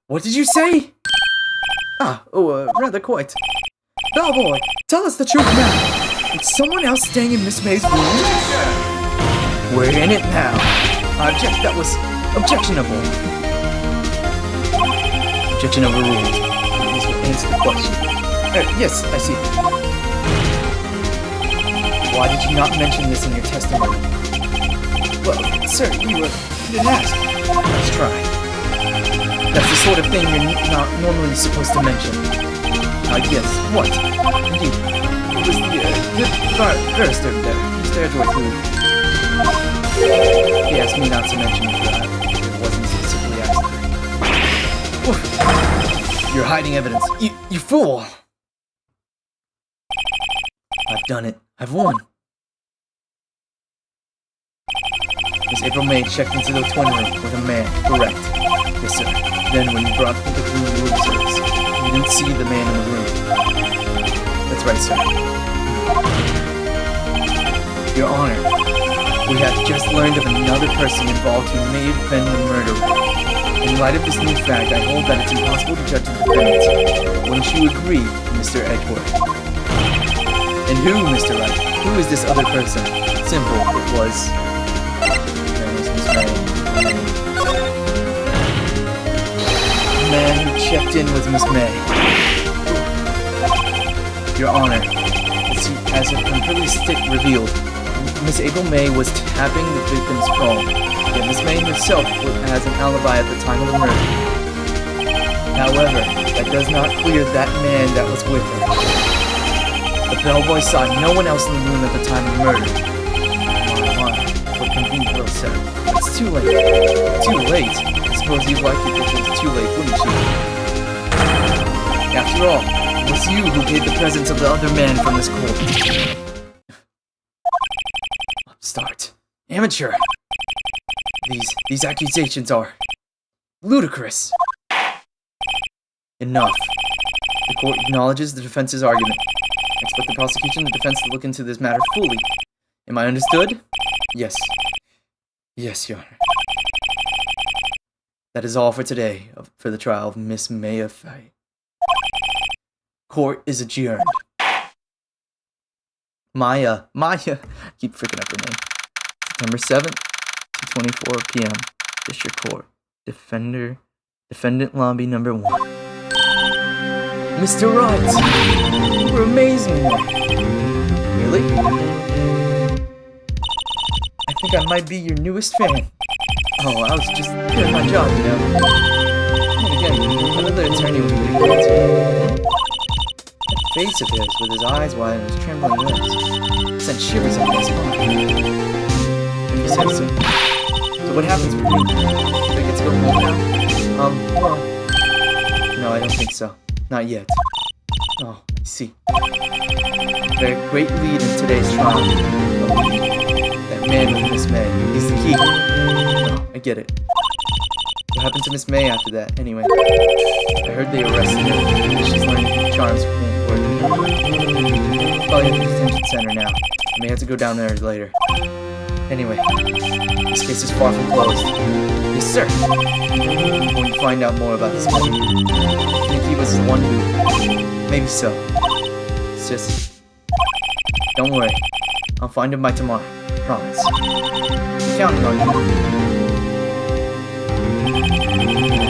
What did you say? Rather quite. Bellboy, tell us the truth now. Is someone else staying in Miss May's room? We're in it now. I object. That was objectionable. Objection overruled. This will answer the question. Yes, I see. Why did you not mention this in your testimony? Well, sir, you didn't ask. Let's try. That's the sort of thing you're not normally supposed to mention. Yes. What? Indeed. It was the barrister there, Mr. Edward, who... He asked me not to mention it, it wasn't specifically asked. You're hiding evidence. You fool! I've done it. I've won. Miss April May checked into the twin room with a man. Correct. Yes, sir. Then when you brought the room service, you didn't see the man in the room. That's right, sir. Your Honor, we have just learned of another person involved who may have been the murderer. In light of this new fact, I hold that it's impossible to judge the defendant. Wouldn't you agree, Mr. Edward? And who, Mr. Wright? Who is this other person? Simple, it was... Miss May. The man who checked in with Miss May. Your Honor, as a completely revealed, Miss April May was tapping the victim's phone. Yet Miss May herself has an alibi at the time of the murder. However, that does not clear that man that was with her. The bellboy saw no one else in the room at the time of the murder. My, what convenient little setup. It's too late. Too late? I suppose you'd like it if it was too late, wouldn't you? After all, it was you who paid the presence of the other man from this court. Upstart. Amateur. These accusations are ludicrous. Enough. The court acknowledges the defense's argument. I expect the prosecution and the defense to look into this matter fully. Am I understood? Yes. Yes, Your Honor. That is all for today, for the trial of Miss May of Wright. Court is adjourned. Maya, keep freaking up her name. September 7th, 2:24 p.m. District Court. Defendant lobby number 1. Mr. Wright, you were amazing in there. Really? I think I might be your newest fan. Oh, I was just doing my job, you know. And again, another attorney would be pretty good too. That face of his, with his eyes wide and his trembling lips, sent shivers up my spine. If you say so. So what happens with me? Do I get to go home now? Well, no, I don't think so. Not yet. Oh, I see. Their great lead in today's trial. That man with Miss May. He's the key. No, I get it. What happened to Miss May after that, anyway? I heard they arrested her. She's learning charms from the court. Probably at the detention center now. I may have to go down there later. Anyway, this case is far from closed. Yes, sir. I'm going to find out more about this man. I think he was the one who... Maybe so. It's just... Don't worry. I'll find him by tomorrow. Promise. I'm counting on you.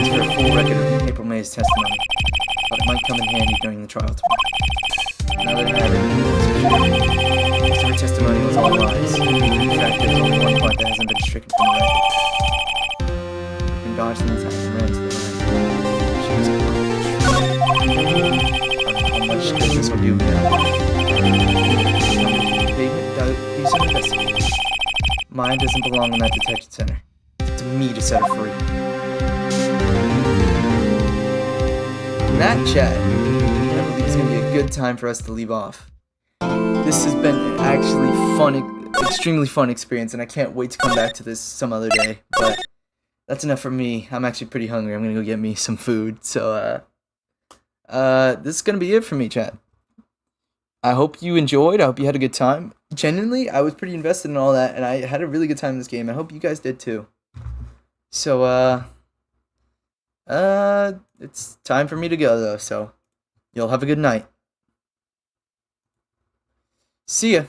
It's for a full record of April May's testimony, but it might come in handy during the trial tomorrow. Now that I have it, most of her testimony was all lies. In fact, there's only one part that hasn't been stricken from the record. And dodged the attack and ran to the line. She was caught. I don't know how much good this will do now. Do some investigating. Maya doesn't belong in that detention center. It's up to me to set her free. And that, chat, I believe it's going to be a good time for us to leave off. This has been an actually extremely fun experience, and I can't wait to come back to this some other day. But that's enough for me. I'm actually pretty hungry. I'm going to go get me some food. So, this is going to be it for me, chat. I hope you enjoyed. I hope you had a good time. Genuinely, I was pretty invested in all that, and I had a really good time in this game. I hope you guys did too. So, it's time for me to go, though, so y'all have a good night. See ya.